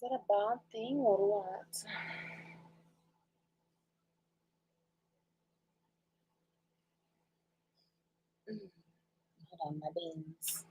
Is that a bad thing or what? Hold on, my beans.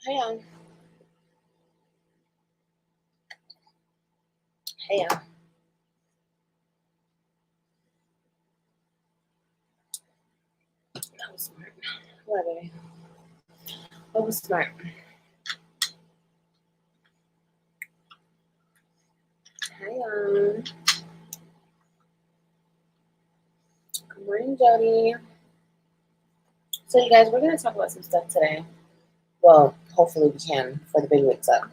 Hang on. Hey, that was smart. What, baby? That was smart. Hey, good morning, Jody. So, you guys, we're going to talk about some stuff today. Well, hopefully we can for the baby wakes up.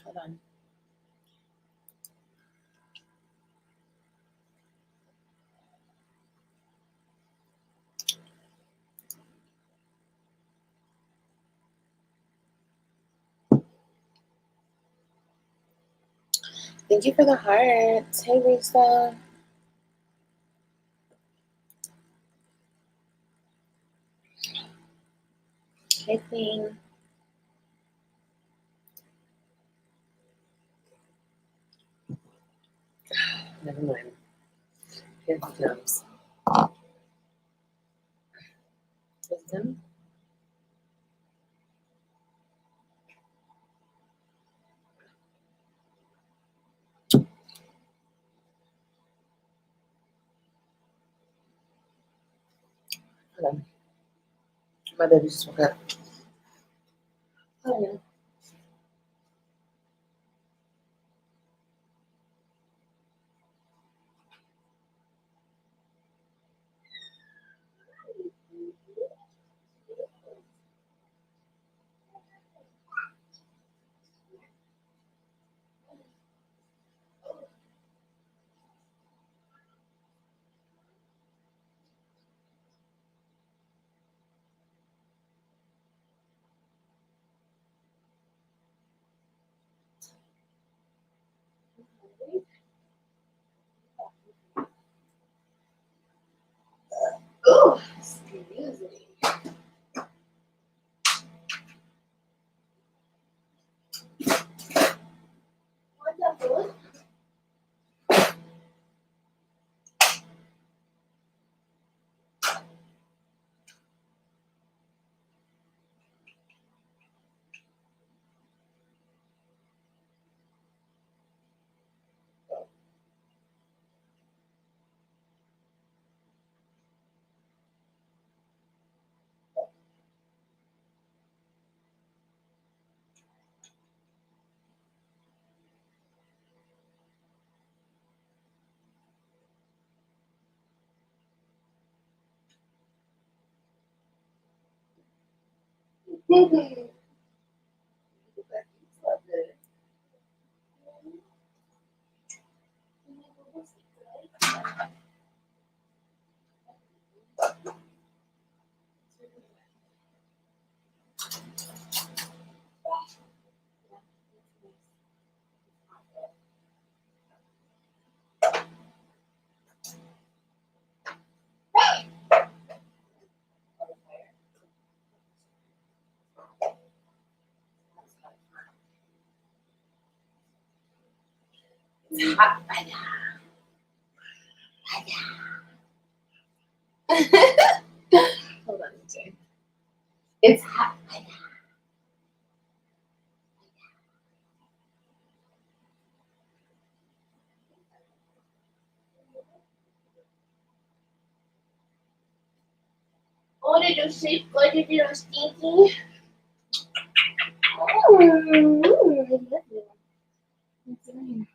Hold on. Thank you for the hearts. Hey, Risa. Hey, Queen. Never mind. Here he comes. Wisdom. Hold on. My baby just woke up. Oh, yeah. It's hot right now. Hold on, Jay. It's hot right now. Oh, did you sleep good? Did you not stinky? Oh, I love you. What's the name?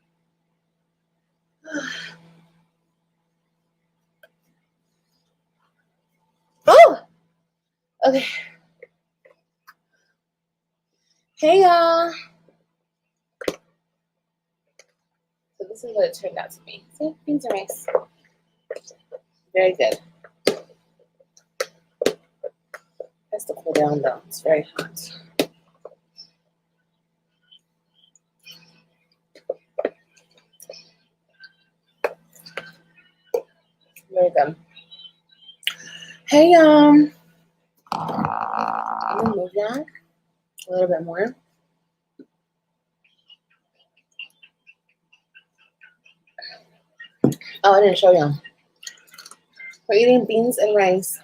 Oh, okay. Hey, y'all. So this is what it turned out to be. See, beans are nice. Very good. Has to cool down though. It's very hot. Very good. Hey, I'm gonna move that a little bit more. Oh, I didn't show you. We're eating beans and rice.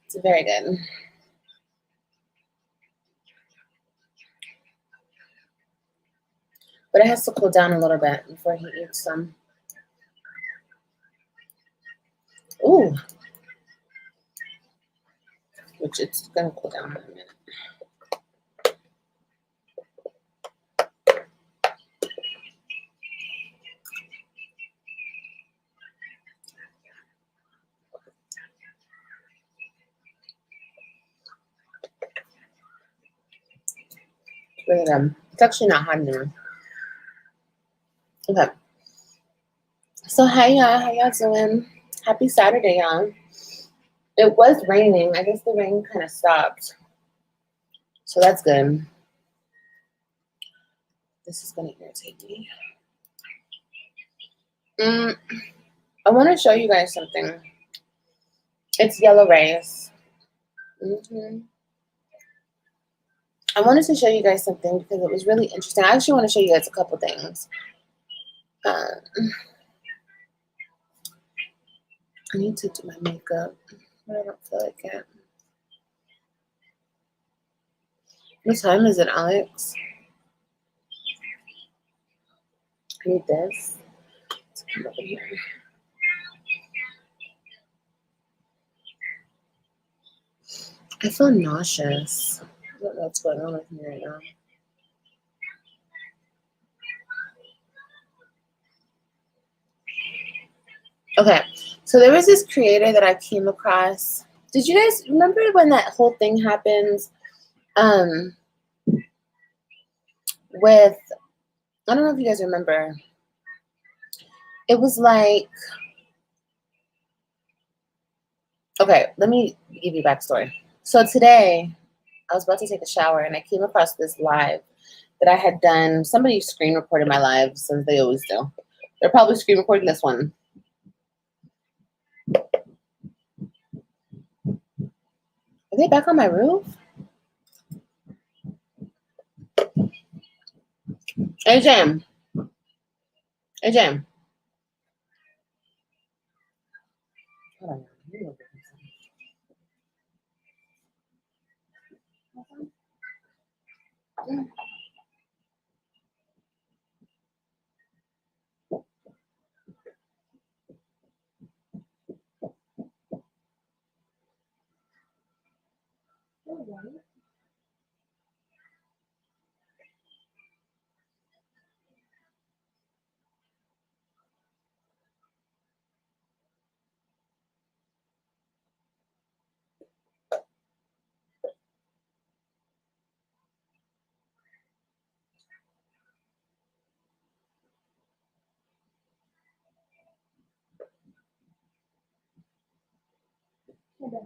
It's very good. But it has to cool down a little bit before he eats some. Ooh. Which it's gonna cool down in a minute. Very good. It's actually not hot anymore. Okay. So hey y'all, how y'all doing? Happy Saturday, y'all. It was raining. I guess the rain kind of stopped. So that's good. This is gonna irritate me. I want to show you guys something. It's yellow rice. I wanted to show you guys something because it was really interesting. I actually want to show you guys a couple things. I need to do my makeup, but I don't feel like it. What time is it, Alex? I need this to come over here. I feel nauseous. I don't know what's going on with me right now. Okay, so there was this creator that I came across. Did you guys remember when that whole thing happened? With, I don't know if you guys remember. It was like, okay, let me give you a backstory. So today, I was about to take a shower and I came across this live that I had done. Somebody screen recorded my live, since they always do. They're probably screen recording this one. Are they back on my roof? Hey, Jam. Hey, Jam. Hold on. Boy,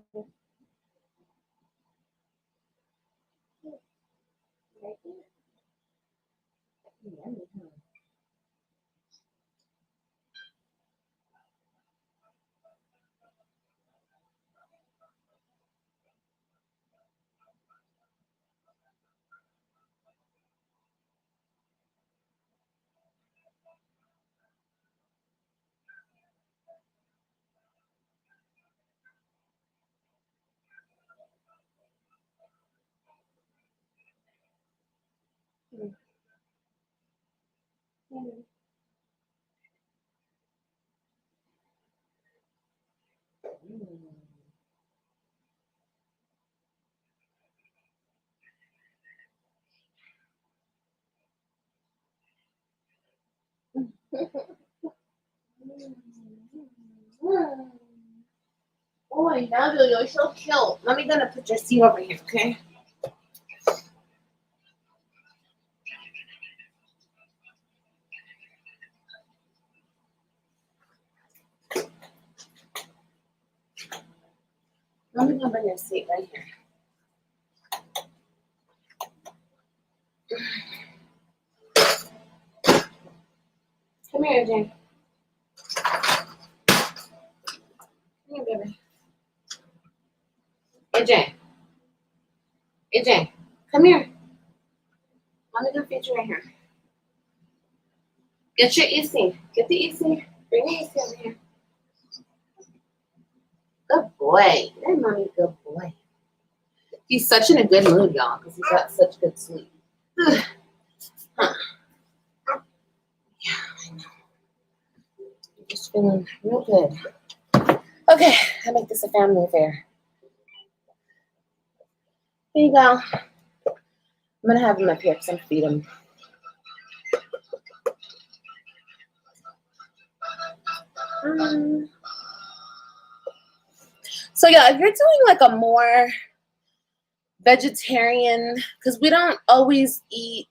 Nigel, you're so cute. Let me gonna put your seat over here, okay? Let me gonna bring your seat right here. Come here, Jane. Come here, baby. Hey, Jane. Hey, Jane. Come here. Let me go feed you right here. Get your EC. Get the EC. Bring the EC over here. Good boy. That mommy, good boy. He's such in a good mood, y'all, because he got such good sleep. Huh. Yeah, I know. I'm just feeling real good. Okay, I make this a family affair. Here you go. I'm gonna have him up here because I'm feed him. So yeah, if you're doing like a more vegetarian, because we don't always eat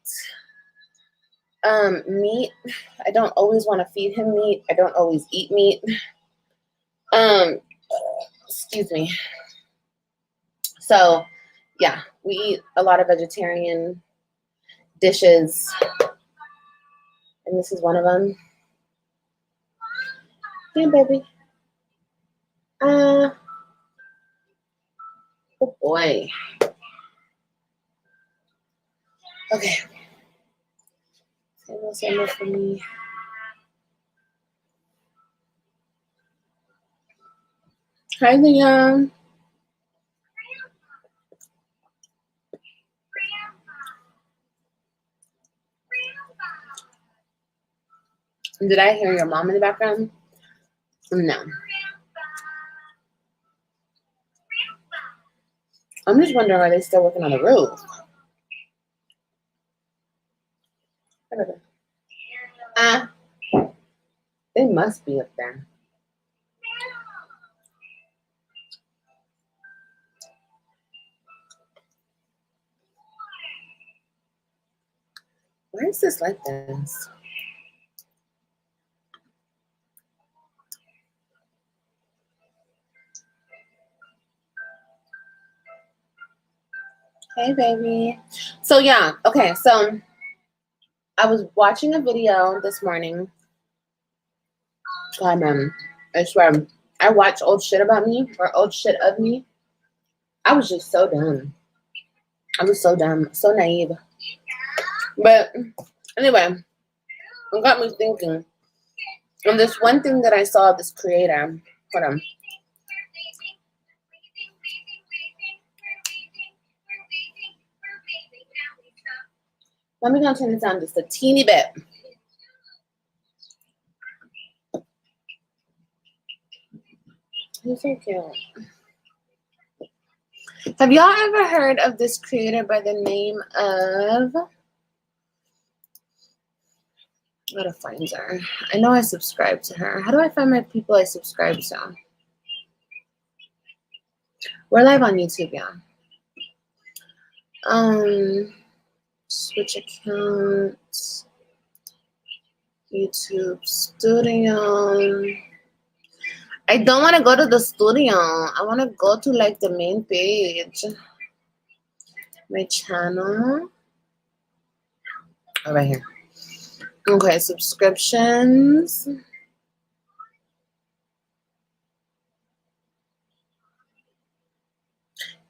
meat. I don't always want to feed him meat. I don't always eat meat. Excuse me. So yeah, we eat a lot of vegetarian dishes, and this is one of them. Yeah, baby. Good boy. Okay. Say this over for me. Hi, Leon. Did I hear your mom in the background? No. I'm just wondering, are they still working on the roof? They must be up there. Why is this like this? Hey, baby. So yeah, okay. So I was watching a video this morning. God, man, I swear, I watch old shit about me or old shit of me. I was just so dumb. I was so dumb, so naive. But anyway, it got me thinking. And this one thing that I saw of this creator. Hold on. Let me go turn this down just a teeny bit. He's so cute. Have y'all ever heard of this creator by the name of... I gotta find her. I know I subscribe to her. How do I find my people I subscribe to? We're live on YouTube, yeah. Switch accounts. YouTube Studio. I don't want to go to the studio. I want to go to like the main page. My channel. Oh, right here. Okay, subscriptions.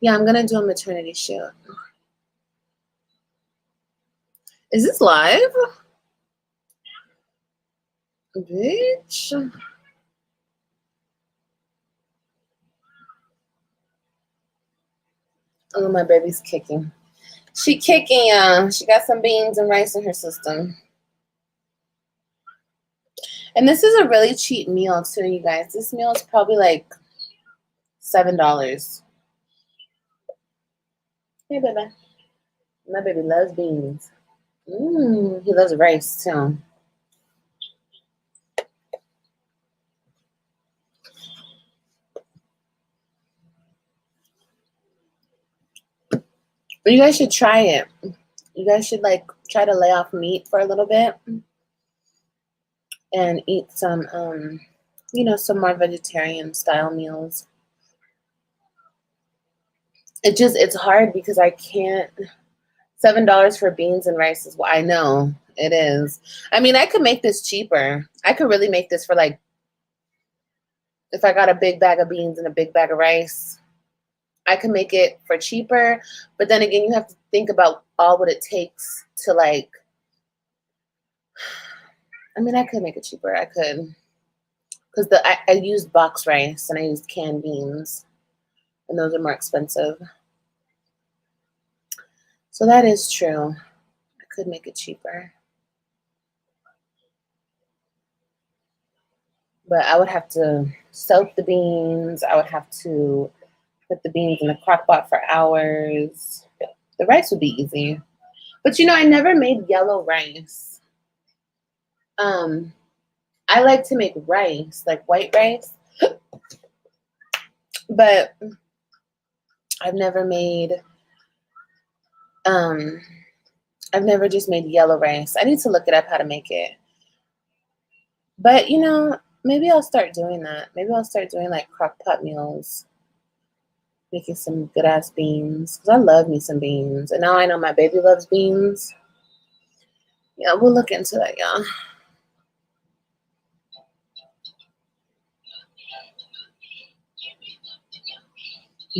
Yeah, I'm gonna do a maternity shoot. Is this live? Bitch. Oh, my baby's kicking. She kicking, y'all. She got some beans and rice in her system. And this is a really cheap meal too, you guys. This meal is probably like $7. Hey, baby. My baby loves beans. He loves rice too. But you guys should try it. You guys should like try to lay off meat for a little bit and eat some, you know, some more vegetarian style meals. It's hard because I can't. $7 for beans and rice is what I know it is. I mean, I could make this cheaper. I could really make this for like, if I got a big bag of beans and a big bag of rice, I can make it for cheaper. But then again, you have to think about all what it takes to like, I mean, I could make it cheaper. I could. Because I used box rice and I used canned beans. And those are more expensive. So that is true. I could make it cheaper. But I would have to soak the beans. I would have to put the beans in the crock pot for hours. The rice would be easy. But you know, I never made yellow rice. I like to make rice, like white rice. But I've never made I've never just made yellow rice. I need to look it up how to make it. But you know, maybe I'll start doing that. Maybe I'll start doing like crock pot meals. Making some good ass beans. Because I love me some beans. And now I know my baby loves beans. Yeah, we'll look into that, y'all.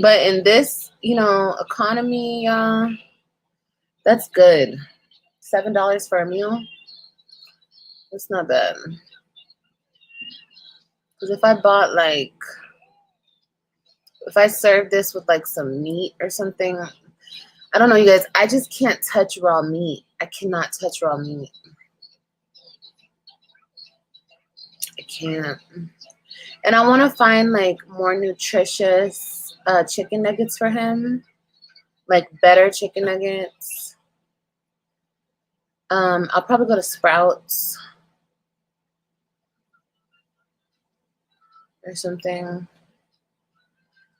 But in this, you know, economy, y'all, that's good. $7 for a meal. That's not bad. Because if I bought like, if I served this with like some meat or something, I don't know, you guys, I just can't touch raw meat. I cannot touch raw meat. I can't. And I want to find like more nutritious chicken nuggets for him. Like better chicken nuggets. I'll probably go to Sprouts or something.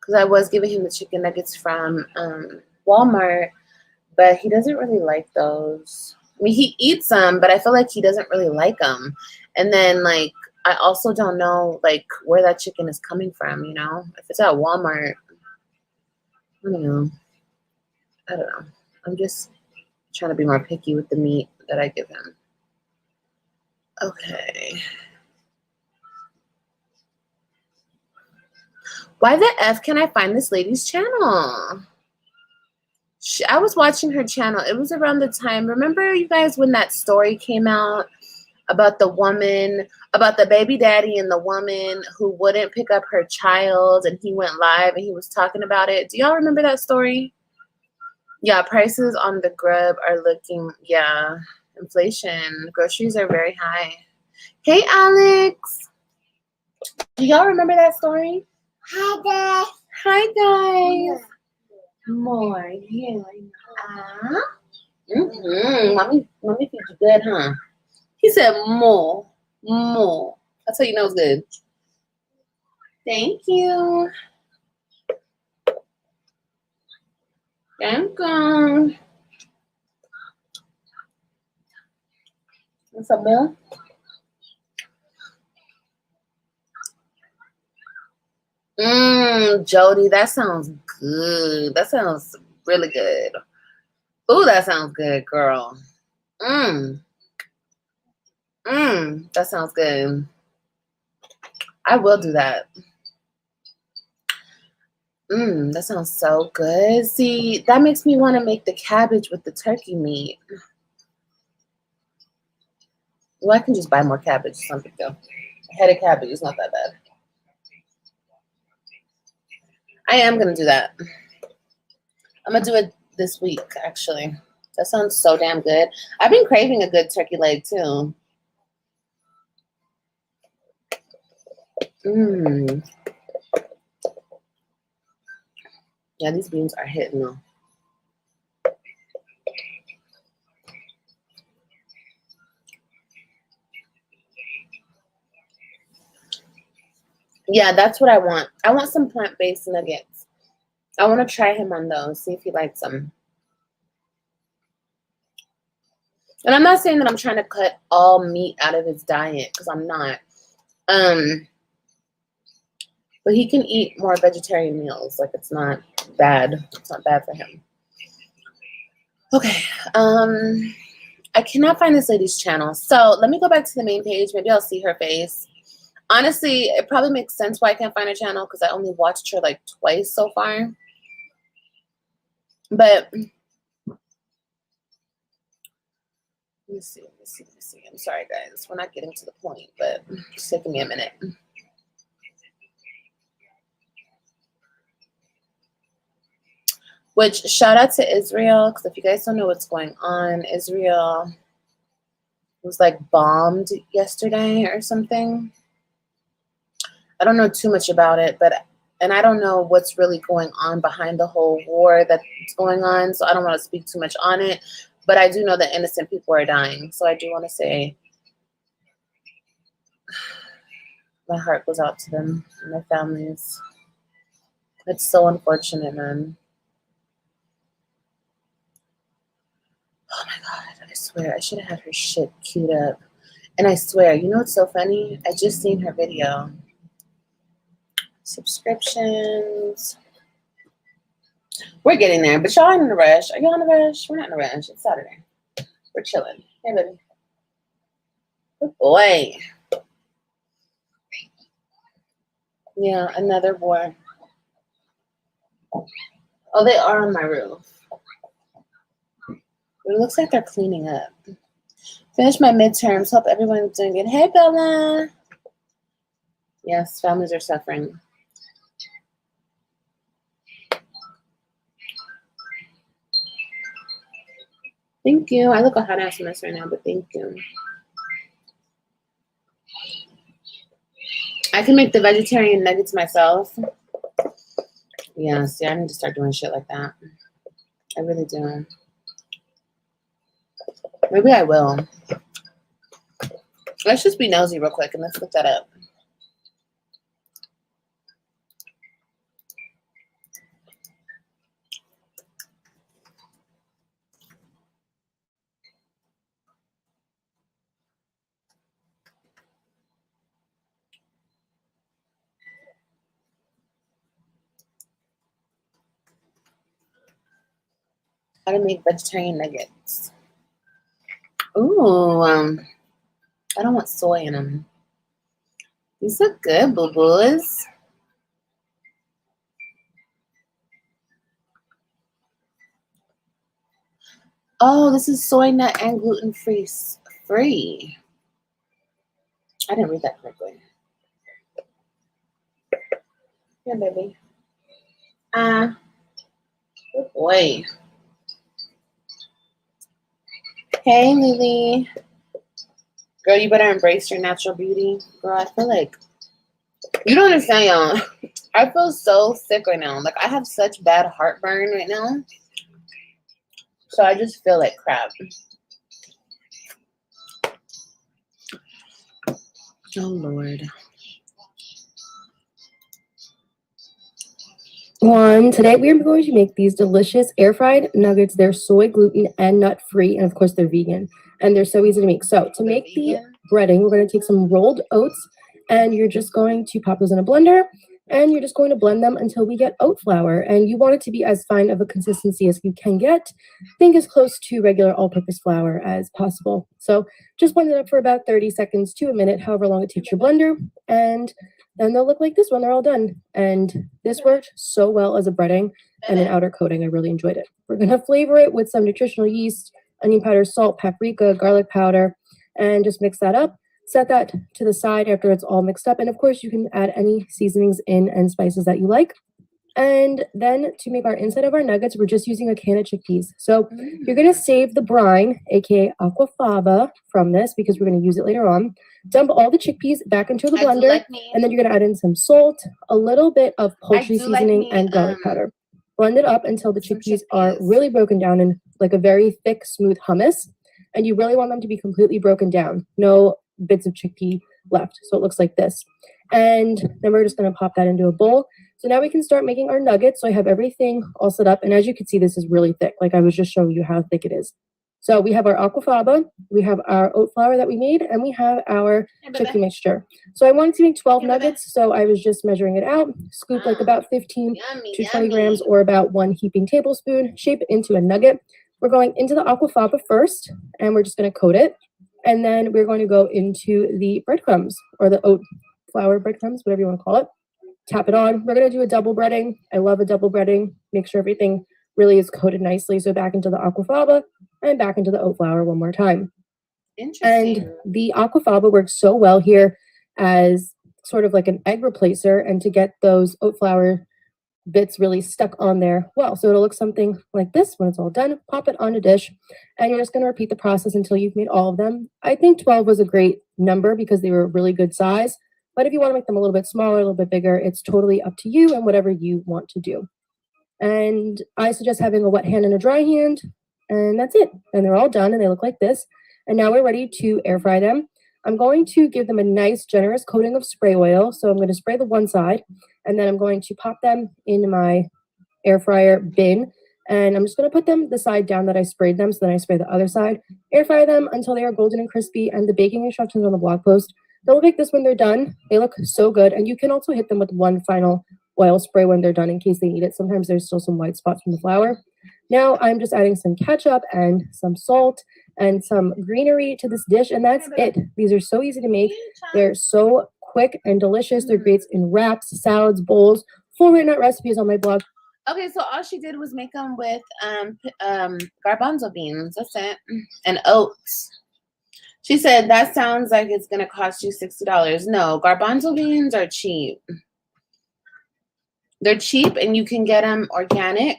Because I was giving him the chicken nuggets from Walmart, but he doesn't really like those. I mean, he eats them, but I feel like he doesn't really like them. And then, like, I also don't know, like, where that chicken is coming from, you know? If it's at Walmart, I don't know. I don't know. I'm just trying to be more picky with the meat that I give him. Okay. Why the F can I find this lady's channel? I was watching her channel. It was around the time, remember you guys when that story came out about the woman, about the baby daddy and the woman who wouldn't pick up her child, and he went live and he was talking about it. Do y'all remember that story? Yeah, prices on the Grub are looking, yeah, inflation. Groceries are very high. Hey, Alex. Do y'all remember that story? Hi, guys. Hi, guys. More, yeah. Mommy feeds you good, huh? He said more. That's how you know it's good. Thank you. Thank you. Want some more? Jody, that sounds good. That sounds really good. Ooh, that sounds good, girl. That sounds good. I will do that. That sounds so good. See, that makes me want to make the cabbage with the turkey meat. Well, I can just buy more cabbage. It's not big deal. A head of cabbage is not that bad. I am going to do that. I'm going to do it this week, actually. That sounds so damn good. I've been craving a good turkey leg, too. Yeah, these beans are hitting though. Yeah, that's what I want. I want some plant-based nuggets. I want to try him on those, see if he likes them. And I'm not saying that I'm trying to cut all meat out of his diet, because I'm not. But he can eat more vegetarian meals. Like, it's not bad. It's not bad for him. Okay. I cannot find this lady's channel. So let me go back to the main page. Maybe I'll see her face. Honestly, it probably makes sense why I can't find her channel, because I only watched her like twice so far. But let me see. I'm sorry, guys. We're not getting to the point, but it's taking me a minute. Which, shout out to Israel, because if you guys don't know what's going on, Israel was like bombed yesterday or something. I don't know too much about it, and I don't know what's really going on behind the whole war that's going on, so I don't want to speak too much on it. But I do know that innocent people are dying, so I do want to say my heart goes out to them and their families. It's so unfortunate, man. Oh my God, I swear, I should have had her shit queued up. And I swear, you know what's so funny? I just seen her video. Subscriptions. We're getting there, but y'all in a rush. Are y'all in a rush? We're not in a rush. It's Saturday. We're chilling. Hey, baby. Good boy. Yeah, another war. Oh, they are on my roof. It looks like they're cleaning up. Finished my midterms. Hope everyone's doing good. Hey, Bella. Yes, families are suffering. Thank you. I look a hot ass mess right now, but thank you. I can make the vegetarian nuggets myself. Yeah, see, I need to start doing shit like that. I really do. Maybe I will. Let's just be nosy real quick and let's look that up. How to make vegetarian nuggets. Ooh, I don't want soy in them. These look good, boo-boos. Oh, this is soy nut and gluten-free. I didn't read that correctly. Yeah, baby. Good boy. Hey, Lily. Girl, you better embrace your natural beauty. Girl, I feel like, you don't understand, y'all. I feel so sick right now. Like, I have such bad heartburn right now. So I just feel like crap. Oh, Lord. Today we are going to make these delicious air-fried nuggets. They're soy, gluten, and nut-free, and of course they're vegan. And they're so easy to make. So to make the breading, we're going to take some rolled oats, and you're just going to pop those in a blender. And you're just going to blend them until we get oat flour. And you want it to be as fine of a consistency as you can get. Think as close to regular all-purpose flour as possible. So just blend it up for about 30 seconds to a minute, however long it takes your blender. And then they'll look like this when they're all done. And this worked so well as a breading and an outer coating. I really enjoyed it. We're going to flavor it with some nutritional yeast, onion powder, salt, paprika, garlic powder, and just mix that up. Set that to the side after it's all mixed up. And of course, you can add any seasonings in and spices that you like. And then to make our inside of our nuggets, we're just using a can of chickpeas. So you're going to save the brine, aka aquafaba, from this because we're going to use it later on. Dump all the chickpeas back into the blender. And then you're going to add in some salt, a little bit of poultry seasoning, and garlic powder. Blend it up until the chickpeas are really broken down in like a very thick, smooth hummus. And you really want them to be completely broken down. No bits of chickpea left. So it looks like this. And then we're just going to pop that into a bowl. So now we can start making our nuggets. So I have everything all set up. And as you can see, this is really thick. Like I was just showing you how thick it is. So we have our aquafaba, we have our oat flour that we made, and we have our chickpea mixture. So I wanted to make 12 nuggets. So I was just measuring it out. Scoop like about 15 to 20 grams or about 1 heaping tablespoon. Shape it into a nugget. We're going into the aquafaba first, and we're just going to coat it. And then we're going to go into the breadcrumbs or the oat flour breadcrumbs, whatever you want to call it. Tap it on. We're going to do a double breading. I love a double breading. Make sure everything really is coated nicely. So back into the aquafaba and back into the oat flour one more time. Interesting. And the aquafaba works so well here as sort of like an egg replacer and to get those oat flour bits really stuck on there well. So it'll look something like this when it's all done. Pop it on a dish and you're just going to repeat the process until you've made all of them. I think 12 was a great number because they were a really good size. But if you want to make them a little bit smaller, a little bit bigger, it's totally up to you and whatever you want to do. And I suggest having a wet hand and a dry hand. And that's it. And they're all done and they look like this. And now we're ready to air fry them. I'm going to give them a nice generous coating of spray oil. So I'm going to spray the one side and then I'm going to pop them in my air fryer bin. And I'm just going to put them the side down that I sprayed them. So then I spray the other side. Air fry them until they are golden and crispy. And the baking instructions on the blog post, they'll look like this when they're done. They look so good. And you can also hit them with one final oil spray when they're done in case they need it. Sometimes there's still some white spots from the flour. Now I'm just adding some ketchup and some salt and some greenery to this dish. And that's it. These are so easy to make. They're so quick and delicious. They're great in wraps, salads, bowls, full written out recipes on my blog. Okay, so all she did was make them with garbanzo beans. That's it. And oats. She said, that sounds like it's going to cost you $60. No, garbanzo beans are cheap. They're cheap and you can get them organic.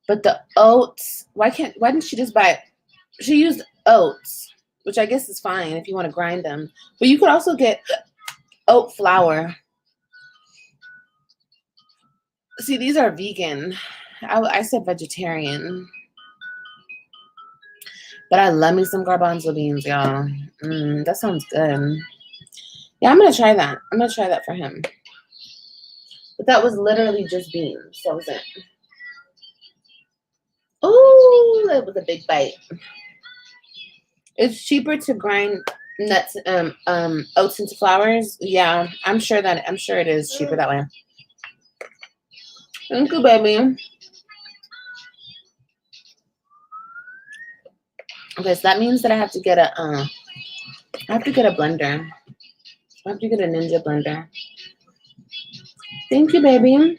But the oats, why didn't she just buy it? She used oats, which I guess is fine if you want to grind them. But you could also get oat flour. See, these are vegan. I said vegetarian. But I love me some garbanzo beans, y'all. That sounds good. Yeah, I'm going to try that. I'm going to try that for him. But that was literally just beans. That was it. Oh, that was a big bite. It's cheaper to grind nuts, oats into flours. Yeah, I'm sure it is cheaper that way. Thank you, baby. Okay, so that means that I have to get a blender. I have to get a Ninja blender. Thank you, baby.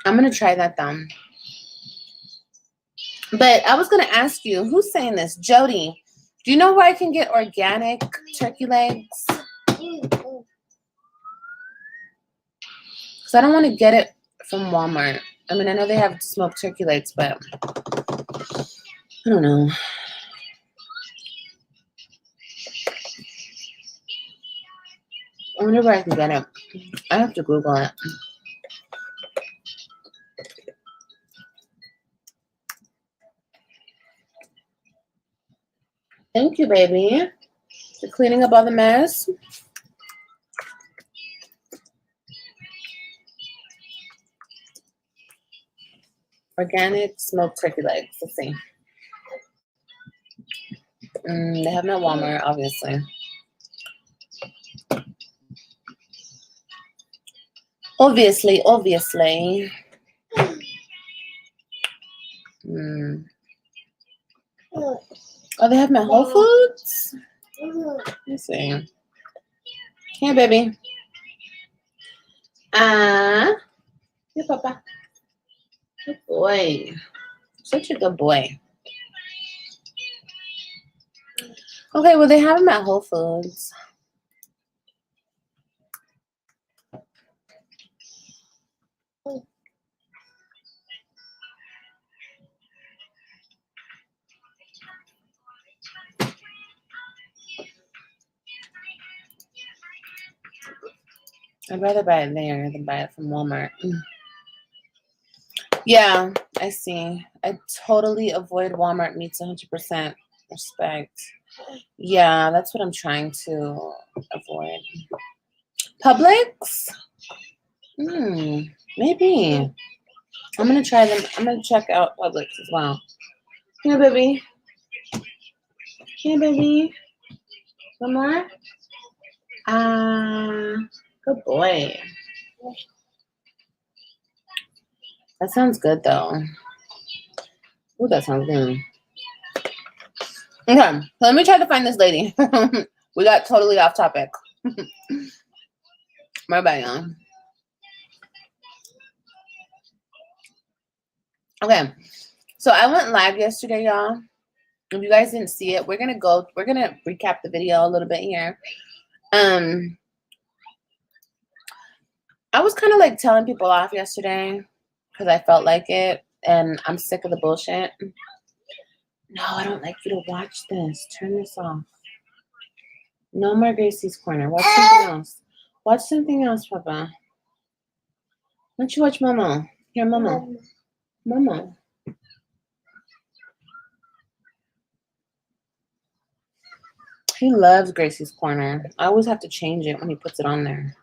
I'm gonna try that though. But I was gonna ask you, who's saying this? Jody, do you know where I can get organic turkey legs? Because I don't want to get it from Walmart. I mean, I know they have smoked turkey legs, but I don't know. I wonder where I can get it. I have to Google it. Thank you, baby, for cleaning up all the mess. Organic smoked turkey legs. Let's see. They have them at Walmart, obviously. Obviously, obviously. Mm. Oh, they have my Whole Foods? Let me see. Here, baby. Here, Papa. Good boy. Such a good boy. Okay, well, they have them at Whole Foods. I'd rather buy it there than buy it from Walmart. Yeah, I see. I totally avoid Walmart meats 100%. Respect. Yeah, that's what I'm trying to avoid. Publix? Maybe. I'm gonna try them. I'm gonna check out Publix as well. Here, baby. Here, baby. One more? Good boy. That sounds good, though. Ooh, that sounds good. Okay, so let me try to find this lady. We got totally off topic. My bad, y'all. Okay, so I went live yesterday, y'all. If you guys didn't see it, we're gonna recap the video a little bit here. I was kind of like telling people off yesterday because I felt like it, and I'm sick of the bullshit. No, I don't like you to watch this. Turn this off. No more Gracie's Corner. Watch something else. Watch something else, Papa. Why don't you watch Momo? Here, Momo. Momo. He loves Gracie's Corner. I always have to change it when he puts it on there.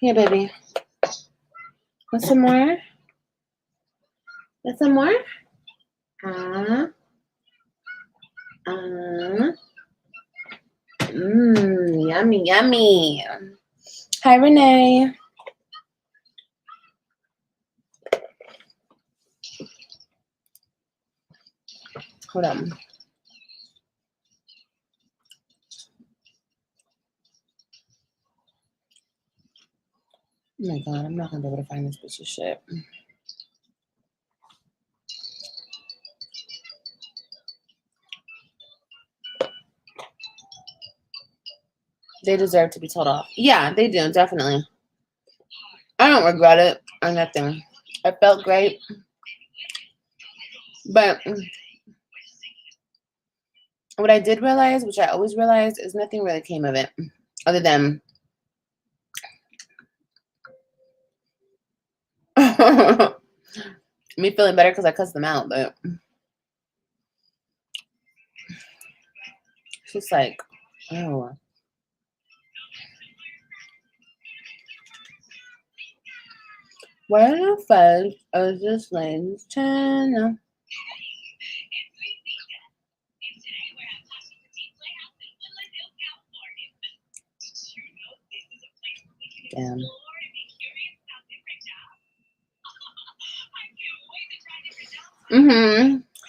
Here, baby. Want some more? Want some more? Yummy, yummy. Hi, Renee. Hold on. Oh my God, I'm not gonna be able to find this piece of shit. They deserve to be told off. Yeah, they do, definitely. I don't regret it or nothing. It felt great. But what I did realize, which I always realized, is nothing really came of it. Other than me feeling better because I cussed them out. But it's just like, oh. Where the fuck is this lady's channel? Damn.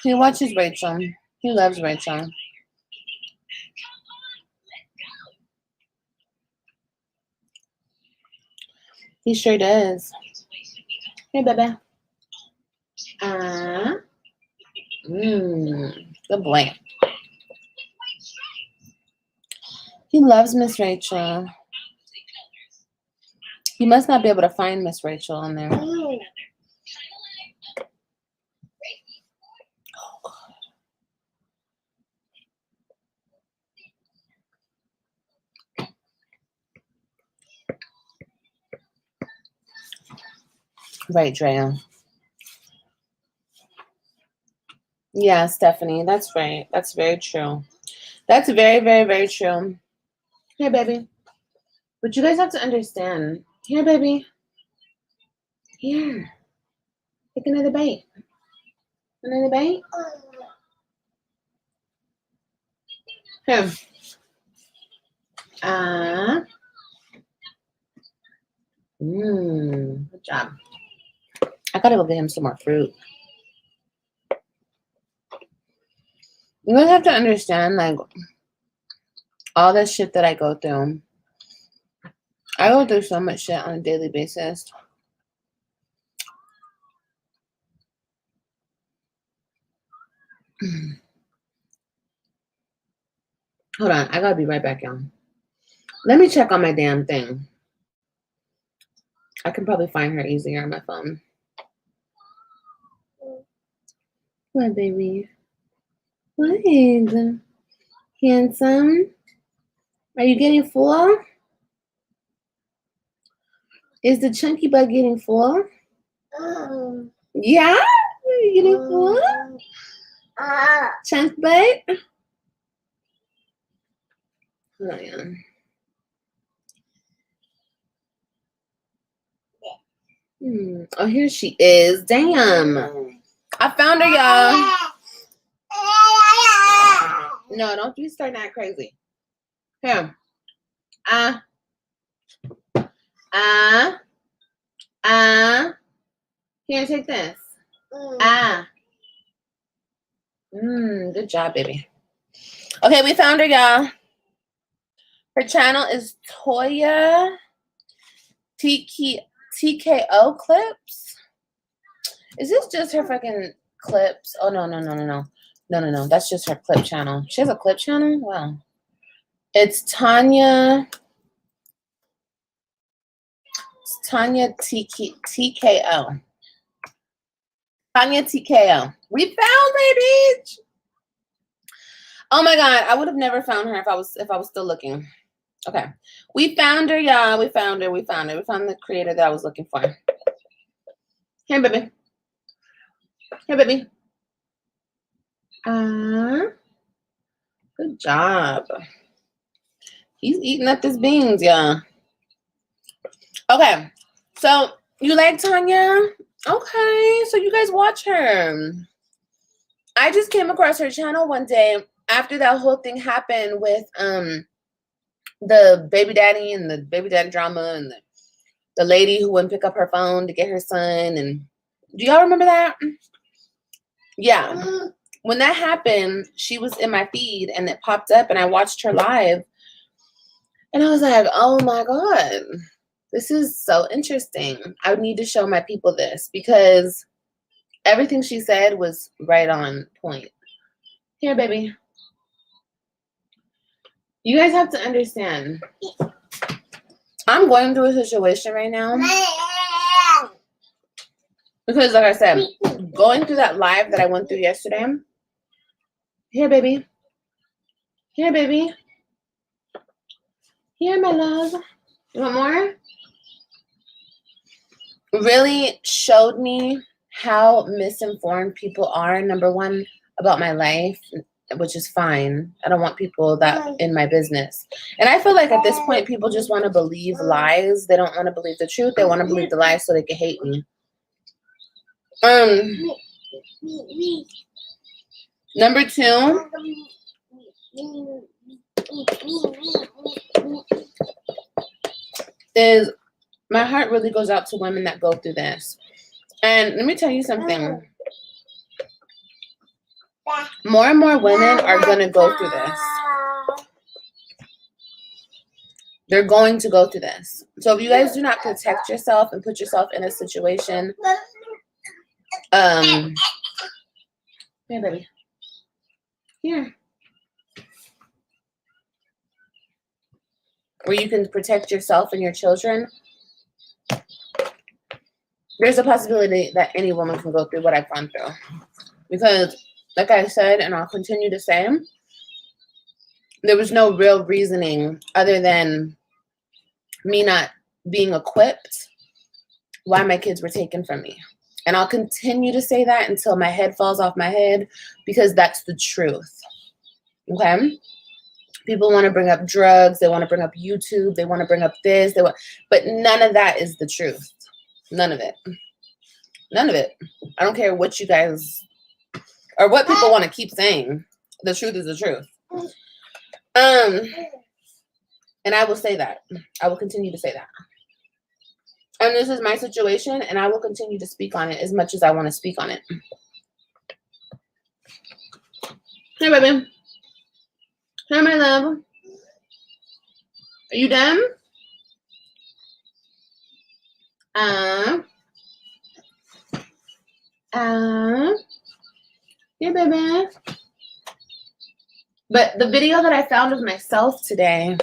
He watches Rachel. He loves Rachel. He sure does. Hey, baby. Good boy. He loves Miss Rachel. He must not be able to find Miss Rachel on there. Oh, God. Right, Drea. Yeah, Stephanie, that's right. That's very true. That's very, very, very true. Here, baby. But you guys have to understand. Here, baby. Here. Take another bite. Another bite? Here. Good job. I gotta go get him some more fruit. You guys have to understand, like, all this shit that I go through. I go through so much shit on a daily basis. Hold on, I gotta be right back, y'all. Let me check on my damn thing. I can probably find her easier on my phone. What, baby? What? Handsome? Are you getting full? Is the chunky butt getting full? Yeah? Are you getting full? Chunk butt? Hold on. Oh, here she is. Damn. I found her, y'all. No, don't you start that crazy. Here. Here, take this. Good job, baby. Okay, we found her, y'all. Her channel is Toya TKO Clips. Is this just her fucking clips? Oh, no. That's just her clip channel. She has a clip channel? Wow. It's Tanya TKO. Tanya TKO. We found her, bitch. Oh my God, I would have never found her if I was still looking. Okay, we found her, y'all. We found her. We found the creator that I was looking for. Here, baby. Here, baby. Good job. He's eating up his beans, y'all. Okay, so you like Tanya? Okay, so you guys watch her. I just came across her channel one day after that whole thing happened with the baby daddy and the baby daddy drama and the lady who wouldn't pick up her phone to get her son. And do y'all remember that? Yeah. When that happened, she was in my feed and it popped up and I watched her live. And I was like, oh my God, this is so interesting. I would need to show my people this because everything she said was right on point. Here, baby. You guys have to understand. I'm going through a situation right now. Because like I said, going through that live that I went through yesterday. Here, baby. Here, baby. Here, my love. You want more? Really showed me how misinformed people are, number one, about my life, which is fine. I don't want people that in my business. And I feel like at this point, people just want to believe lies. They don't want to believe the truth. They want to believe the lies so they can hate me. Number two, is my heart really goes out to women that go through this. And let me tell you something. More and more women are going to go through this. They're going to go through this. So if you guys do not protect yourself and put yourself in a situation, here, baby. Here. Where you can protect yourself and your children, there's a possibility that any woman can go through what I've gone through. Because, like I said, and I'll continue to say, there was no real reasoning other than me not being equipped why my kids were taken from me. And I'll continue to say that until my head falls off my head, because that's the truth. Okay? People want to bring up drugs. They want to bring up YouTube. They want to bring up this. But none of that is the truth. None of it. None of it. I don't care what you guys, or what people want to keep saying. The truth is the truth. And I will say that. I will continue to say that. And this is my situation, and I will continue to speak on it as much as I want to speak on it. Hey, baby. Hey, my love. Are you done? Yeah, baby. But the video that I found of myself today,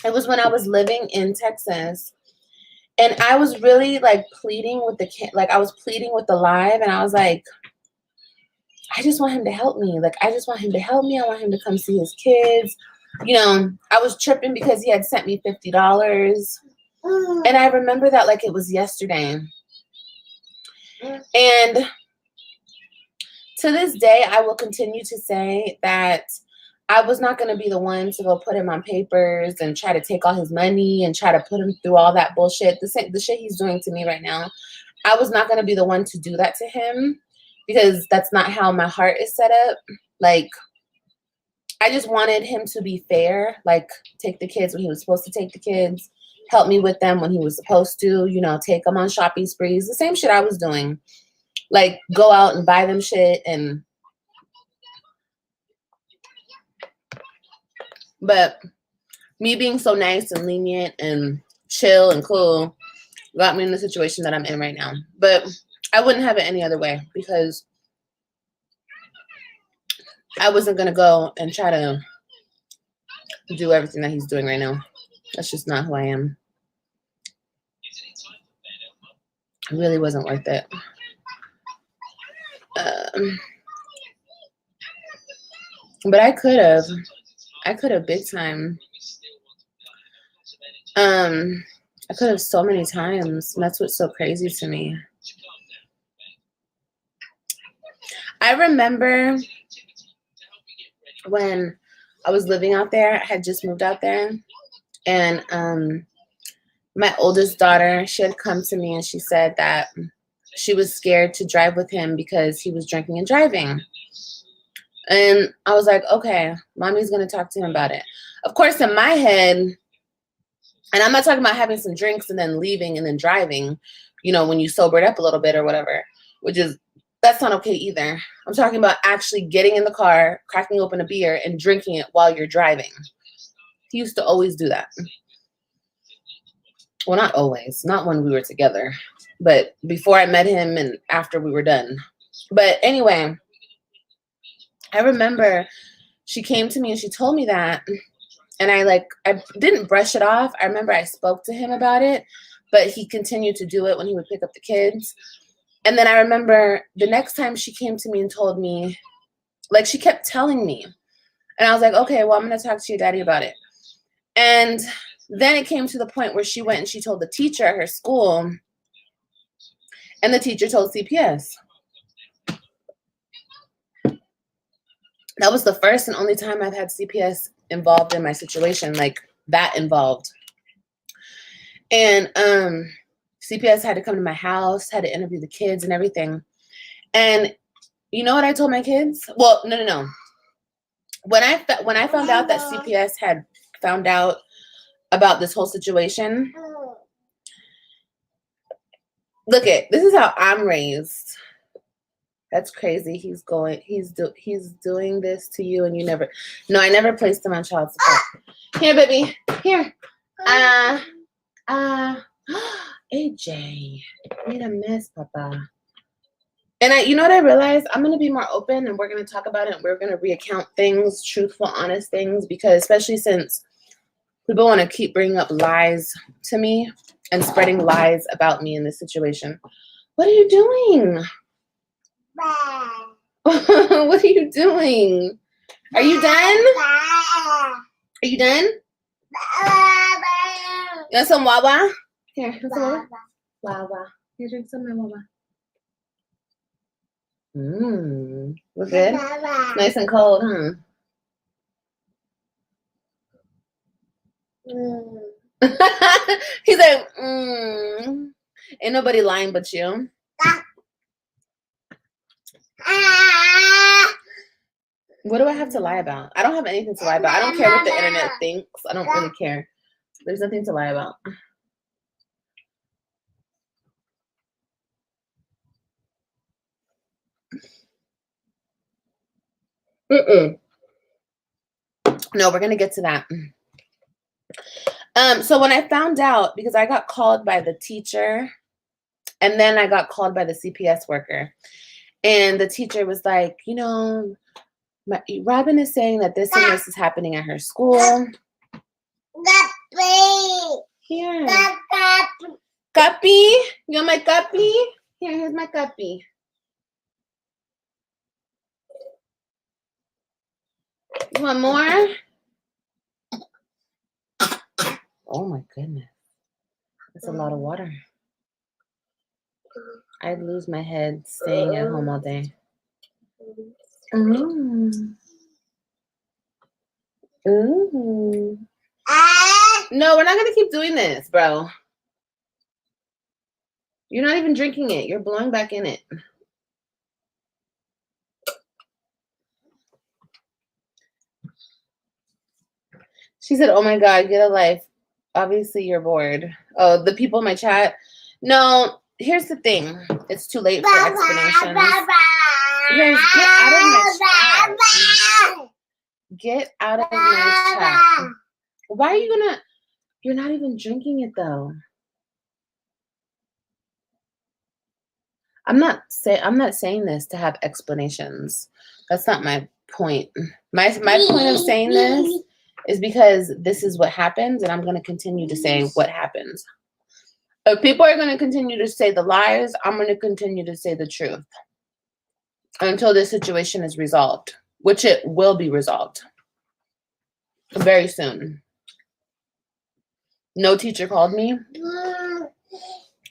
it was when I was living in Texas. And I was really like pleading with the kid, like I was pleading with the live, and I was like, I just want him to help me. Like, I just want him to help me. I want him to come see his kids. You know, I was tripping because he had sent me $50. And I remember that like it was yesterday. And to this day, I will continue to say that I was not going to be the one to go put him on papers and try to take all his money and try to put him through all that bullshit. The shit he's doing to me right now, I was not going to be the one to do that to him, because that's not how my heart is set up. Like, I just wanted him to be fair, like take the kids when he was supposed to take the kids, help me with them when he was supposed to, you know, take them on shopping sprees, the same shit I was doing. Like, go out and buy them shit. But me being so nice and lenient and chill and cool got me in the situation that I'm in right now. But I wouldn't have it any other way, because I wasn't going to go and try to do everything that he's doing right now. That's just not who I am. It really wasn't worth it. But I could have big time. I could have so many times. And that's what's so crazy to me. I remember when I was living out there, I had just moved out there, and my oldest daughter, she had come to me and she said that she was scared to drive with him because he was drinking and driving. And I was like, okay, mommy's going to talk to him about it. Of course, in my head, and I'm not talking about having some drinks and then leaving and then driving, you know, when you sobered up a little bit or whatever, that's not okay either. I'm talking about actually getting in the car, cracking open a beer and drinking it while you're driving. He used to always do that. Well, not always, not when we were together, but before I met him and after we were done. But anyway, I remember she came to me and she told me that, and I didn't brush it off. I remember I spoke to him about it, but he continued to do it when he would pick up the kids. And then I remember the next time she came to me and told me, like, she kept telling me, and I was like, okay, well, I'm going to talk to your daddy about it. And then it came to the point where she went and she told the teacher at her school, and the teacher told CPS. That was the first and only time I've had CPS involved in my situation, like that involved. And CPS had to come to my house, had to interview the kids and everything. And you know what I told my kids? Well, no. When I found out that CPS had found out about this whole situation, look it, this is how I'm raised. That's crazy. He's doing this to you, and you never. No, I never placed him on child support. Here, baby. Here. AJ, made a mess, Papa. And you know what I realized? I'm gonna be more open, and we're gonna talk about it. And we're gonna recount things, truthful, honest things, because especially since people want to keep bringing up lies to me and spreading lies about me in this situation. What are you doing? What are you doing? Are you done? Are you done? You want some Wawa? Here, have some Wawa. Wawa. Here, drink some of my Wawa. We're good? Nice and cold, huh? He's like, ain't nobody lying but you. What do I have to lie about? I don't have anything to lie about. I don't care what the internet thinks. I don't really care. There's nothing to lie about. Mm-mm. No, we're gonna get to that. So when I found out, because I got called by the teacher, and then I got called by the CPS worker, and the teacher was like, you know, Robin is saying that this and this is happening at her school. Here. Guppy. You want my guppy? Here's my guppy. You want more? Oh my goodness. That's a lot of water. I'd lose my head staying at home all day. Mm. Ooh. No, we're not gonna keep doing this, bro. You're not even drinking it. You're blowing back in it. She said, oh my God, get a life. Obviously, you're bored. Oh, the people in my chat. No, here's the thing. It's too late for explanations. You guys, get out of my chat. Get out of my chat. Why are you gonna? You're not even drinking it though. I'm not saying this to have explanations. That's not my point. My point of saying this is because this is what happens, and I'm going to continue to say what happens. If people are going to continue to say the lies, I'm going to continue to say the truth until this situation is resolved, which it will be resolved very soon. No teacher called me.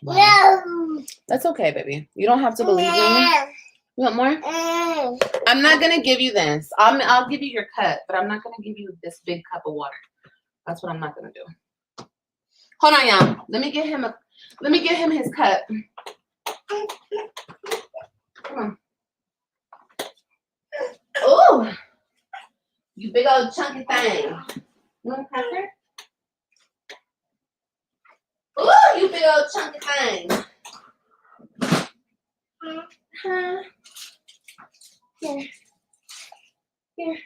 Wow. No. That's okay, baby. You don't have to believe me. You want more? I'm not gonna give you this. I'll give you your cup, but I'm not gonna give you this big cup of water. That's what I'm not gonna do. Hold on, y'all. Let me get him his cup. Come on. Ooh, you big old chunky thing. You want a cracker? Ooh, you big old chunky thing. Huh? Here. Here.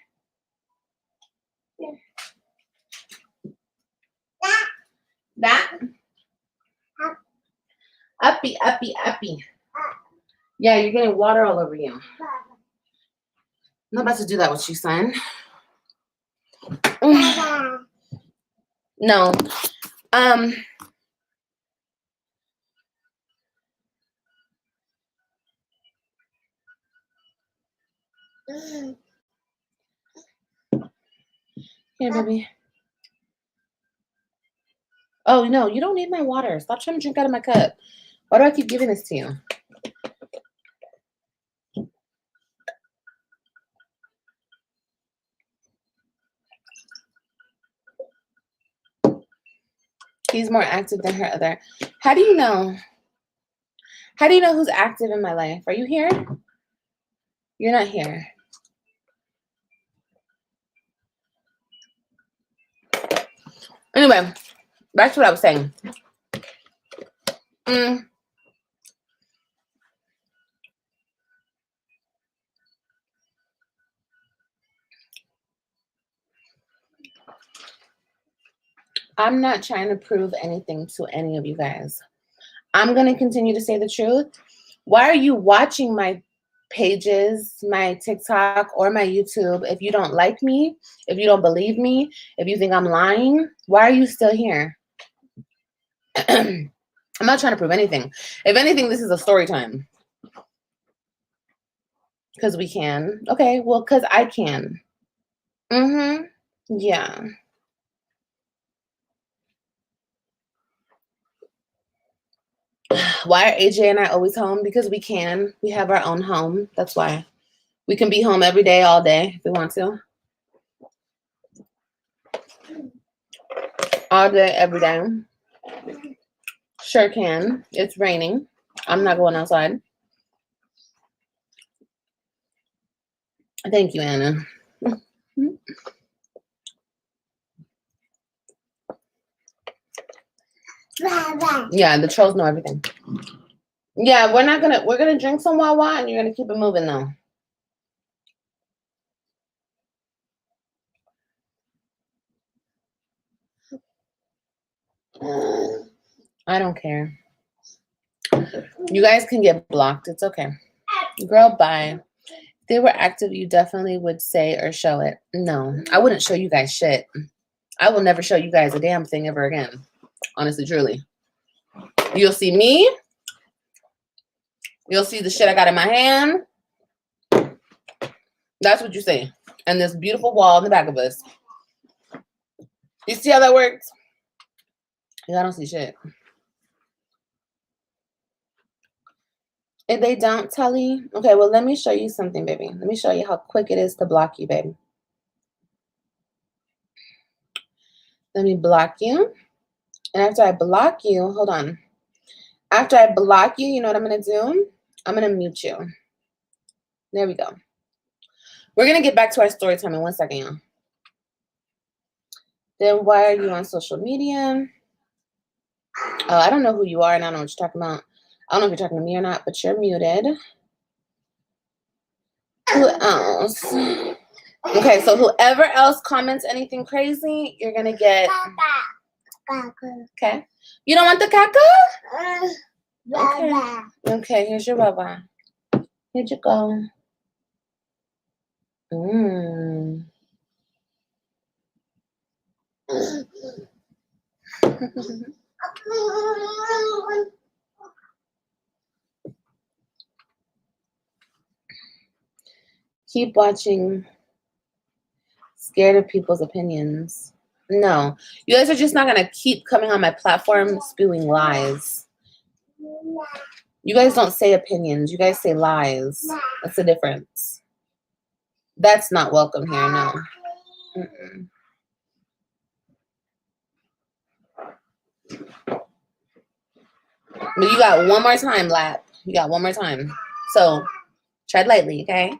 Here. That? Uppy, uppy, uppy. Yeah, you're getting water all over you. I'm not about to do that with you, son. No. Here, baby. Oh, no, you don't need my water. Stop trying to drink out of my cup. Why do I keep giving this to you? He's more active than her other. How do you know? How do you know who's active in my life? Are you here? You're not here. Anyway, back to what I was saying. I'm not trying to prove anything to any of you guys. I'm going to continue to say the truth. Why are you watching my pages, my TikTok, or my YouTube if you don't like me, if you don't believe me, if you think I'm lying? Why are you still here? I'm not trying to prove anything. If anything, this is a story time. Because we can. Okay, well, because I can. Yeah. Why are AJ and I always home? Because we can. We have our own home. That's why. We can be home every day, all day, if we want to. All day, every day. Sure can. It's raining. I'm not going outside. Thank you, Anna. Yeah, the trolls know everything. Yeah, we're gonna drink some Wawa and you're gonna keep it moving though. I don't care. You guys can get blocked. It's okay. Girl, bye. If they were active, you definitely would say or show it. No, I wouldn't show you guys shit. I will never show you guys a damn thing ever again. Honestly, truly. You'll see me. You'll see the shit I got in my hand. That's what you see. And this beautiful wall in the back of us. You see how that works? Yeah, I don't see shit. If they don't, Telly. Okay, well, let me show you something, baby. Let me show you how quick it is to block you, baby. Let me block you. And after I block you, hold on. After I block you, you know what I'm going to do? I'm going to mute you. There we go. We're going to get back to our story time in 1 second, y'all. Then why are you on social media? I don't know who you are, and I don't know what you're talking about. I don't know if you're talking to me or not, but you're muted. Who else? Okay, so whoever else comments anything crazy, you're going to get... Okay. You don't want the caca? Okay. Okay, here's your baba. Here you go. Keep watching. Scared of people's opinions. No. You guys are just not going to keep coming on my platform spewing lies. You guys don't say opinions. You guys say lies. That's the difference. That's not welcome here, no. Mm-mm. But you got one more time, Lap. You got one more time. So, tread lightly, okay?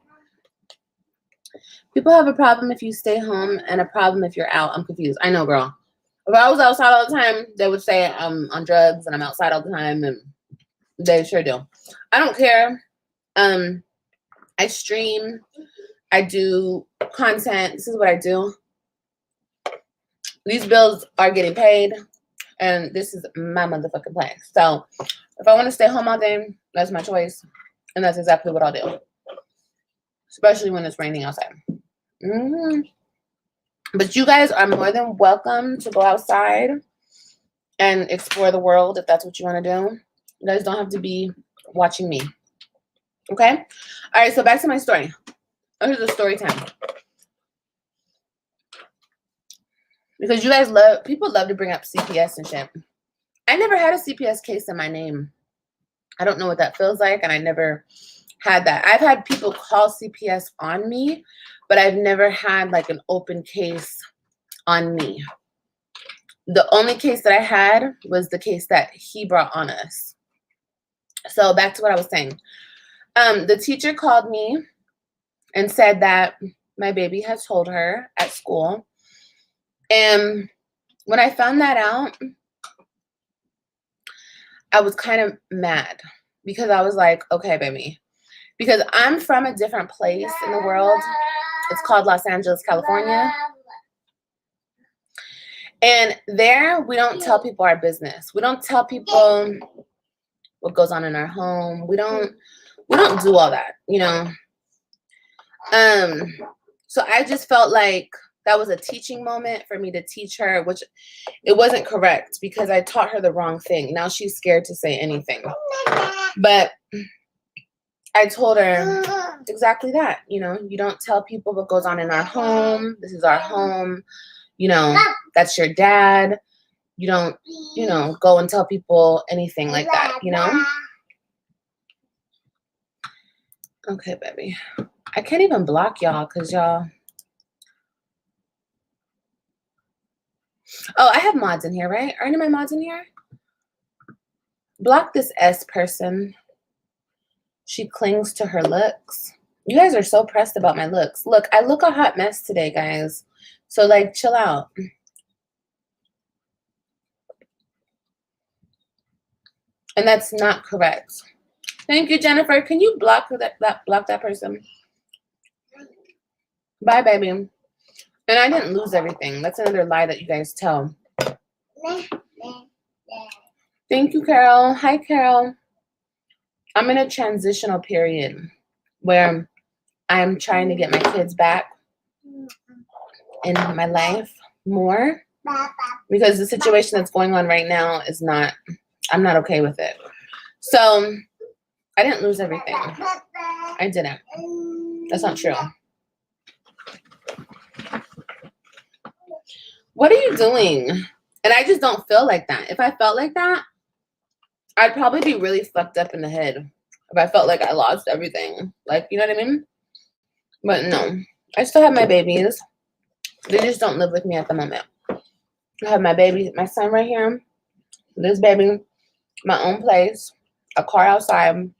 People have a problem if you stay home and a problem if you're out. I'm confused. I know, girl. If I was outside all the time, they would say I'm on drugs and I'm outside all the time, and they sure do. I don't care. I stream. I do content. This is what I do. These bills are getting paid, and this is my motherfucking place. So if I want to stay home all day, that's my choice, and that's exactly what I'll do, especially when it's raining outside. But you guys are more than welcome to go outside and explore the world if that's what you want to do. You guys don't have to be watching me. Okay? All right, so back to my story. Here's the story time. Because you guys people love to bring up CPS and shit. I never had a CPS case in my name. I don't know what that feels like, and I never had that. I've had people call CPS on me, but I've never had like an open case on me. The only case that I had was the case that he brought on us. So back to what I was saying. The teacher called me and said that my baby has told her at school. And when I found that out, I was kind of mad because I was like, okay, baby, because I'm from a different place in the world. It's called Los Angeles, California. And there, we don't tell people our business. We don't tell people what goes on in our home. We don't do all that, you know. So I just felt like that was a teaching moment for me to teach her, which it wasn't correct because I taught her the wrong thing. Now she's scared to say anything. But I told her exactly that, you know, you don't tell people what goes on in our home. This is our home. You know, that's your dad. You don't, you know, go and tell people anything like that, you know? Okay, baby. I can't even block y'all because y'all... Oh, I have mods in here, right? Are any of my mods in here? Block this S person. She clings to her looks. You guys are so pressed about my looks. Look, I look a hot mess today, guys. So, like, chill out. And that's not correct. Thank you, Jennifer. Can you block that person? Bye, baby. And I didn't lose everything. That's another lie that you guys tell. Thank you, Carol. Hi, Carol. I'm in a transitional period where I'm trying to get my kids back in my life more because the situation that's going on right now is not, I'm not okay with it. So I didn't lose everything. I didn't. That's not true. What are you doing? And I just don't feel like that. If I felt like that, I'd probably be really fucked up in the head if I felt like I lost everything. Like, you know what I mean? But no, I still have my babies. They just don't live with me at the moment. I have my baby, my son right here, this baby, my own place, a car outside,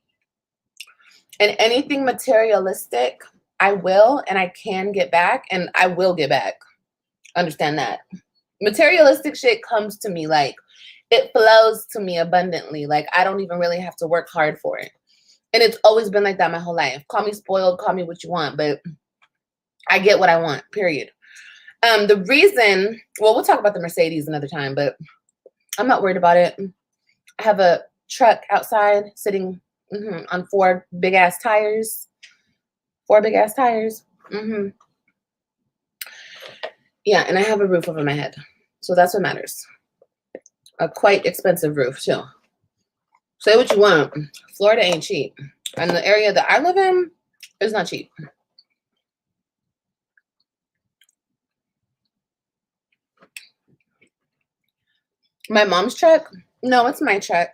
and anything materialistic, I will and I can get back, and I will get back. Understand that. Materialistic shit comes to me like, it flows to me abundantly. Like, I don't even really have to work hard for it. And it's always been like that my whole life. Call me spoiled, call me what you want, but I get what I want, period. The reason, well, we'll talk about the Mercedes another time, but I'm not worried about it. I have a truck outside sitting on 4 big ass tires. 4 big ass tires. Yeah, and I have a roof over my head. So that's what matters. A quite expensive roof, too. Say what you want. Florida ain't cheap. And the area that I live in is not cheap. My mom's truck? No, it's my truck.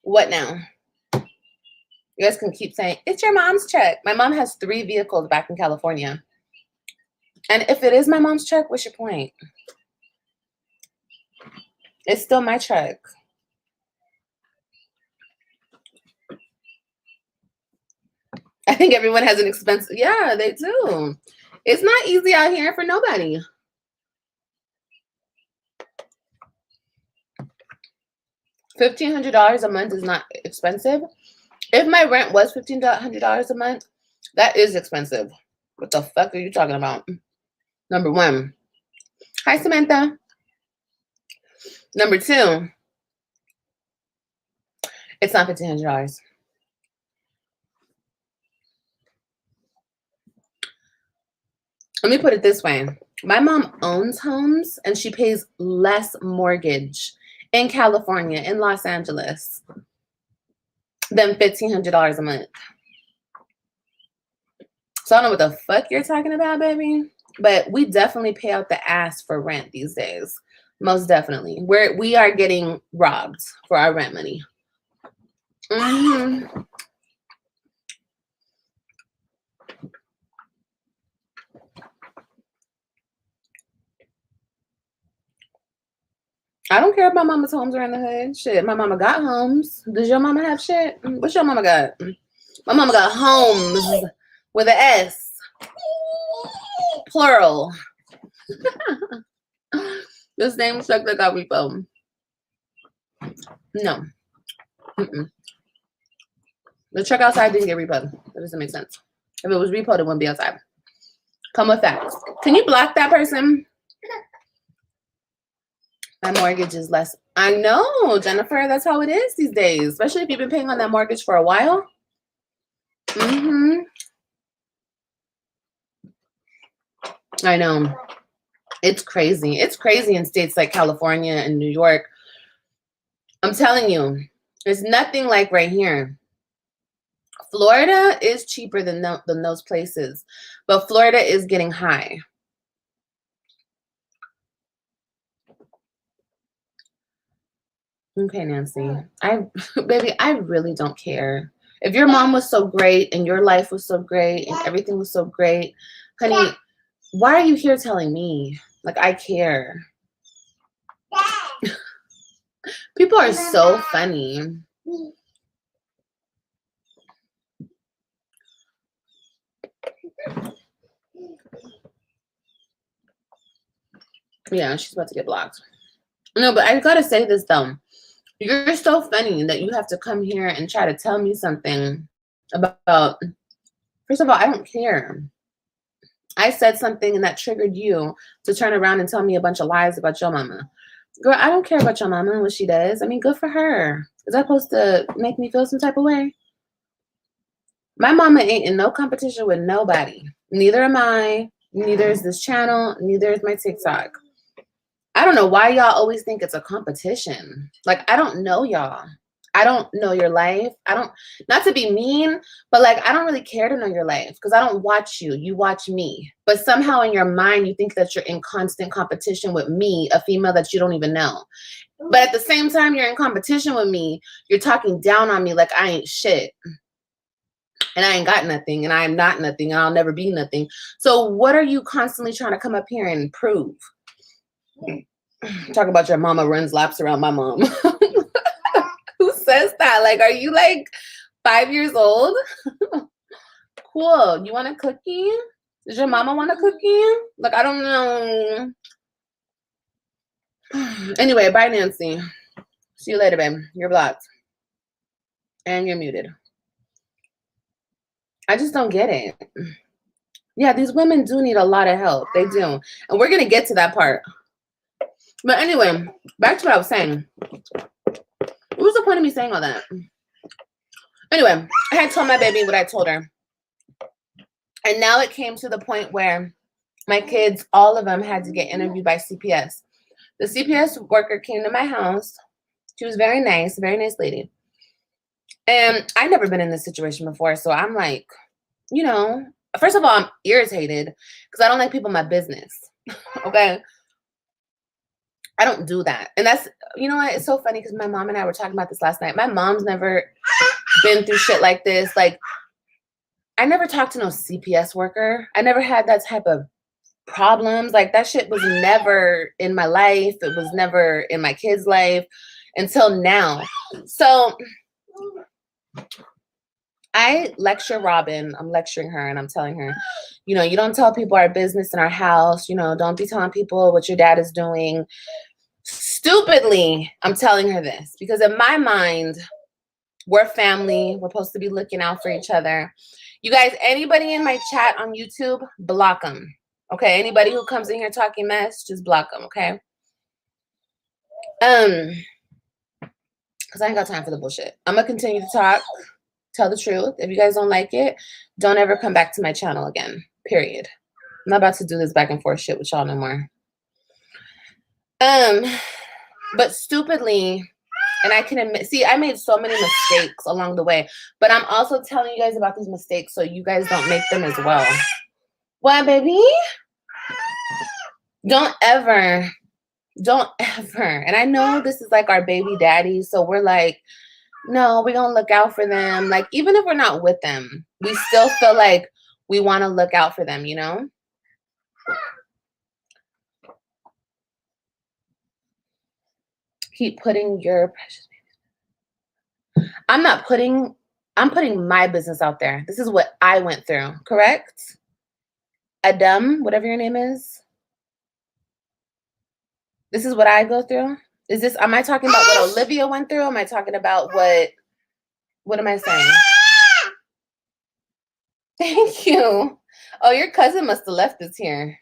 What now? You guys can keep saying, it's your mom's truck. My mom has 3 vehicles back in California. And if it is my mom's truck, what's your point? It's still my truck. I think everyone has an expensive, yeah, they do. It's not easy out here for nobody. $1,500 a month is not expensive. If my rent was $1,500 a month, that is expensive. What the fuck are you talking about? Number 1. Hi, Samantha. Number 2, it's not $1,500. Let me put it this way. My mom owns homes and she pays less mortgage in California, in Los Angeles, than $1,500 a month. So I don't know what the fuck you're talking about, baby. But we definitely pay out the ass for rent these days. Most definitely. We are getting robbed for our rent money. I don't care if my mama's homes are in the hood. Shit, my mama got homes. Does your mama have shit? What's your mama got? My mama got homes with an S. Plural. The same truck that got repo. No. The truck outside didn't get repoed. That doesn't make sense. If it was repoed, it wouldn't be outside. Come with facts. Can you block that person? My mortgage is less. I know, Jennifer. That's how it is these days, especially if you've been paying on that mortgage for a while. I know. It's crazy. It's crazy in states like California and New York. I'm telling you, it's nothing like right here. Florida is cheaper than those places, but Florida is getting high. Okay, Nancy. Baby, I really don't care. If your mom was so great and your life was so great and everything was so great, honey, why are you here telling me? Like, I care. People are so funny. Yeah, she's about to get blocked. No, but I gotta say this though. You're so funny that you have to come here and try to tell me something about, first of all, I don't care. I said something and that triggered you to turn around and tell me a bunch of lies about your mama. Girl, I don't care about your mama and what she does. I mean, good for her. Is that supposed to make me feel some type of way? My mama ain't in no competition with nobody. Neither am I. Neither is this channel. Neither is my TikTok. I don't know why y'all always think it's a competition. Like, I don't know y'all. I don't know your life. I don't, not to be mean, but like, I don't really care to know your life because I don't watch you. You watch me. But somehow in your mind, you think that you're in constant competition with me, a female that you don't even know. But at the same time, you're in competition with me. You're talking down on me like I ain't shit. And I ain't got nothing. And I am not nothing. And I'll never be nothing. So what are you constantly trying to come up here and prove? Talk about your mama runs laps around my mom. Who says that? Like, are you like 5 years old? Cool. You want a cookie? Does your mama want a cookie? Like, I don't know. Anyway, bye, Nancy. See you later, babe. You're blocked. And you're muted. I just don't get it. Yeah, these women do need a lot of help. They do. And we're going to get to that part. But anyway, back to what I was saying. What was the point of me saying all that? Anyway, I had told my baby what I told her. And now it came to the point where my kids, all of them, had to get interviewed by CPS. The CPS worker came to my house. She was very nice lady. And I've never been in this situation before. So I'm like, you know, first of all, I'm irritated because I don't like people in my business. Okay. I don't do that. And that's, you know what? It's so funny because my mom and I were talking about this last night. My mom's never been through shit like this. Like, I never talked to no CPS worker. I never had that type of problems. Like, that shit was never in my life. It was never in my kid's life until now. So I lecture Robin. I'm lecturing her and I'm telling her, you know, you don't tell people our business in our house. You know, don't be telling people what your dad is doing. Stupidly, I'm telling her this because in my mind, we're family. We're supposed to be looking out for each other. You guys, anybody in my chat on YouTube, block them. Okay, anybody who comes in here talking mess, just block them. Okay. Because I ain't got time for the bullshit. I'm gonna continue to talk, tell the truth. If you guys don't like it, don't ever come back to my channel again. Period. I'm not about to do this back and forth shit with y'all no more. But stupidly, and I can admit, see, I made so many mistakes along the way, but I'm also telling you guys about these mistakes so you guys don't make them as well. What, baby? Don't ever. And I know this is like our baby daddy, so we're like, no, we're gonna look out for them. Like, even if we're not with them, we still feel like we want to look out for them, you know? Keep putting your precious babies. I'm putting my business out there. This is what I went through, correct? Adam, whatever your name is. This is what I go through. Am I talking about what Olivia went through? Am I talking about what am I saying? Thank you. Oh, your cousin must have left us here.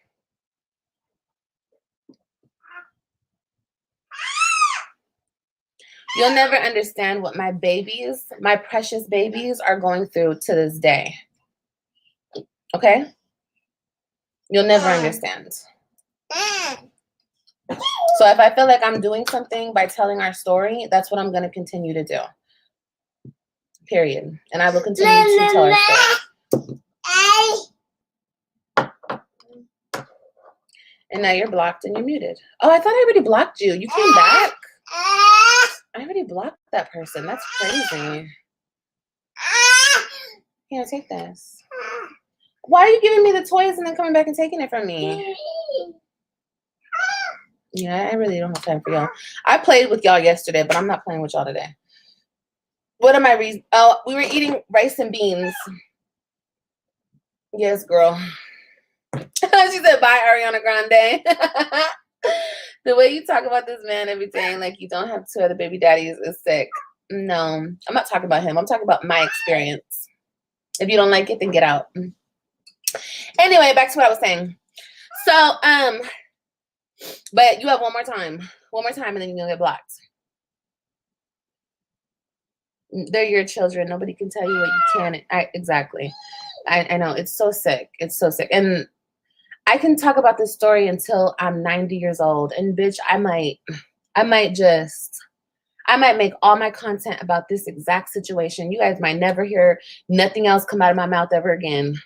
You'll never understand what my babies, my precious babies, are going through to this day. Okay? You'll never understand. So if I feel like I'm doing something by telling our story, that's what I'm going to continue to do. Period. And I will continue to tell our story. And now you're blocked and you're muted. Oh, I thought I already blocked you. You came back? I already blocked that person. That's crazy. Here, take this. Why are you giving me the toys and then coming back and taking it from me? Yeah, I really don't have time for y'all. I played with y'all yesterday, but I'm not playing with y'all today. What am I reason? Oh, we were eating rice and beans. Yes, girl. She said, bye, Ariana Grande. The way you talk about this man every day, like you don't have 2 other baby daddies, is sick. No, I'm not talking about him. I'm talking about my experience. If you don't like it, then get out. Anyway, back to what I was saying. So, But you have one more time, and then you're gonna get blocked. They're your children. Nobody can tell you what you can. Exactly. I know, it's so sick. It's so sick. And I can talk about this story until I'm 90 years old. And bitch, I might make all my content about this exact situation. You guys might never hear nothing else come out of my mouth ever again.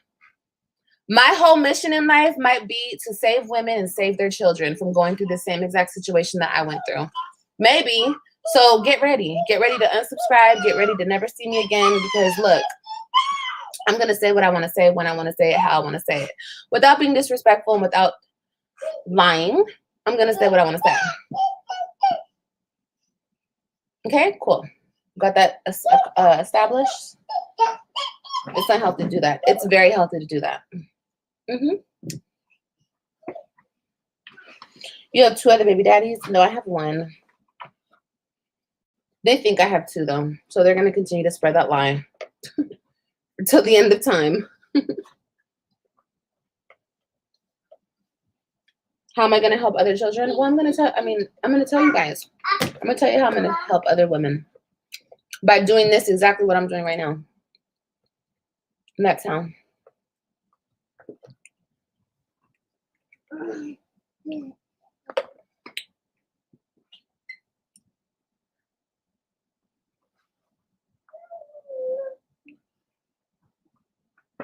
My whole mission in life might be to save women and save their children from going through the same exact situation that I went through. Maybe. So get ready. Get ready to unsubscribe. Get ready to never see me again, because look, I'm going to say what I want to say, when I want to say it, how I want to say it. Without being disrespectful and without lying, I'm going to say what I want to say. Okay, cool. Got that established? It's not healthy to do that. It's very healthy to do that. You have 2 other baby daddies? No, I have 1. They think I have 2, though. So they're going to continue to spread that lie until the end of time. How am I going to help other children? Well, I'm going to tell you guys. I'm going to tell you how I'm going to help other women by doing this exactly what I'm doing right now. And that's how.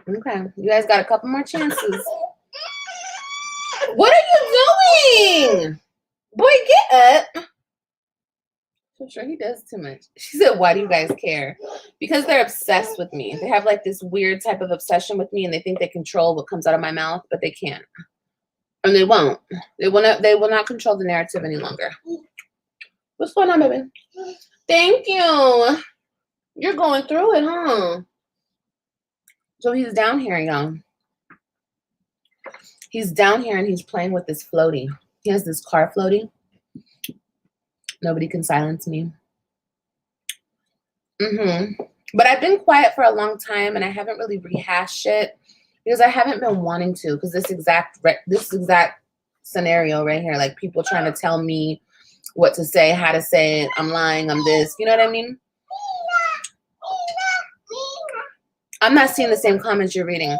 Okay, you guys got a couple more chances. What are you doing? Boy, get up. I'm sure he does too much. She said, why do you guys care? Because they're obsessed with me. They have like this weird type of obsession with me, and they think they control what comes out of my mouth, but they can't. And they won't. They will not control the narrative any longer. What's going on, baby? Thank you. You're going through it, huh? So he's down here, y'all. He's down here and he's playing with this floaty. He has this car floaty. Nobody can silence me. But I've been quiet for a long time, and I haven't really rehashed it because I haven't been wanting to. Because this exact scenario right here, like people trying to tell me what to say, how to say it. I'm lying. I'm this. You know what I mean? I'm not seeing the same comments you're reading.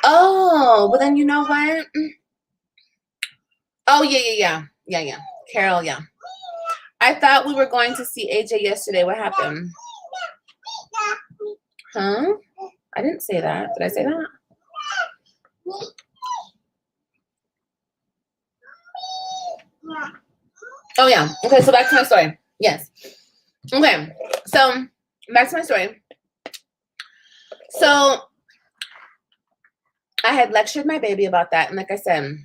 Oh, well then you know what? Oh yeah. Carol, yeah. I thought we were going to see AJ yesterday. What happened? Huh? I didn't say that. Did I say that? Oh yeah. Okay, so back to my story. Yes. Okay. So back to my story. So I had lectured my baby about that. And like I said,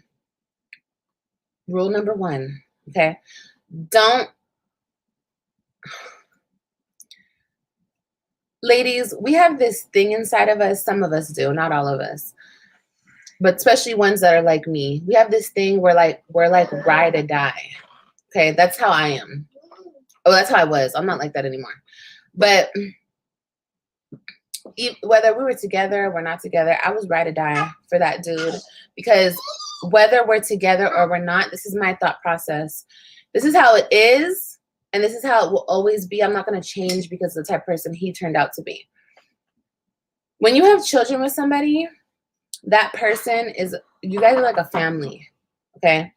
rule number 1, okay? Ladies, we have this thing inside of us. Some of us do, not all of us. But especially ones that are like me. We have this thing where we're like ride or die. Okay, that's how I am. Oh, that's how I was. I'm not like that anymore. But whether we were together or we're not together, I was ride or die for that dude. Because whether we're together or we're not, this is my thought process. This is how it is, and this is how it will always be. I'm not going to change because of the type of person he turned out to be. When you have children with somebody, that person you guys are like a family, okay?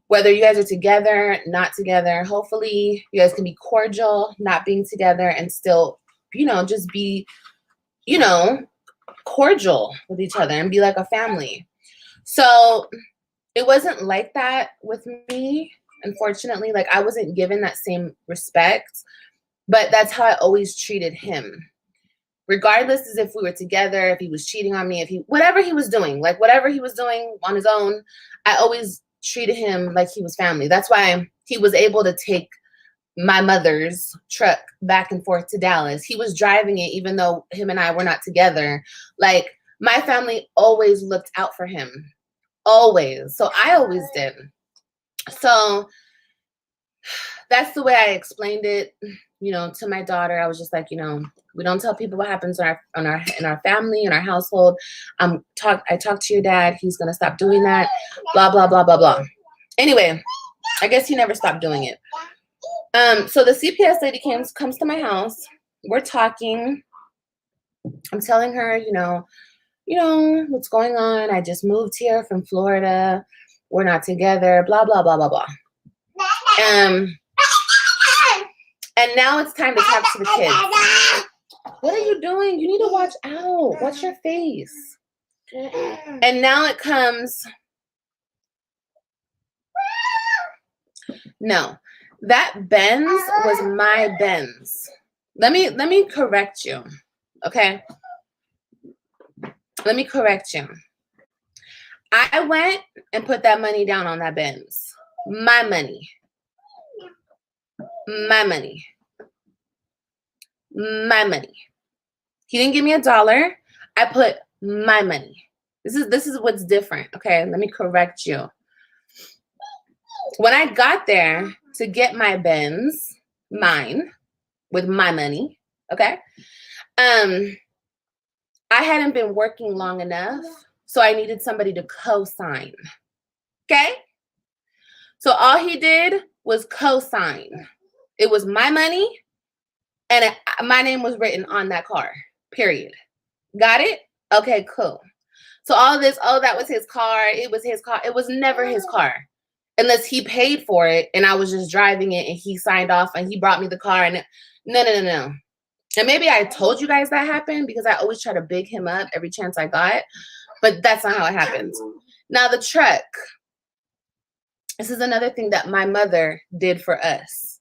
Whether you guys are together, not together, hopefully you guys can be cordial, not being together, and still, just be, cordial with each other and be like a family. So it wasn't like that with me, unfortunately. Like, I wasn't given that same respect, but that's how I always treated him. Regardless as if we were together, if he was cheating on me, whatever he was doing on his own, I always treated him like he was family. That's why he was able to take my mother's truck back and forth to Dallas. He was driving it even though him and I were not together. Like, my family always looked out for him. Always. So I always did. So that's the way I explained it, to my daughter. I was just like, we don't tell people what happens in our family, in our household. I talked to your dad. He's going to stop doing that. Blah, blah, blah, blah, blah. Anyway, I guess he never stopped doing it. So the CPS lady comes to my house. We're talking. I'm telling her, you know, what's going on. I just moved here from Florida. We're not together, blah, blah, blah, blah, blah. And now it's time to talk to the kids. What are you doing? You need to watch out. Watch your face. And now it comes. No, that Benz was my Benz. Let me correct you. Okay. Let me correct you. I went and put that money down on that Benz. My money. My money. My money. He didn't give me $1. I put my money. This is what's different. Okay, let me correct you. When I got there to get my Benz, mine, with my money, okay, I hadn't been working long enough, so I needed somebody to co-sign. Okay? So all he did was co-sign. It was my money, and my name was written on that car, period. Got it? Okay, cool. So all this, oh, that was his car. It was his car. It was never his car. Unless he paid for it, and I was just driving it, and he signed off, and he brought me the car, and no. And maybe I told you guys that happened because I always try to big him up every chance I got, but that's not how it happens. Now the truck. This is another thing that my mother did for us.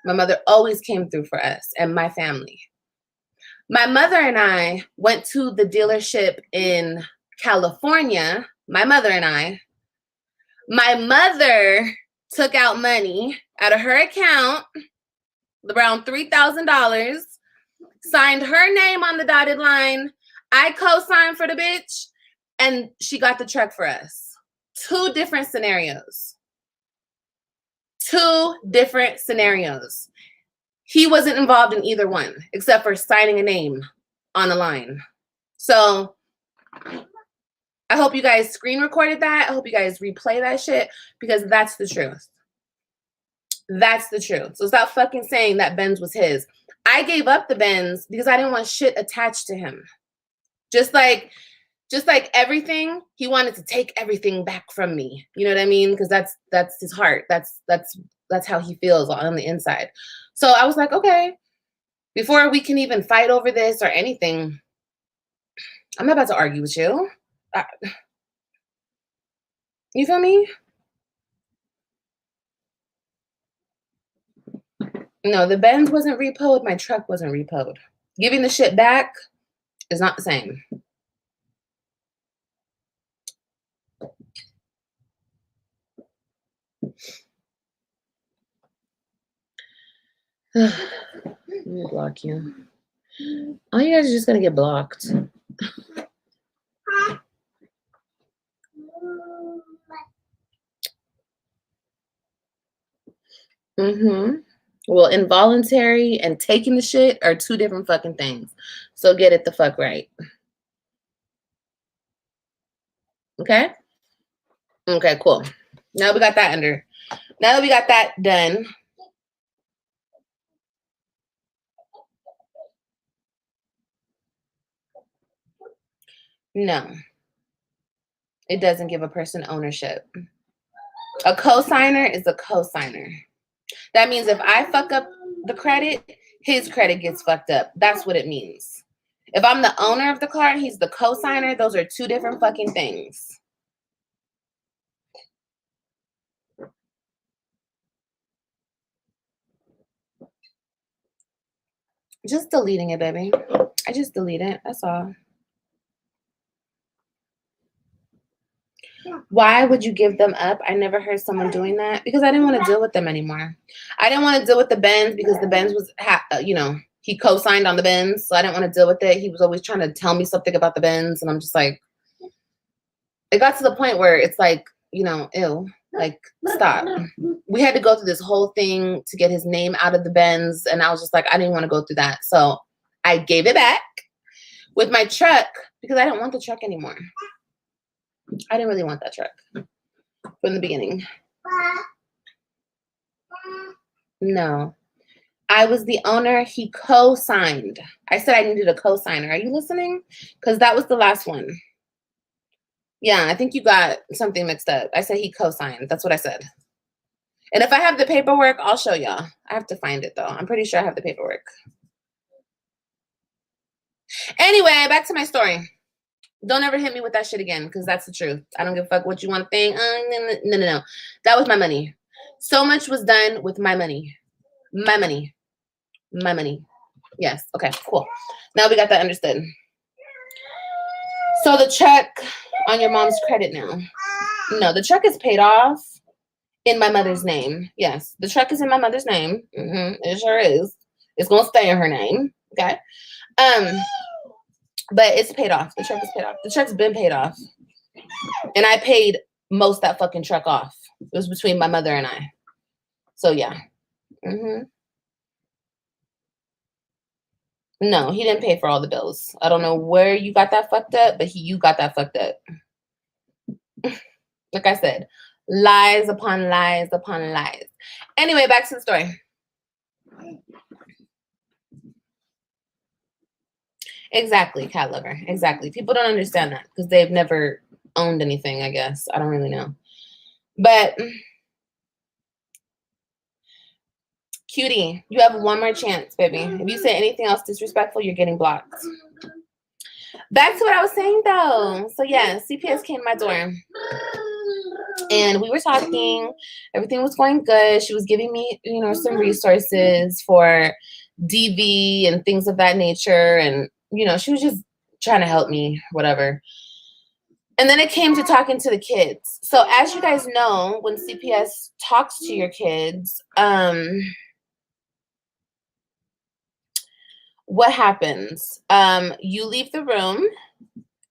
My mother always came through for us and my family. My mother and I went to the dealership in California. My mother and I. My mother took out money out of her account, around $3,000, signed her name on the dotted line. I co-signed for the bitch, and she got the truck for us. 2 different scenarios. 2 different scenarios. He wasn't involved in either one, except for signing a name on the line. So I hope you guys screen recorded that. I hope you guys replay that shit, because that's the truth. That's the truth. So stop fucking saying that Benz was his. I gave up the Benz because I didn't want shit attached to him. Just like everything, he wanted to take everything back from me. You know what I mean? Because that's his heart. That's how he feels on the inside. So I was like, okay, before we can even fight over this or anything, I'm not about to argue with you. You feel me? No, the Benz wasn't repoed. My truck wasn't repoed. Giving the shit back is not the same. Let me block you. All you guys are just gonna get blocked. Well, involuntary and taking the shit are 2 different fucking things. So get it the fuck right. Okay? Okay, cool. Now we got that under. Now that we got that done. No. It doesn't give a person ownership. A cosigner is a cosigner. That means if I fuck up the credit, his credit gets fucked up. That's what it means. If I'm the owner of the car, he's the cosigner. Those are 2 different fucking things. Just deleting it, baby. I just delete it. That's all. Why would you give them up? I never heard someone doing that because I didn't want to deal with them anymore. I didn't want to deal with the Benz because the Benz was, he co-signed on the Benz, so I didn't want to deal with it. He was always trying to tell me something about the Benz, and I'm just like, it got to the point where it's like, ew, like, stop. We had to go through this whole thing to get his name out of the Benz, and I was just like, I didn't want to go through that. So I gave it back with my truck because I didn't want the truck anymore. I didn't really want that truck from the beginning. No. I was the owner. He co-signed. I said I needed a co-signer. Are you listening? Because that was the last one. Yeah, I think you got something mixed up. I said he co-signed. That's what I said. And if I have the paperwork, I'll show y'all. I have to find it, though. I'm pretty sure I have the paperwork. Anyway, back to my story. Don't ever hit me with that shit again, because that's the truth. I don't give a fuck what you want to think. No. That was my money. So much was done with my money. My money. My money. Yes. Okay, cool. Now we got that understood. So the check on your mom's credit now. No, the check is paid off in my mother's name. Yes, the check is in my mother's name. It sure is. It's gonna stay in her name. Okay. But it's paid off. The check is paid off. The check's been paid off. And I paid most of that fucking truck off. It was between my mother and I. So yeah. No, he didn't pay for all the bills. I don't know where you got that fucked up, but you got that fucked up. Like I said, lies upon lies upon lies. Anyway, back to the story. Exactly, cat lover. Exactly. People don't understand that because they've never owned anything, I guess. I don't really know. But cutie, you have one more chance, baby. If you say anything else disrespectful, you're getting blocked. Back to what I was saying, though. So, yeah, CPS came to my door. And we were talking. Everything was going good. She was giving me, some resources for DV and things of that nature. And, she was just trying to help me, whatever. And then it came to talking to the kids. So as you guys know, when CPS talks to your kids, what happens? You leave the room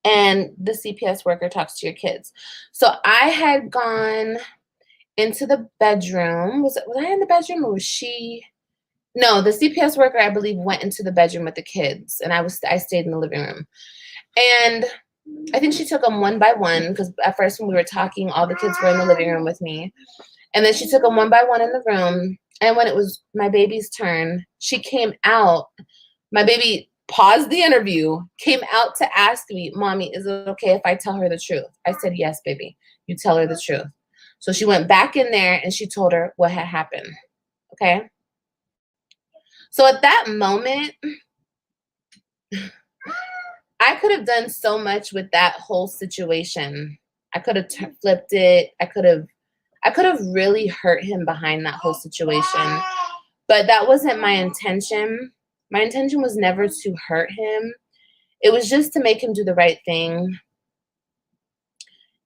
and the CPS worker talks to your kids. So I had gone into the bedroom. Was I in the bedroom or was she? No, the CPS worker, I believe, went into the bedroom with the kids, and I stayed in the living room. And I think she took them one by one, because at first when we were talking, all the kids were in the living room with me. And then she took them one by one in the room. And when it was my baby's turn, she came out. My baby paused the interview, came out to ask me, Mommy, is it okay if I tell her the truth? I said, yes, baby, you tell her the truth. So she went back in there and she told her what had happened. Okay. So at that moment, I could have done so much with that whole situation. I could have flipped it. I could have really hurt him behind that whole situation. But that wasn't my intention. My intention was never to hurt him. It was just to make him do the right thing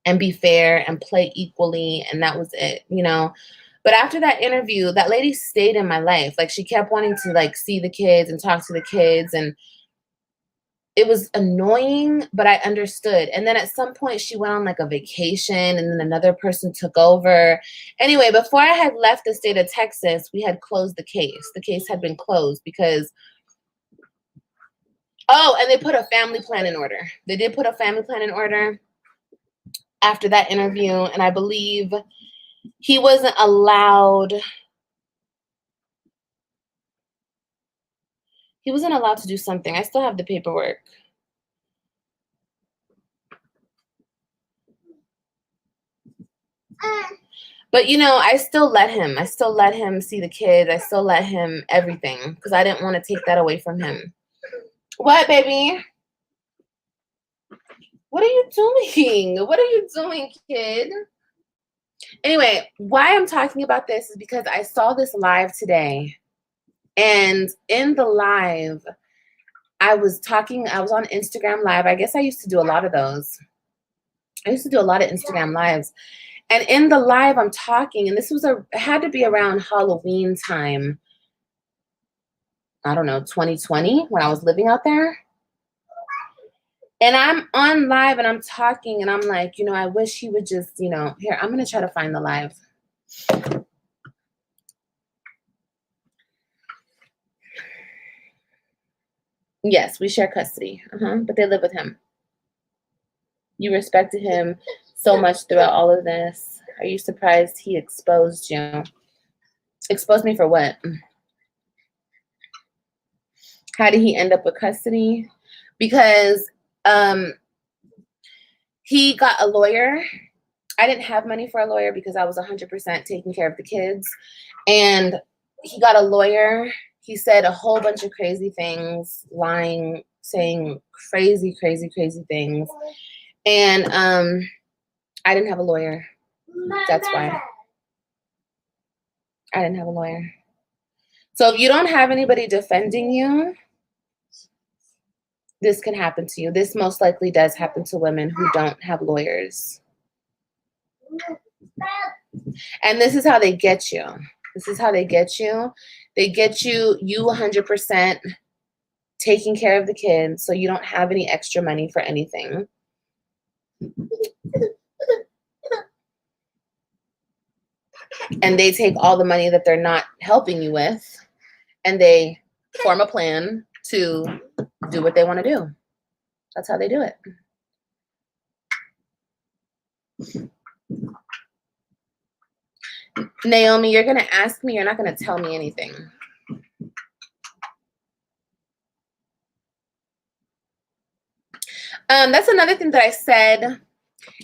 and be fair and play equally. And that was it, But after that interview, that lady stayed in my life. Like, she kept wanting to, see the kids and talk to the kids. And it was annoying, but I understood. And then at some point she went on a vacation and then another person took over. Anyway, before I had left the state of Texas, we had closed the case. The case had been closed because, and they put a family plan in order. They did put a family plan in order after that interview. And I believe he wasn't allowed. He wasn't allowed to do something. I still have the paperwork. But, I still let him. I still let him see the kids. I still let him everything because I didn't want to take that away from him. What, baby? What are you doing? What are you doing, kid? Anyway, why I'm talking about this is because I saw this live today. And in the live, I was on Instagram Live. I guess I used to do a lot of those. I used to do a lot of Instagram Lives. And in the live, I'm talking, and this had to be around Halloween time. I don't know, 2020, when I was living out there. And I'm on live and I'm talking and I'm like, I wish he would just, here, I'm going to try to find the live. Yes, we share custody, but they live with him. You respected him so much throughout all of this. Are you surprised he exposed you? Exposed me for what? How did he end up with custody? Because he got a lawyer. I didn't have money for a lawyer because I was 100% taking care of the kids. And he got a lawyer. He said a whole bunch of crazy things, lying, saying crazy, crazy, crazy things. And I didn't have a lawyer. That's why. I didn't have a lawyer. So if you don't have anybody defending you, this can happen to you. This most likely does happen to women who don't have lawyers. And this is how they get you. This is how they get you. They get you 100% taking care of the kids, so you don't have any extra money for anything. And they take all the money that they're not helping you with, and they form a plan to do what they want to do. That's how they do it. Naomi, you're going to ask me, you're not going to tell me anything. That's another thing that I said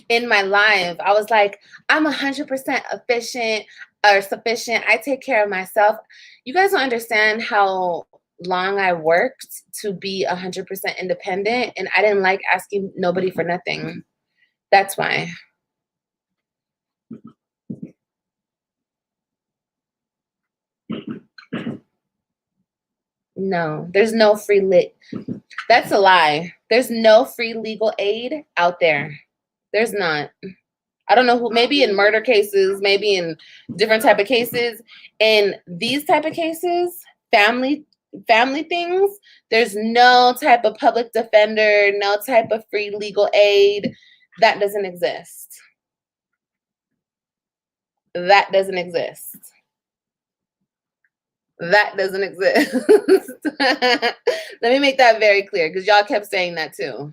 in my live. I was like, I'm 100% efficient or sufficient. I take care of myself. You guys don't understand how long I worked to be 100% independent, and I didn't like asking nobody for nothing. That's why. No, there's no free That's a lie. There's no free legal aid out there. There's not. I don't know who, maybe in murder cases, maybe in different type of cases. In these type of cases, family things, there's no type of public defender, no type of free legal aid. That doesn't exist. That doesn't exist. That doesn't exist. Let me make that very clear, because y'all kept saying that too.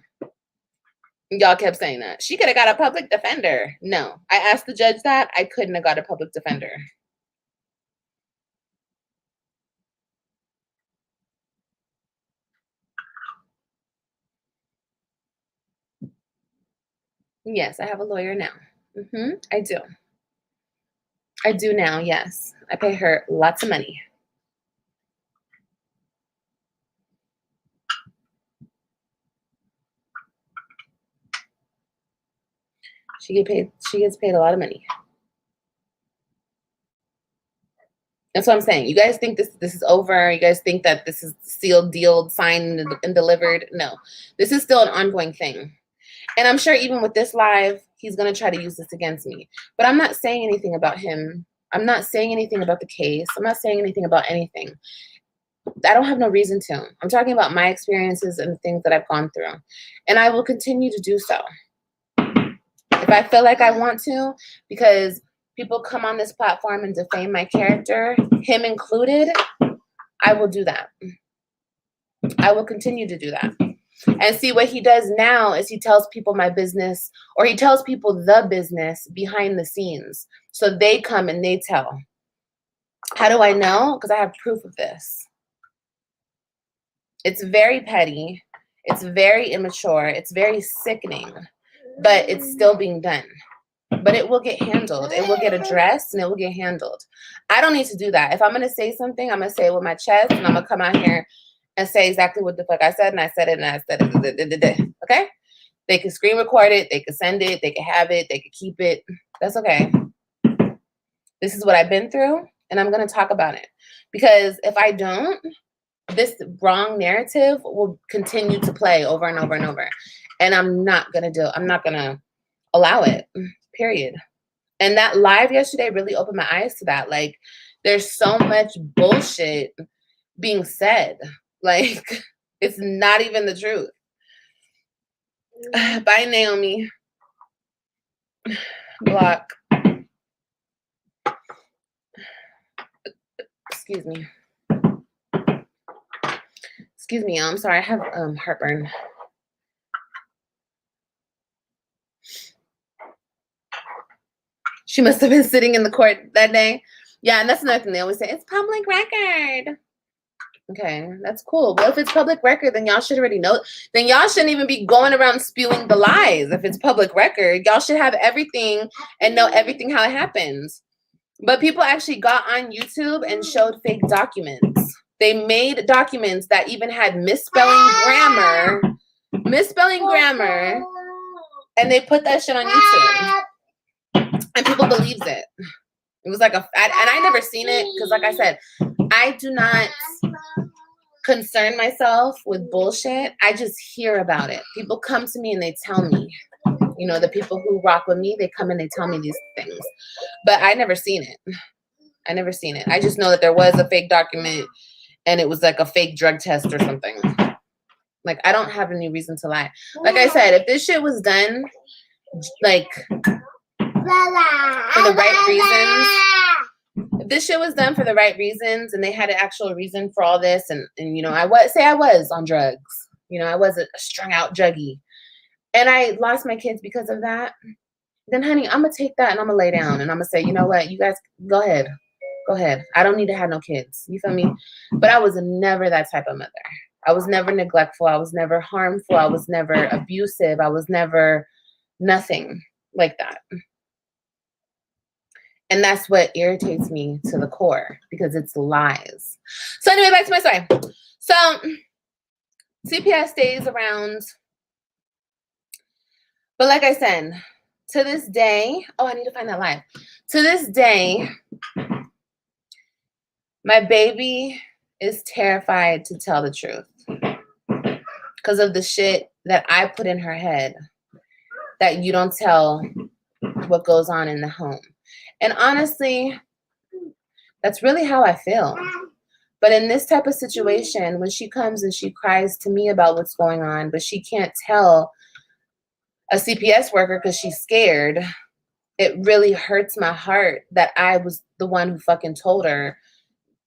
Y'all kept saying that. She could have got a public defender. No. I asked the judge that. I couldn't have got a public defender. Yes, I have a lawyer now. I do. I do now, yes. I pay her lots of money. She gets paid a lot of money. That's what I'm saying. You guys think this is over. You guys think that this is sealed, dealed, signed, and delivered. No, this is still an ongoing thing. And I'm sure even with this live, he's going to try to use this against me. But I'm not saying anything about him. I'm not saying anything about the case. I'm not saying anything about anything. I don't have no reason to. I'm talking about my experiences and the things that I've gone through. And I will continue to do so. If I feel like I want to, because people come on this platform and defame my character, him included, I will do that. I will continue to do that. And see, what he does now is he tells people my business, or he tells people the business behind the scenes. So they come and they tell. How do I know? Because I have proof of this. It's very petty. It's very immature. It's very sickening. But it's still being done. But it will get handled. It will get addressed, and it will get handled. I don't need to do that. If I'm going to say something, I'm going to say it with my chest, and I'm going to come out here and say exactly what the fuck I said, and I said it, and I said it. Okay? They can screen record it. They can send it. They can have it. They can keep it. That's okay. This is what I've been through, and I'm going to talk about it. Because if I don't, this wrong narrative will continue to play over and over and over. And I'm not going to allow it, period. And that live yesterday really opened my eyes to that. Like, there's so much bullshit being said. Like, it's not even the truth. Bye, Naomi. Block. Excuse me. Excuse me, I'm sorry. I have heartburn. She must have been sitting in the court that day. Yeah, and that's another thing they always say, it's public record. Okay, that's cool. Well, if it's public record, then y'all should already know. Then y'all shouldn't even be going around spewing the lies. If it's public record, y'all should have everything and know everything how it happens. But people actually got on YouTube and showed fake documents. They made documents that even had misspelling grammar, and they put that shit on YouTube. And people believes it. It was like and I never seen it because, like I said, I do not concern myself with bullshit. I just hear about it. People come to me and they tell me. You know, the people who rock with me, they come and they tell me these things. But I never seen it. I just know that there was a fake document and it was like a fake drug test or something. Like, I don't have any reason to lie. Like I said, if this shit was done, like, for the right reasons, if this shit was done for the right reasons and they had an actual reason for all this, and you know, I was on drugs. You know, I was a strung out druggie. And I lost my kids because of that, then honey, I'm going to take that and I'm going to lay down and I'm going to say, you know what, you guys, go ahead. I don't need to have no kids. You feel me? But I was never that type of mother. I was never neglectful. I was never harmful. I was never abusive. I was never nothing like that. And that's what irritates me to the core, because it's lies. So anyway, back to my story. So CPS stays around. But like I said, to this day, oh, I need to find that live. To this day, my baby is terrified to tell the truth because of the shit that I put in her head, that you don't tell what goes on in the home. And honestly, that's really how I feel. But in this type of situation, when she comes and she cries to me about what's going on, but she can't tell a CPS worker because she's scared, it really hurts my heart that I was the one who fucking told her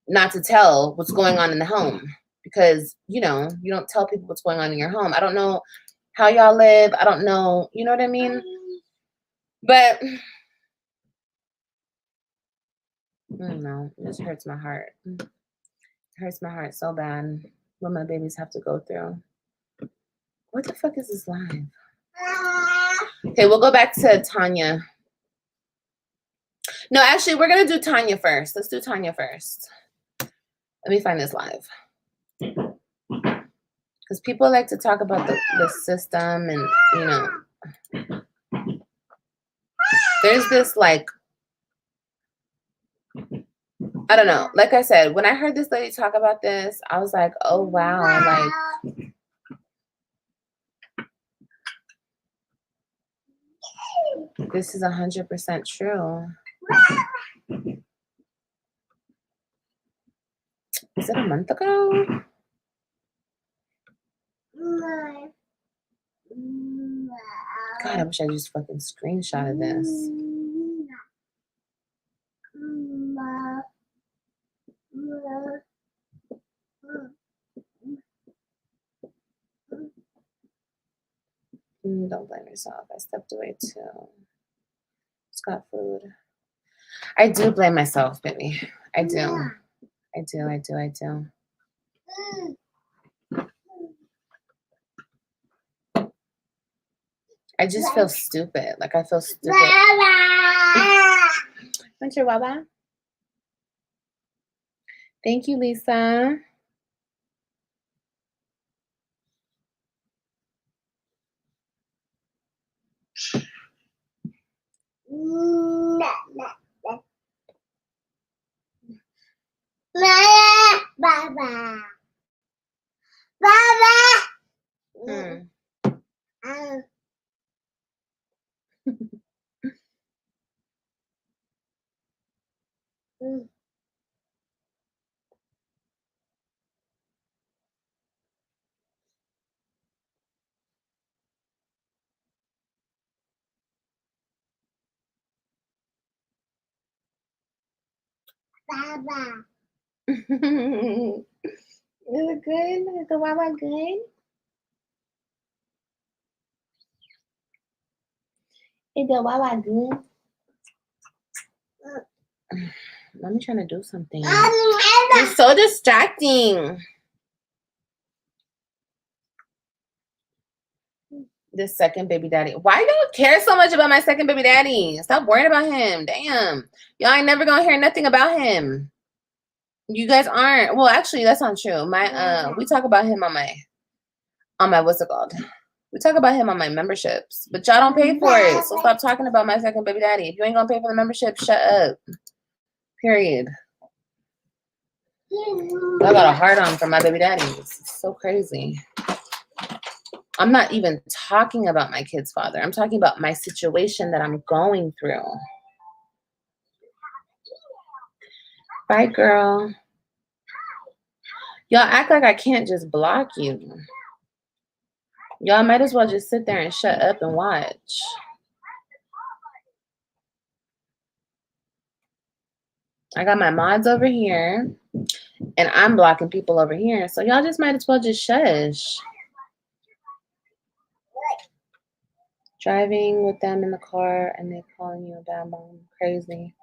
not to tell what's going on in the home. Because, you know, you don't tell people what's going on in your home. I don't know how y'all live. I don't know. You know what I mean? But I don't know. It just hurts my heart. It hurts my heart so bad what my babies have to go through. What the fuck is this live? Okay, we'll go back to Tanya. No, actually, we're going to do Tanya first. Let's do Tanya first. Let me find this live. Because people like to talk about the system and, you know. There's this, like, I don't know. Like I said, when I heard this lady talk about this, I was like, oh, wow. Like, this is 100% true. Is it a month ago? God, I wish I just fucking screenshotted this. Don't blame yourself. I stepped away too. Just got food. I do blame myself, baby. I do. I just feel stupid. Like, I feel stupid. Want your Wawa? Thank you, Lisa. Baba. Baba. Is it good? Is the Wawa good? Is the Wawa good? Mommy's trying to do something. It's so distracting. This second baby daddy. Why y'all care so much about my second baby daddy? Stop worrying about him. Damn. Y'all ain't never gonna hear nothing about him. You guys aren't. Well, actually, that's not true. My we talk about him on my what's it called? We talk about him on my memberships, but y'all don't pay for it. So stop talking about my second baby daddy. If you ain't gonna pay for the membership, shut up. Period. I got a hard on for my baby daddy. It's so crazy. I'm not even talking about my kid's father. I'm talking about my situation that I'm going through. Bye, girl. Y'all act like I can't just block you. Y'all might as well just sit there and shut up and watch. I got my mods over here, and I'm blocking people over here. So y'all just might as well just shush. Driving with them in the car, and they calling you a bad mom. Crazy.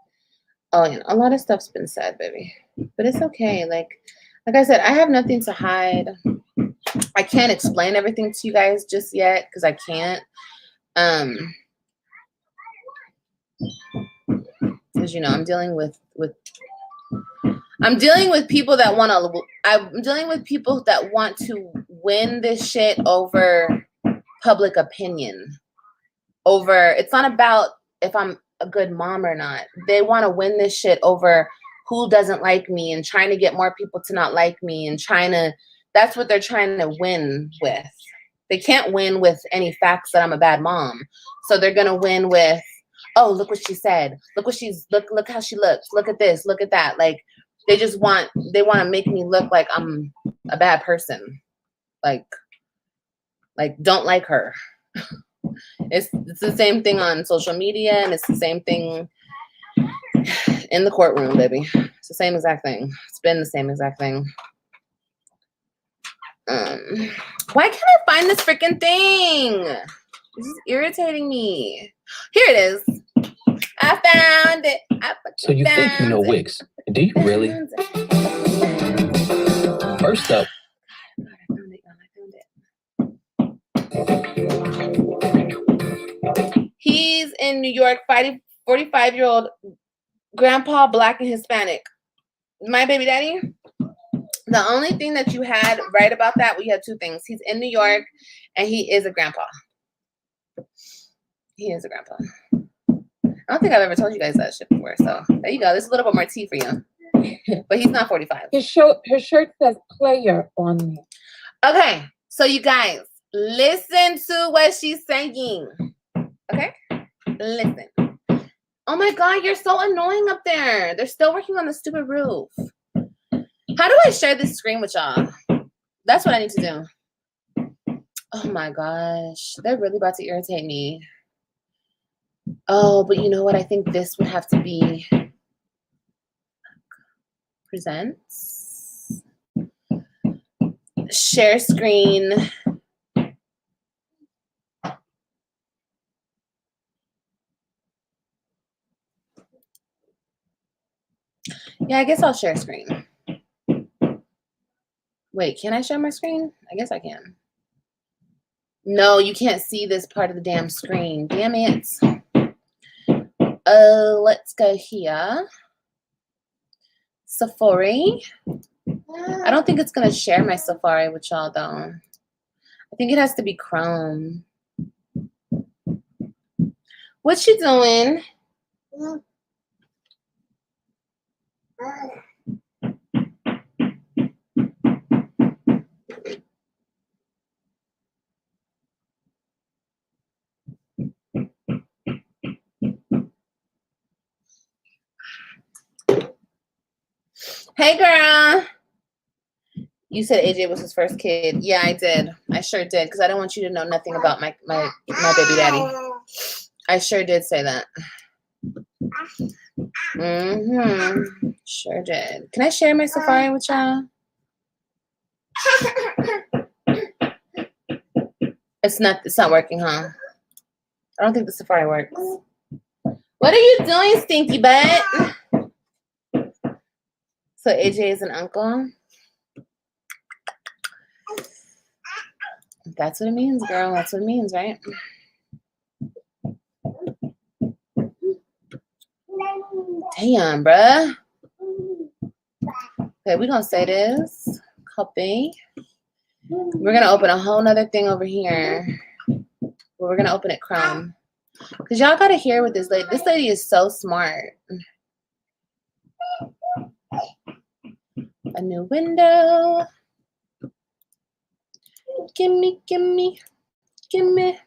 Oh, you know, a lot of stuff's been said, baby. But it's okay. Like I said, I have nothing to hide. I can't explain everything to you guys just yet because I can't. Because you know, I'm dealing with people that want to. I'm dealing with people that want to win this shit over public opinion. Over, it's not about if I'm a good mom or not. They want to win this shit over who doesn't like me and trying to get more people to not like me and that's what they're trying to win with. They can't win with any facts that I'm a bad mom. So they're going to win with, oh, look what she said. Look how she looks. Look at this. Look at that. Like they want to make me look like I'm a bad person. Like don't like her. It's the same thing on social media, and it's the same thing in the courtroom, baby. It's the same exact thing. It's been the same exact thing. Why can't I find this freaking thing? This is irritating me. Here it is. I found it. So you think you know Wix? Do you really? First up. He's in New York, 45-year-old grandpa, black and Hispanic. My baby daddy. The only thing that you had right about that, we had two things. He's in New York, and he is a grandpa. He is a grandpa. I don't think I've ever told you guys that shit before. So there you go. There's a little bit more tea for you. But he's not 45. Her shirt says player on it. Okay. So you guys, listen to what she's saying. Okay? Listen. Oh my God, you're so annoying up there. They're still working on the stupid roof. How do I share this screen with y'all? That's what I need to do. Oh my gosh. They're really about to irritate me. Oh, but you know what? I think this would have to be presents. Share screen. Yeah, I guess I'll share screen. Wait, can I share my screen? I guess I can. No, you can't see this part of the damn screen. Damn it. Let's go here. Safari. I don't think it's going to share my Safari with y'all, though. I think it has to be Chrome. What you doing? Hey, girl. You said AJ was his first kid. Yeah, I did. I sure did, because I don't want you to know nothing about my baby daddy. I sure did say that. Sure did. Can I share my Safari with y'all? It's not working, huh? I don't think the Safari works. What are you doing, stinky butt? So AJ is an uncle. That's what it means, girl. That's what it means, right? Damn, bruh. Okay, we're gonna say this. Copy. We're gonna open a whole nother thing over here. We're gonna open it Chrome. Cause y'all gotta hear what this lady. This lady is so smart. A new window. Gimme, gimme, gimme.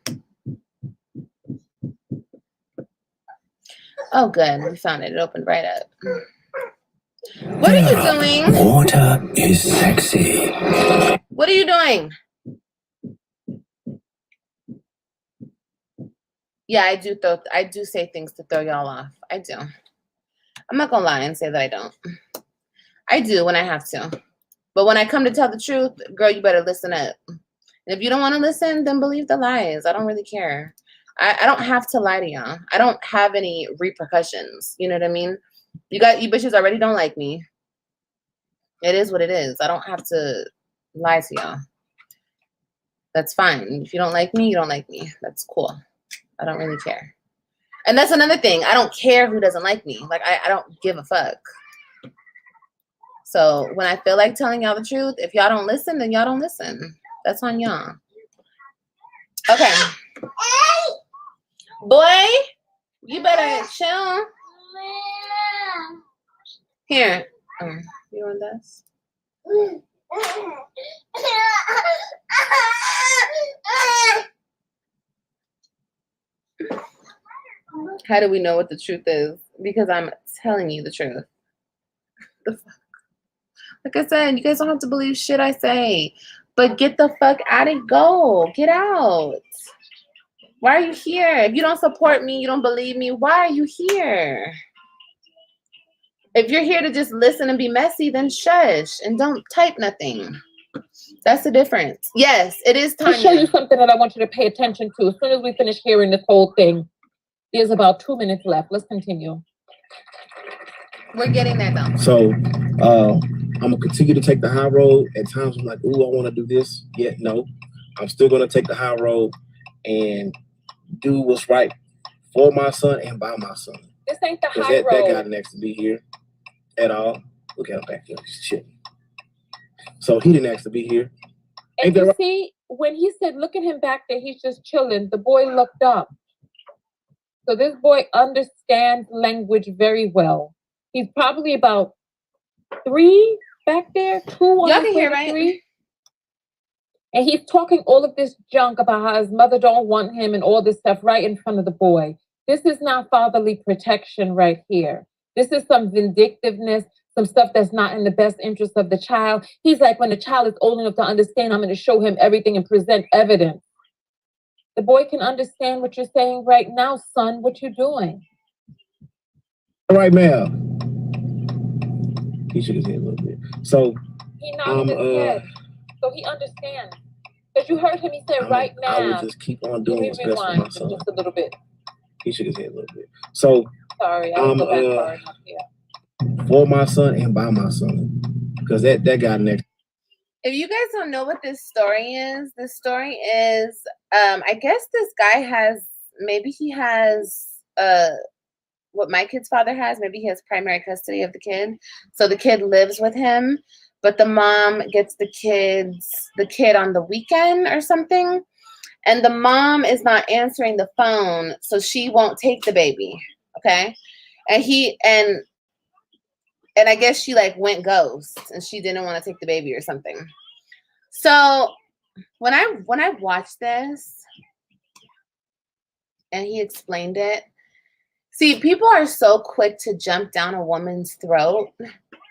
Oh, good. We found it. It opened right up. What are you doing? Water is sexy. What are you doing? Yeah, I do say things to throw y'all off. I do. I'm not gonna lie and say that I don't. I do when I have to. But when I come to tell the truth, girl, you better listen up. And if you don't want to listen, then believe the lies. I don't really care. I don't have to lie to y'all. I don't have any repercussions. You know what I mean? You bitches already don't like me. It is what it is. I don't have to lie to y'all. That's fine. If you don't like me, you don't like me. That's cool. I don't really care. And that's another thing. I don't care who doesn't like me. Like, I don't give a fuck. So when I feel like telling y'all the truth, if y'all don't listen, then y'all don't listen. That's on y'all. Okay. Boy, you better chill. Here. You want this? How do we know what the truth is? Because I'm telling you the truth. The fuck? Like I said, you guys don't have to believe shit I say. But get the fuck out of go. Get out. Why are you here? If you don't support me, you don't believe me, why are you here? If you're here to just listen and be messy, then shush and don't type nothing. That's the difference. Yes, it is time. To show you something that I want you to pay attention to as soon as we finish hearing this whole thing. There's about 2 minutes left. Let's continue. We're getting there though. So I'm gonna continue to take the high road. At times I'm like, ooh, I want to do this. Yet no, I'm still gonna take the high road and do what's right for my son and by my son. This ain't the high road. That guy next to be here at all. Look at him back there. Shit. So he didn't ask to be here. And you see, when he said, look at him back there, he's just chilling, the boy looked up. So this boy understands language very well. He's probably about 3 back there, 2 on Y'all his can way hear, to right? 3. And he's talking all of this junk about how his mother don't want him and all this stuff right in front of the boy. This is not fatherly protection right here. This is some vindictiveness, some stuff that's not in the best interest of the child. He's like, when the child is old enough to understand, I'm going to show him everything and present evidence. The boy can understand what you're saying right now, son. What you doing? All right, ma'am. He shook his head a little bit. So he nodded his head. So he understands. Because you heard him, he said, right now. I will just keep on doing what's best for my son. Just a little bit. He shook his head a little bit. So sorry, I didn't go back far enough here. For my son and by my son. Because that guy next. If you guys don't know what this story is, I guess this guy has, maybe he has what my kid's father has. Maybe he has primary custody of the kid. So the kid lives with him, but the mom gets the kid on the weekend or something. And the mom is not answering the phone, so she won't take the baby. Okay. And I guess she like went ghost and she didn't want to take the baby or something. So when I watched this and he explained it, see, people are so quick to jump down a woman's throat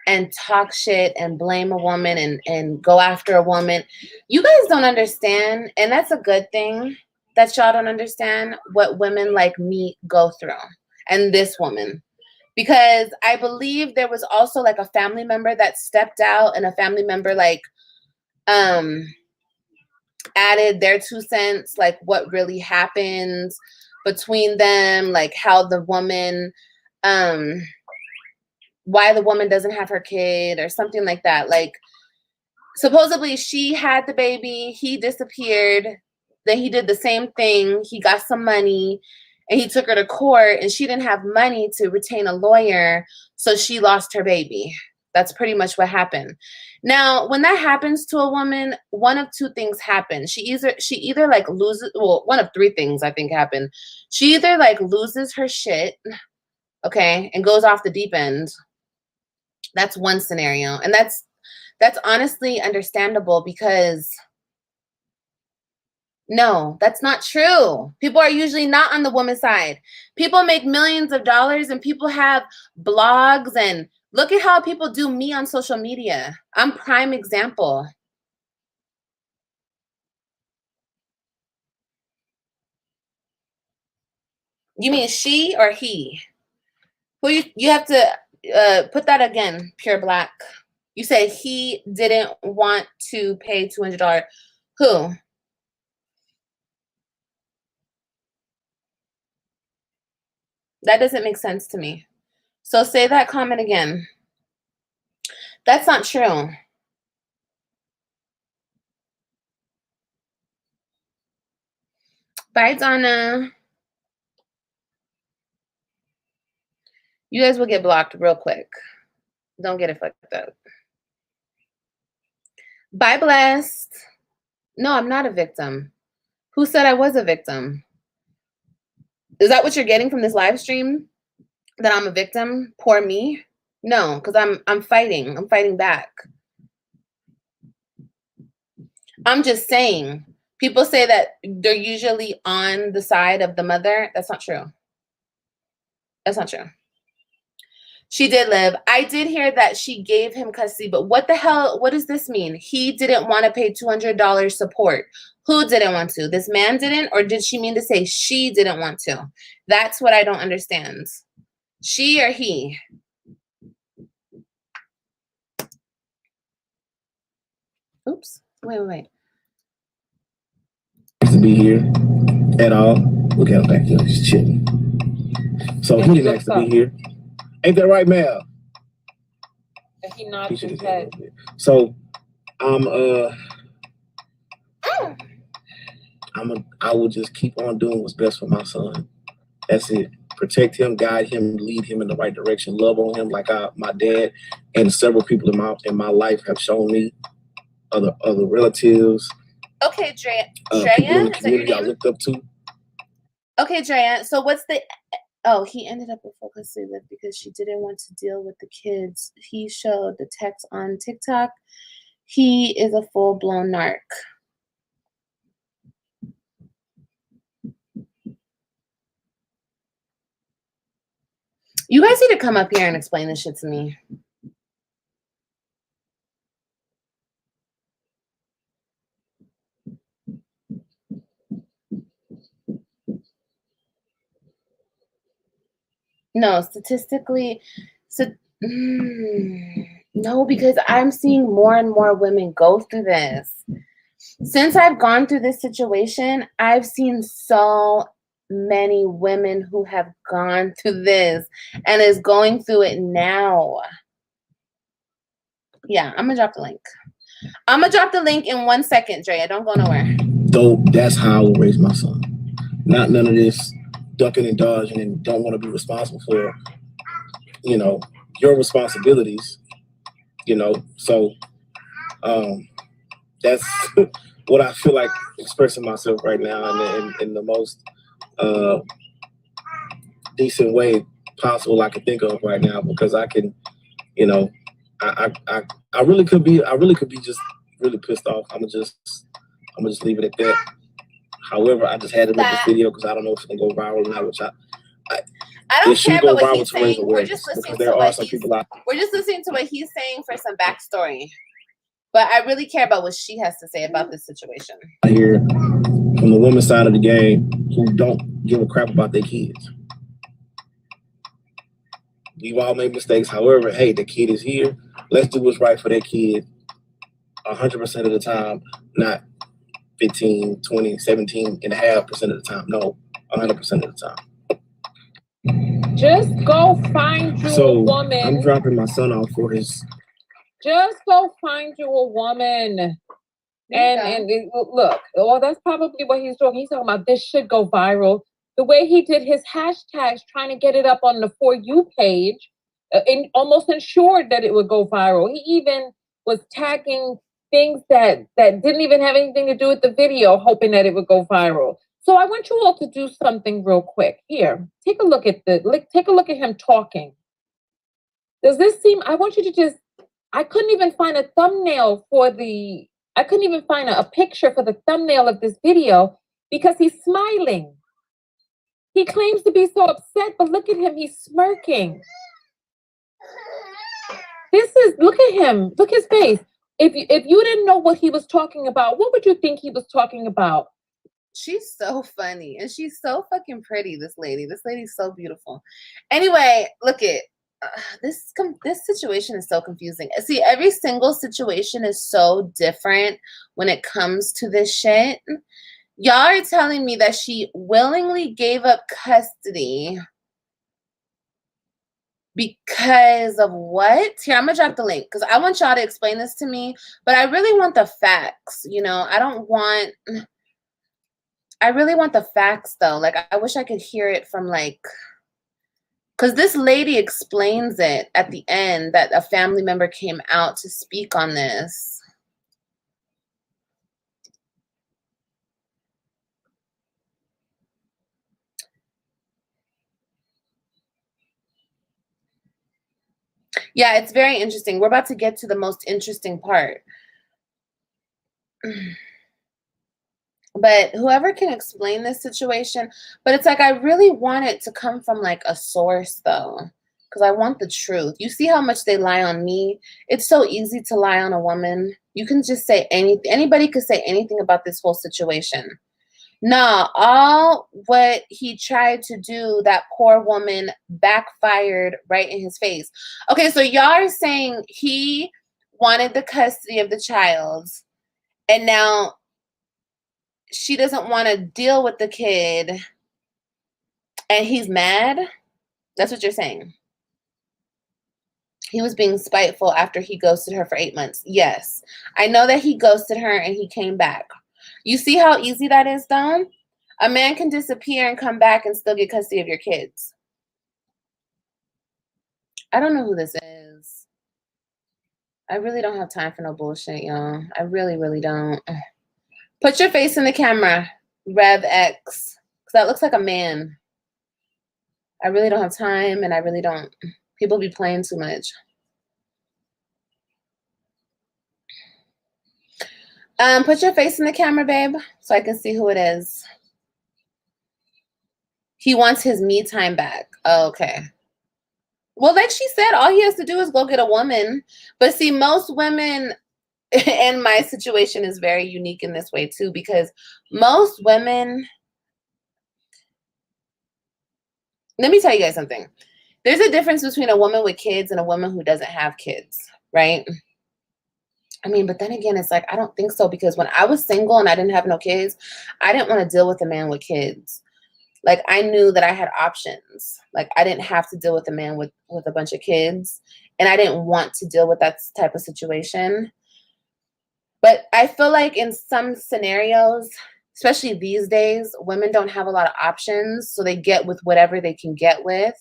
and talk shit and blame a woman and go after a woman. You guys don't understand, and that's a good thing that y'all don't understand what women like me go through, and this woman. Because I believe there was also like a family member that stepped out and a family member like added their 2 cents, like what really happened. between them, like how the woman, why the woman doesn't have her kid or something like that. Like, supposedly she had the baby, he disappeared, then he did the same thing, he got some money, and he took her to court, and she didn't have money to retain a lawyer, so she lost her baby. That's pretty much what happened. Now, when that happens to a woman, one of two things happen. She either like loses, well, one of three things I think happen. She either like loses her shit, okay, and goes off the deep end. That's one scenario, and that's honestly understandable, because no, that's not true. People are usually not on the woman's side. People make millions of dollars, and people have blogs, and look at how people do me on social media. I'm prime example. You mean she or he? Who you have to put that again, pure black. You said he didn't want to pay $200. Who? That doesn't make sense to me. So say that comment again. That's not true. Bye, Donna. You guys will get blocked real quick. Don't get it fucked up. Bye, Blessed. No, I'm not a victim. Who said I was a victim? Is that what you're getting from this live stream? That I'm a victim? Poor me? No, because I'm fighting. I'm fighting back. I'm just saying. People say that they're usually on the side of the mother. That's not true. That's not true. She did live. I did hear that she gave him custody, but what the hell? What does this mean? He didn't want to pay $200 support. Who didn't want to? This man didn't? Or did she mean to say she didn't want to? That's what I don't understand. She or he? Oops. Wait. To be here at all. Look at him back there. He's chilling. So he didn't ask to be here. Ain't that right, Mel? He nodded his head. So I will just keep on doing what's best for my son. That's it. Protect him, guide him, lead him in the right direction, love on him like my dad and several people in my life have shown me. Other relatives. Okay, Drea. People in the community I looked up to. Okay, Drea. So what's the? Oh, he ended up with full custody because she didn't want to deal with the kids. He showed the text on TikTok. He is a full-blown narc. You guys need to come up here and explain this shit to me. No, statistically, no, because I'm seeing more and more women go through this. Since I've gone through this situation, I've seen so many women who have gone through this and is going through it now. Yeah, I'm gonna drop the link. I'm gonna drop the link in 1 second, Drea. Don't go nowhere. Though that's how I will raise my son. Not none of this ducking and dodging and don't want to be responsible for, your responsibilities, So that's what I feel like expressing myself right now in the most decent way possible I can think of right now, because I can, I really could be just really pissed off. I'm gonna just leave it at that. However, I just had to make this video because I don't know if it's gonna go viral or not, which I don't care about what he's saying. We're just listening to what he's saying for some backstory. But I really care about what she has to say about this situation. I hear from the woman's side of the game who don't give a crap about their kids. We've all made mistakes. However, hey, the kid is here. Let's do what's right for that kid 100% of the time, not 15, 20, 17.5% of the time. No, 100% of the time. Just go find you a woman. I'm dropping my son off for his. Just go find you a woman. Look, that's probably what he's talking. He's talking about this should go viral. The way he did his hashtags, trying to get it up on the For You page, and almost ensured that it would go viral. He even was tagging things that didn't even have anything to do with the video, hoping that it would go viral. So I want you all to do something real quick. Here, take a look at him talking. Does this seem? I want you to just. I couldn't even find a thumbnail I couldn't even find a picture for the thumbnail of this video because he's smiling. He claims to be so upset, but look at him, he's smirking. Look at him, look his face. If you didn't know what he was talking about, what would you think he was talking about? She's so funny and she's so fucking pretty, this lady. This lady's so beautiful. Anyway, look at this situation is so confusing. See, every single situation is so different when it comes to this shit. Y'all are telling me that she willingly gave up custody because of what? Here, I'm gonna drop the link because I want y'all to explain this to me, but I really want the facts, you know. I really want the facts though. Like, I wish I could hear it from like, because this lady explains it at the end that a family member came out to speak on this. Yeah, it's very interesting. We're about to get to the most interesting part. But whoever can explain this situation, but it's like I really want it to come from like a source though, because I want the truth. You see how much they lie on me? It's so easy to lie on a woman. You can just say anything. Anybody could say anything about this whole situation. No, all what he tried to do, that poor woman, backfired right in his face. Okay, so y'all are saying he wanted the custody of the child, and now she doesn't want to deal with the kid, and he's mad? That's what you're saying? He was being spiteful after he ghosted her for 8 months. Yes, I know that he ghosted her and he came back. You see how easy that is, though? A man can disappear and come back and still get custody of your kids. I don't know who this is. I really don't have time for no bullshit, y'all. I really, really don't. Put your face in the camera, RevX, because that looks like a man. I really don't have time, and I really don't. People be playing too much. Put your face in the camera, babe, so I can see who it is. He wants his me time back. Oh, okay. Well, like she said, all he has to do is go get a woman. But see, most women, and my situation is very unique in this way too, because most women, let me tell you guys something. There's a difference between a woman with kids and a woman who doesn't have kids, right? I mean, but then again, it's like, I don't think so, because when I was single and I didn't have no kids, I didn't want to deal with a man with kids. Like, I knew that I had options. Like, I didn't have to deal with a man with a bunch of kids, and I didn't want to deal with that type of situation. But I feel like in some scenarios, especially these days, women don't have a lot of options, so they get with whatever they can get with.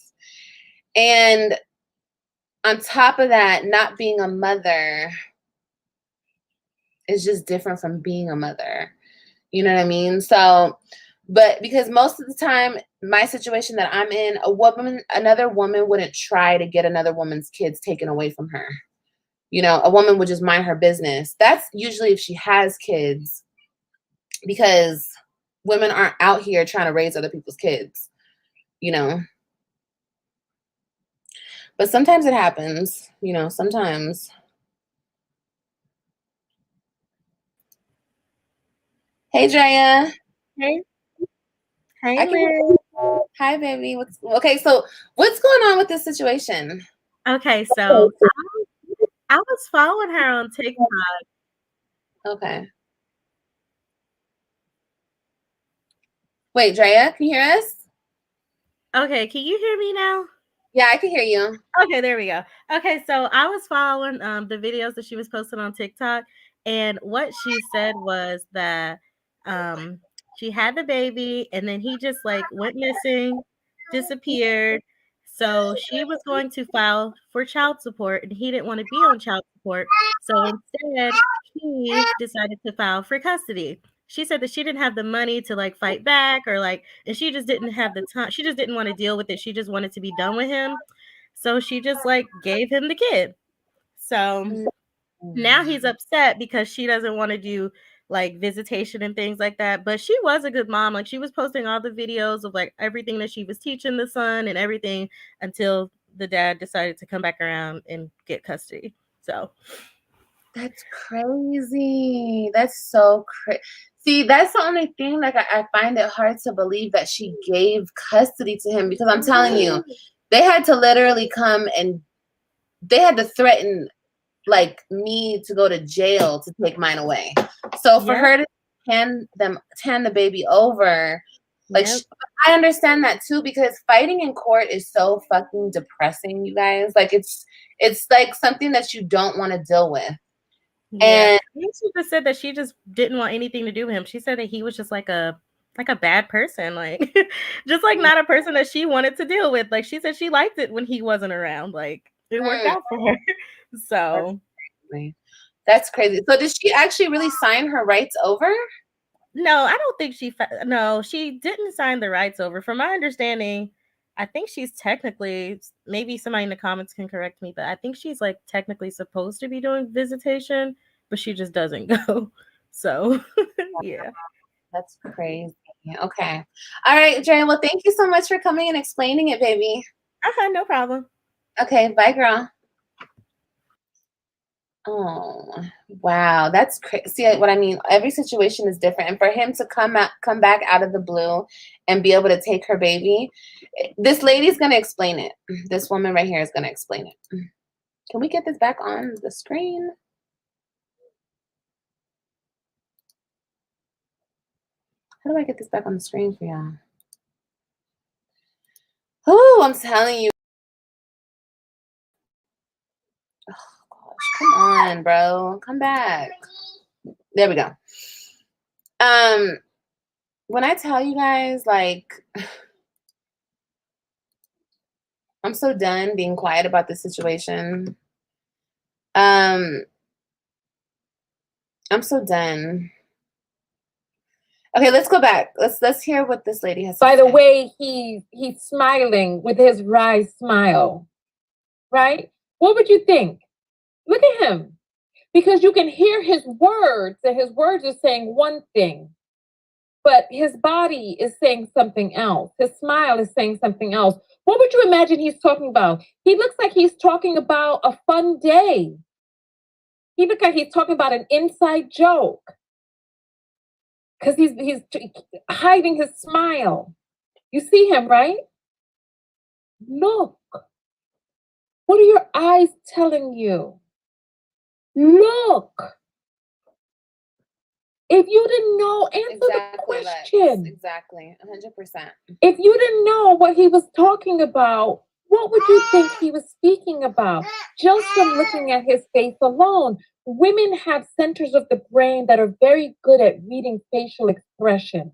And on top of that, not being a mother is just different from being a mother. You know what I mean? So, but because most of the time, my situation that I'm in, another woman wouldn't try to get another woman's kids taken away from her. You know, a woman would just mind her business. That's usually if she has kids, because women aren't out here trying to raise other people's kids, you know. But sometimes it happens, you know, sometimes. Hey, Drea. Hey, hey, Hi, baby. Okay, so what's going on with this situation? Okay, so I was following her on TikTok. Okay. Wait, Drea, can you hear us? Okay, can you hear me now? Yeah, I can hear you. Okay, there we go. Okay, so I was following the videos that she was posting on TikTok, and what she said was that um she had the baby and then he just like went missing, disappeared. So she was going to file for child support and he didn't want to be on child support. So instead, she decided to file for custody. She said that she didn't have the money to like fight back or like, and she just didn't have the time. She just didn't want to deal with it. She just wanted to be done with him. So she just like gave him the kid. So now he's upset because she doesn't want to do like visitation and things like that. But she was a good mom. Like she was posting all the videos of like everything that she was teaching the son and everything until the dad decided to come back around and get custody. So That's crazy. That's so crazy. See, that's the only thing. Like, I find it hard to believe that she gave custody to him because I'm telling you, they had to literally come and they had to threaten like me to go to jail to take mine away. So for her to hand the baby over, like I understand that too because fighting in court is so fucking depressing, you guys. Like it's like something that you don't want to deal with. And she just said that she just didn't want anything to do with him. She said that he was just like a bad person, like just like not a person that she wanted to deal with. Like she said she liked it when he wasn't around. Like it worked out for her. So that's crazy. So did she actually really sign her rights over? No, I don't think she didn't sign the rights over. From my understanding, I think she's technically, maybe somebody in the comments can correct me, but I think she's like technically supposed to be doing visitation, but she just doesn't go. So, yeah. That's crazy. Okay. All right, Dre. Well, thank you so much for coming and explaining it, baby. No problem. Okay, bye, girl. Oh, wow. That's crazy. See what I mean? Every situation is different. And for him to come back out of the blue and be able to take her baby, this lady's going to explain it. This woman right here is going to explain it. Can we get this back on the screen? How do I get this back on the screen for y'all? Oh, I'm telling you. Oh, gosh. Come on, bro. Come back. There we go. When I tell you guys, like, I'm so done being quiet about this situation. I'm so done. Okay, let's go back. Let's hear what this lady has to say. By the way, he's smiling with his wry smile, right? What would you think? Look at him. Because you can hear his words, and his words are saying one thing, but his body is saying something else. His smile is saying something else. What would you imagine he's talking about? He looks like he's talking about a fun day. He looks like he's talking about an inside joke. Because he's hiding his smile. You see him, right? Look. What are your eyes telling you? Look. If you didn't know, answer the question. Lex. Exactly. 100%. If you didn't know what he was talking about, what would you think he was speaking about? Just from looking at his face alone. Women have centers of the brain that are very good at reading facial expression.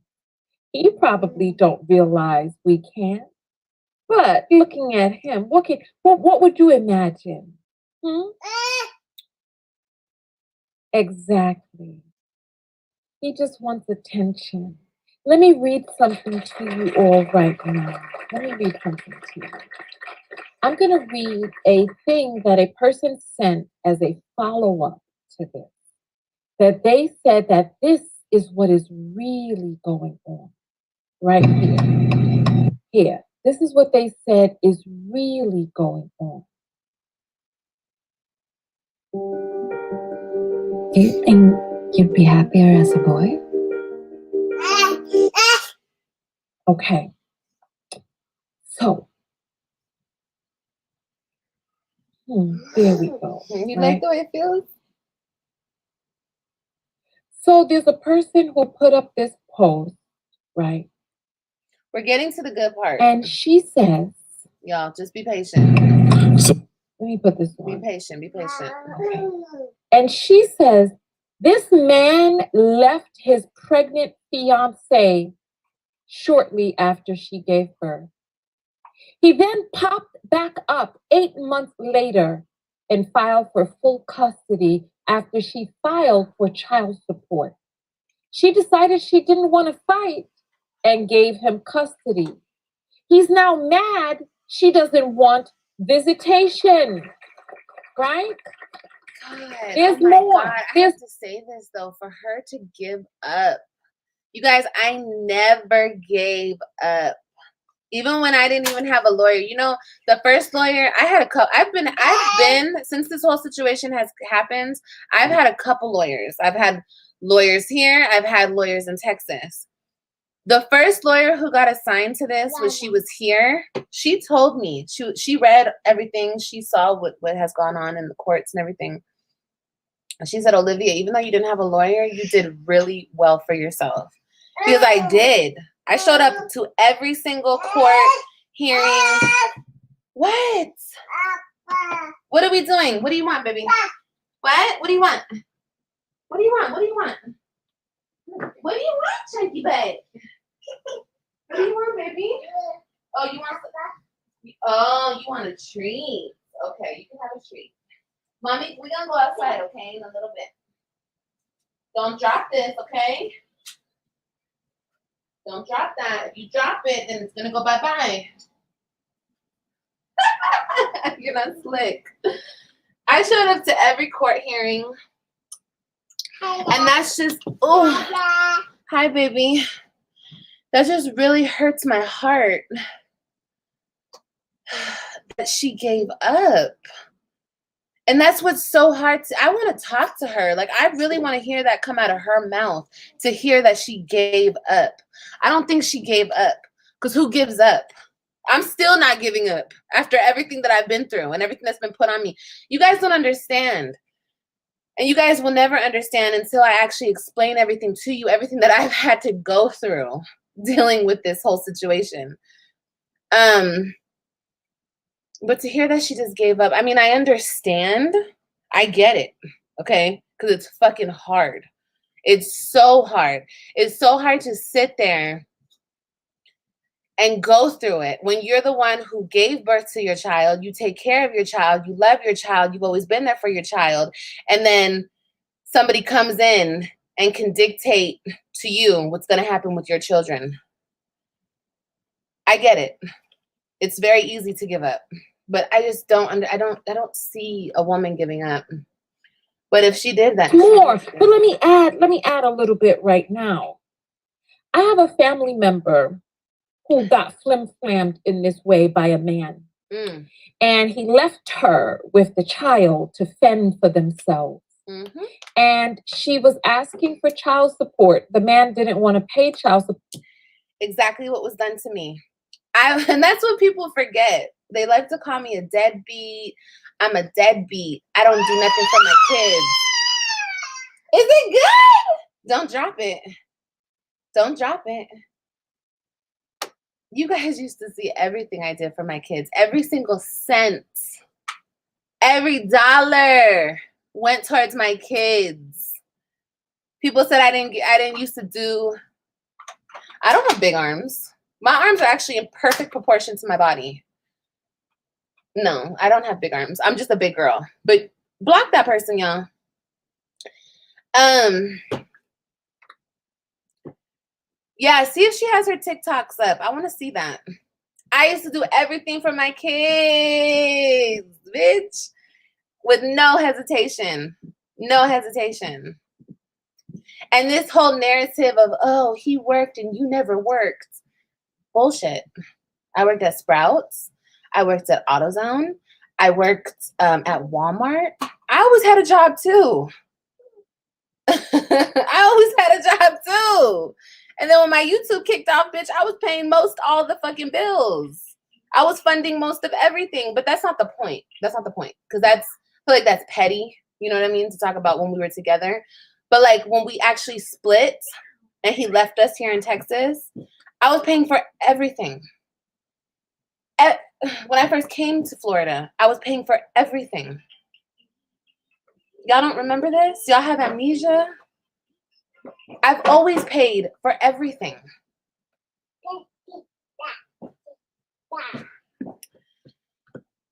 You probably don't realize we can. But looking at him, what would you imagine? Exactly. He just wants attention. Let me read something to you all right now. Let me read something to you. I'm going to read a thing that a person sent as a follow-up to this. That they said that this is what is really going on right here. Here. This is what they said is really going on. Do you think you'd be happier as a boy? Okay. So, there we go. You like the way it feels? So there's a person who put up this post, right? We're getting to the good part. And she says, Y'all, just be patient. So let me put this Be on. patient. Be patient. And she says, this man left his pregnant fiance shortly after she gave birth. He then popped back up 8 months later and filed for full custody after she filed for child support. She decided she didn't want to fight and gave him custody. He's now mad she doesn't want visitation, right? God, There's oh my more. God. I There's have to say this though, for her to give up. You guys, I never gave up. Even when I didn't even have a lawyer. You know, the first lawyer, I had a couple. I've been, since this whole situation has happened, I've had a couple lawyers. I've had lawyers here. I've had lawyers in Texas. The first lawyer who got assigned to this when she was here, she told me, she read everything. She saw what has gone on in the courts and everything. And she said, Olivia, even though you didn't have a lawyer, you did really well for yourself. Because I did. I showed up to every single court hearing. What? What are we doing? What do you want, baby? What? What do you want? What do you want? What do you want? What do you want, Chunky Butt? What do you want, baby? Oh, you want a treat. Okay, you can have a treat. Mommy, we're gonna go outside, okay, in a little bit. Don't drop this, okay? Don't drop that. If you drop it, then it's gonna go bye-bye. You're not slick. I showed up to every court hearing. And that's just, oh, hi, baby. That just really hurts my heart that she gave up. And that's what's so hard I want to talk to her. Like, I really want to hear that come out of her mouth, to hear that she gave up. I don't think she gave up, because who gives up? I'm still not giving up after everything that I've been through and everything that's been put on me. You guys don't understand. And you guys will never understand until I actually explain everything to you, everything that I've had to go through dealing with this whole situation. But to hear that she just gave up, I mean, I understand. I get it, okay? Because it's fucking hard. It's so hard. It's so hard to sit there and go through it when you're the one who gave birth to your child. You take care of your child. You love your child. You've always been there for your child. And then somebody comes in and can dictate to you what's going to happen with your children. I get it. It's very easy to give up. But I just don't I don't see a woman giving up. But if she did that, more. But let me add a little bit right now. I have a family member who got flim-flammed in this way by a man. And he left her with the child to fend for themselves. Mm-hmm. And she was asking for child support. The man didn't want to pay child support. Exactly what was done to me. And that's what people forget. They like to call me a deadbeat. I'm a deadbeat. I don't do nothing for my kids. Is it good? Don't drop it. Don't drop it. You guys used to see everything I did for my kids. Every single cent, every dollar went towards my kids. People said I didn't used to do. I don't have big arms. My arms are actually in perfect proportion to my body. No, I don't have big arms. I'm just a big girl. But block that person, y'all. Yeah, see if she has her TikToks up. I want to see that. I used to do everything for my kids, bitch, with no hesitation. No hesitation. And this whole narrative of, oh, he worked and you never worked. Bullshit. I worked at Sprouts. I worked at AutoZone. I worked at Walmart. I always had a job too. I always had a job too. And then when my YouTube kicked off, bitch, I was paying all the fucking bills. I was funding most of everything, but that's not the point. That's not the point. Because I feel like that's petty. You know what I mean? To talk about when we were together. But like when we actually split and he left us here in Texas, I was paying for everything. When I first came to Florida, I was paying for everything. Y'all don't remember this? Y'all have amnesia? I've always paid for everything.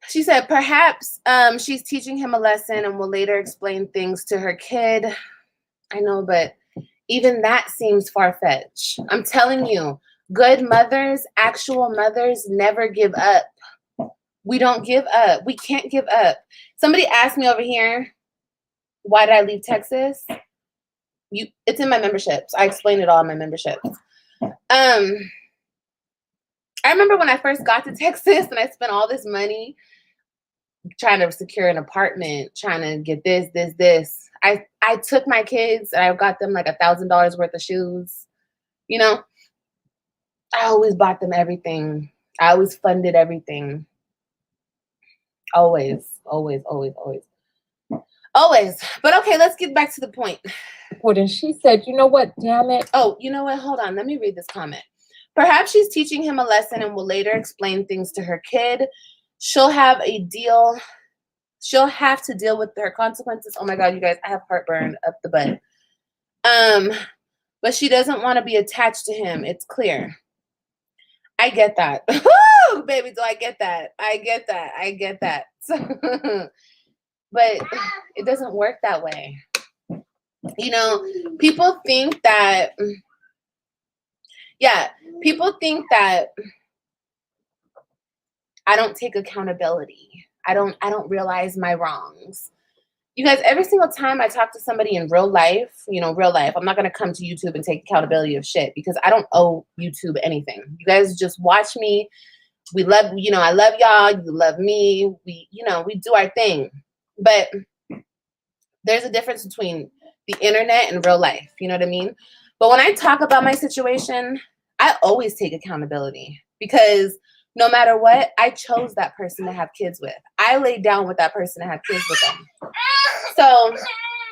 She said, perhaps she's teaching him a lesson and will later explain things to her kid. I know, but even that seems far-fetched. I'm telling you, good mothers, actual mothers, never give up. We don't give up. We can't give up. Somebody asked me over here, why did I leave Texas? It's in my memberships. I explained it all in my memberships. I remember when I first got to Texas and I spent all this money trying to secure an apartment, trying to get this. I took my kids and I got them like $1,000 worth of shoes. You know, I always bought them everything. I always funded everything. Always. But okay, let's get back to the point. And she said, you know what, damn it. Oh, you know what? Hold on. Let me read this comment. Perhaps she's teaching him a lesson and will later explain things to her kid. She'll have to deal with her consequences. Oh my God, you guys, I have heartburn up the butt. But she doesn't want to be attached to him. It's clear. I get that. Woo, baby, do I get that? I get that. But it doesn't work that way. You know, people think that I don't take accountability. I don't realize my wrongs. You guys, every single time I talk to somebody in real life, I'm not going to come to YouTube and take accountability of shit because I don't owe YouTube anything. You guys just watch me. I love y'all. You love me. We do our thing. But there's a difference between the internet and real life. You know what I mean? But when I talk about my situation, I always take accountability because no matter what, I chose that person to have kids with. I laid down with that person to have kids with them. So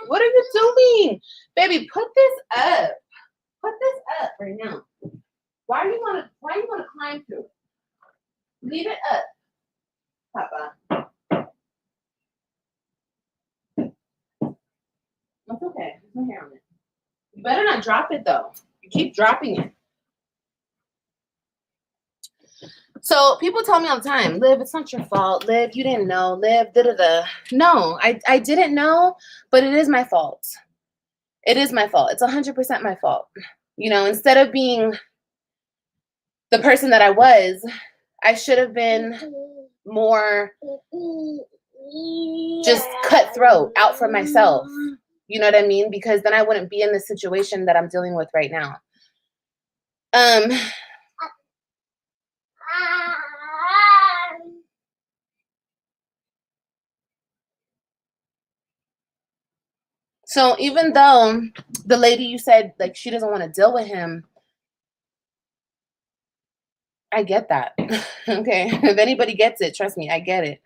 what are you doing? Baby, put this up. Put this up right now. Why you want to climb through it? Leave it up, Papa. That's okay. There's no hair on it. You better not drop it though. You keep dropping it. So people tell me all the time, Liv, it's not your fault. Liv, you didn't know. Liv, da-da-da. No, I didn't know, but it is my fault. It is my fault. It's 100% my fault. Instead of being the person that I was, I should have been more just cutthroat, out for myself. You know what I mean? Because then I wouldn't be in the situation that I'm dealing with right now. So even though the lady you said, like, she doesn't want to deal with him, I get that. Okay. If anybody gets it, trust me, I get it.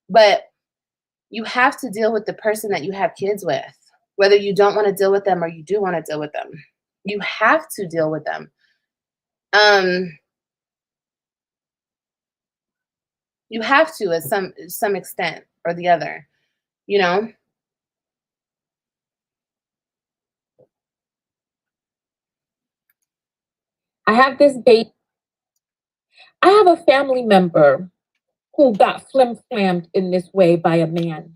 But you have to deal with the person that you have kids with, whether you don't want to deal with them or you do want to deal with them. You have to deal with them. You have to, at some extent or the other, I have this baby. I have a family member who got flim-flammed in this way by a man.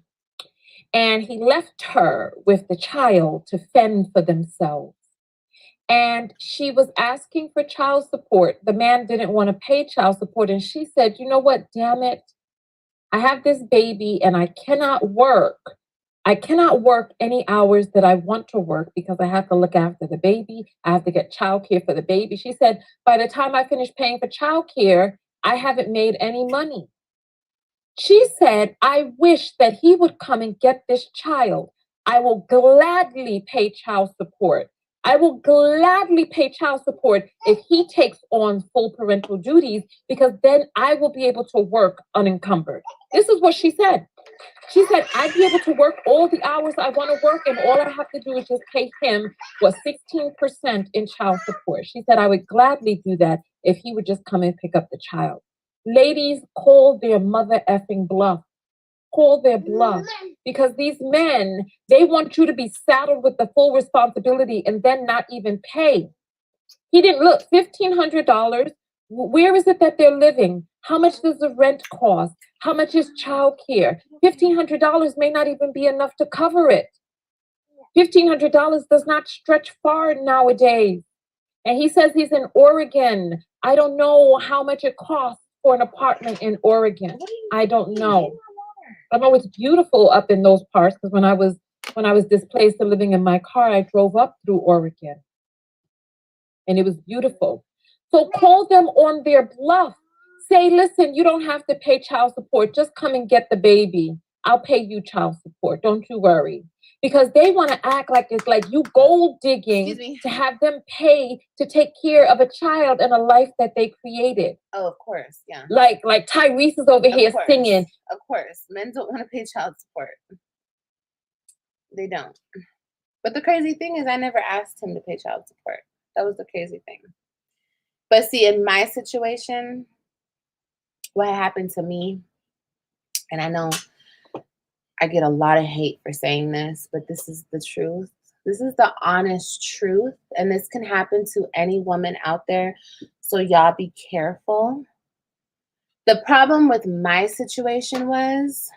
And he left her with the child to fend for themselves. And she was asking for child support. The man didn't want to pay child support. And she said, you know what, damn it. I have this baby and I cannot work. I cannot work any hours that I want to work because I have to look after the baby. I have to get childcare for the baby. She said, by the time I finish paying for childcare, I haven't made any money. She said, I wish that he would come and get this child. I will gladly pay child support. I will gladly pay child support if he takes on full parental duties because then I will be able to work unencumbered. This is what she said. She said, I'd be able to work all the hours I want to work, and all I have to do is just pay him 16% in child support. She said, I would gladly do that if he would just come and pick up the child. Ladies, call their mother effing bluff. Call their bluff. Because these men, they want you to be saddled with the full responsibility and then not even pay. He didn't look, $1,500. Where is it that they're living? How much does the rent cost? How much is childcare? $1,500 may not even be enough to cover it. $1,500 does not stretch far nowadays. And he says he's in Oregon. I don't know how much it costs for an apartment in Oregon. I don't know. I know it's beautiful up in those parts because when I was displaced and living in my car, I drove up through Oregon. And it was beautiful. So call them on their bluff. Say, listen, you don't have to pay child support. Just come and get the baby. I'll pay you child support. Don't you worry. Because they want to act like it's like you gold digging to have them pay to take care of a child and a life that they created. Oh, of course, yeah. Like Tyrese is over here singing. Of course. Men don't want to pay child support. They don't. But the crazy thing is I never asked him to pay child support. That was the crazy thing. But see, in my situation, what happened to me, and I know I get a lot of hate for saying this, but this is the truth. This is the honest truth. And this can happen to any woman out there. So y'all be careful. The problem with my situation was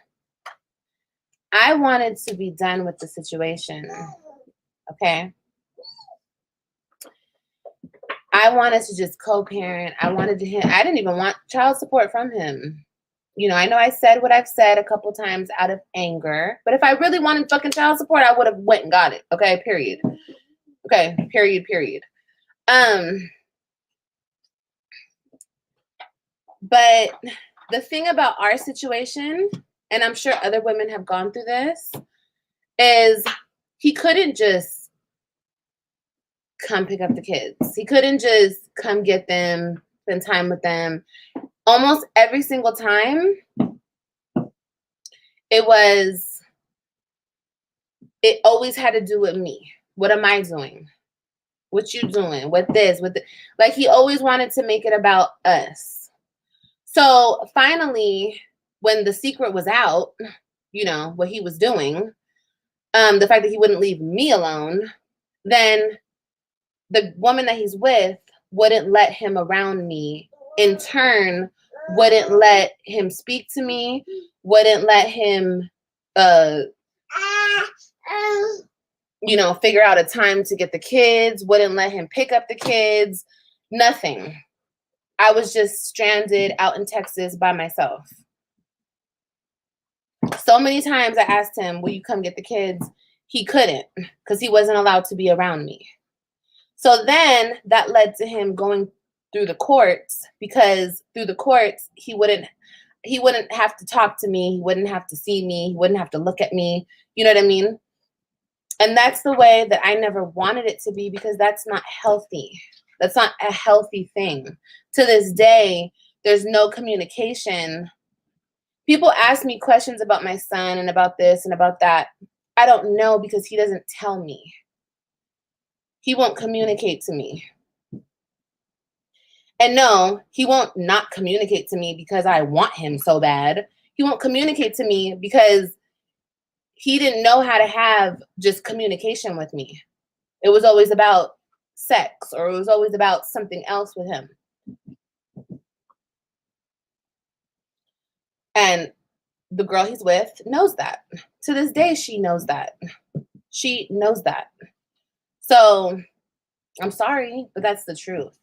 I wanted to be done with the situation. Okay. I wanted to just co-parent. I didn't even want child support from him. You know, I know I said what I've said a couple times out of anger, but if I really wanted fucking child support, I would have went and got it. Okay, period. Okay, period. But the thing about our situation, and I'm sure other women have gone through this, is he couldn't just come pick up the kids. He couldn't just come get them, spend time with them. Almost every single time, it always had to do with me. What am I doing? What you doing? What this? Like he always wanted to make it about us. So finally, when the secret was out, you know, what he was doing, the fact that he wouldn't leave me alone, then the woman that he's with wouldn't let him around me. In turn, wouldn't let him speak to me, wouldn't let him, figure out a time to get the kids, wouldn't let him pick up the kids, nothing. I was just stranded out in Texas by myself. So many times I asked him, will you come get the kids? He couldn't because he wasn't allowed to be around me. So then that led to him going through the courts, because through the courts, he wouldn't have to talk to me. He wouldn't have to see me. He wouldn't have to look at me. You know what I mean? And that's the way that I never wanted it to be, because that's not healthy. That's not a healthy thing. To this day, there's no communication. People ask me questions about my son and about this and about that. I don't know, because he doesn't tell me. He won't communicate to me. And no, he won't not communicate to me because I want him so bad. He won't communicate to me because he didn't know how to have just communication with me. It was always about sex, or it was always about something else with him. And the girl he's with knows that. To this day, she knows that. She knows that. So I'm sorry, but that's the truth.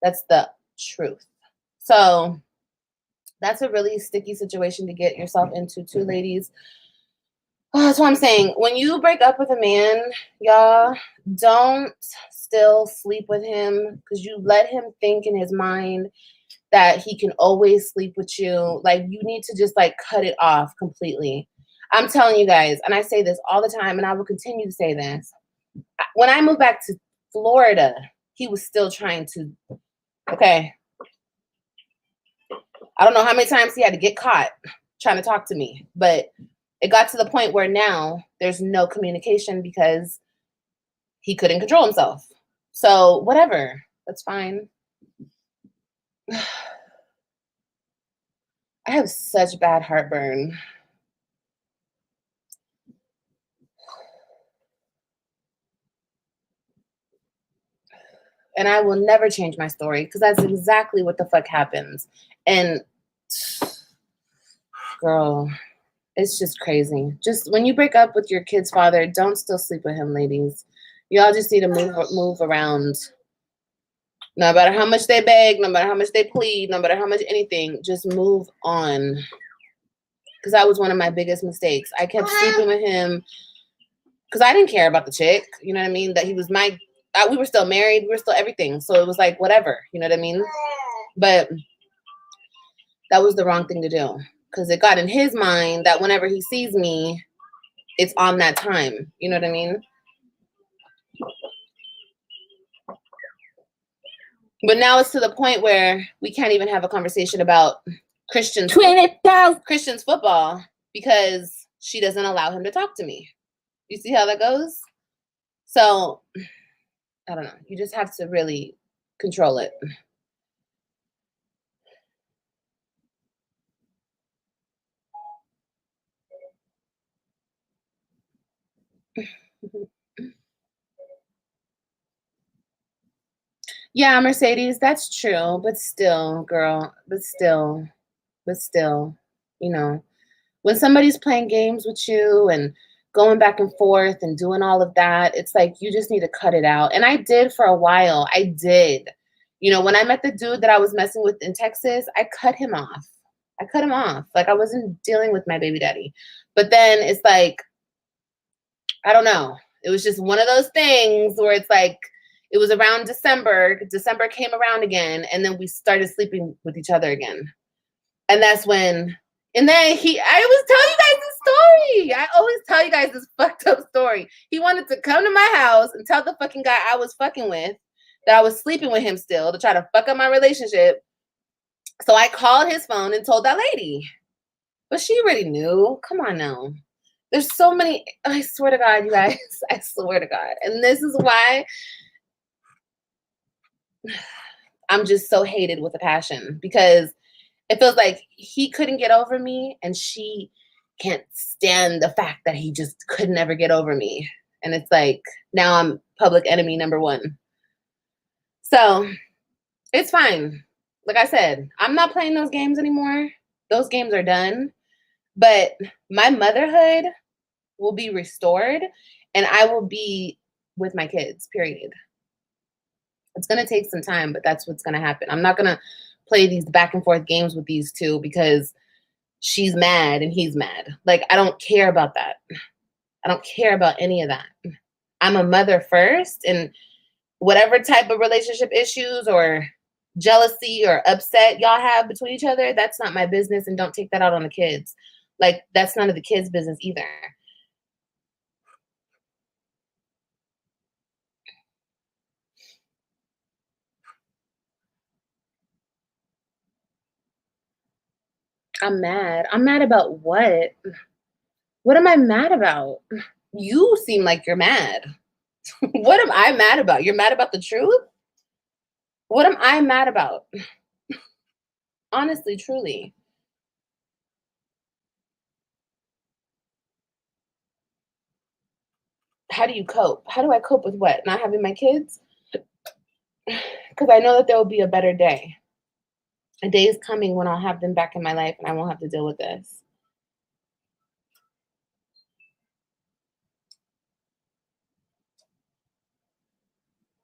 That's the truth. So that's a really sticky situation to get yourself into too, ladies. Oh, that's what I'm saying. When you break up with a man, y'all, don't still sleep with him, because you let him think in his mind that he can always sleep with you. Like, you need to just cut it off completely. I'm telling you guys, and I say this all the time, and I will continue to say this. When I moved back to Florida, he was still trying to, okay. I don't know how many times he had to get caught, trying to talk to me. But it got to the point where now there's no communication because he couldn't control himself. So whatever, that's fine. I have such bad heartburn. And I will never change my story because that's exactly what the fuck happens. And girl, it's just crazy. Just when you break up with your kid's father, don't still sleep with him, ladies. Y'all just need to move around. No matter how much they beg, no matter how much they plead, no matter how much anything, just move on. Because that was one of my biggest mistakes. I kept sleeping with him because I didn't care about the chick. You know what I mean? That he was my, we were still married. We were still everything. So it was like, whatever. You know what I mean? But that was the wrong thing to do. Because it got in his mind that whenever he sees me, it's on that time. You know what I mean? But now it's to the point where we can't even have a conversation about Christian's football because she doesn't allow him to talk to me. You see how that goes? So, I don't know. You just have to really control it. Yeah, Mercedes, that's true. But still, girl, but still, you know, when somebody's playing games with you and going back and forth and doing all of that, it's like you just need to cut it out. And I did for a while. I did. You know, when I met the dude that I was messing with in Texas, I cut him off. Like I wasn't dealing with my baby daddy. But then it's like, I don't know. It was just one of those things where it's like, it was around December. December came around again, and then we started sleeping with each other again. And that's when, and then I always tell you guys this story. I always tell you guys this fucked up story. He wanted to come to my house and tell the fucking guy I was fucking with that I was sleeping with him still to try to fuck up my relationship. So I called his phone and told that lady. But she already knew. Come on now. There's so many, I swear to God, you guys. I swear to God. And this is why I'm just so hated with a passion, because it feels like he couldn't get over me and she can't stand the fact that he just could never get over me. And it's like, now I'm public enemy number one. So it's fine. Like I said, I'm not playing those games anymore. Those games are done. But my motherhood will be restored and I will be with my kids, period. It's going to take some time, but that's what's going to happen. I'm not going to play these back and forth games with these two because she's mad and he's mad. Like, I don't care about that. I don't care about any of that. I'm a mother first, and whatever type of relationship issues or jealousy or upset y'all have between each other, that's not my business, and don't take that out on the kids. Like, that's none of the kids' business either. I'm mad. I'm mad about what? What am I mad about? You seem like you're mad. What am I mad about? You're mad about the truth? What am I mad about? Honestly, truly. How do you cope? How do I cope with what? Not having my kids? Because I know that there will be a better day. A day is coming when I'll have them back in my life and I won't have to deal with this.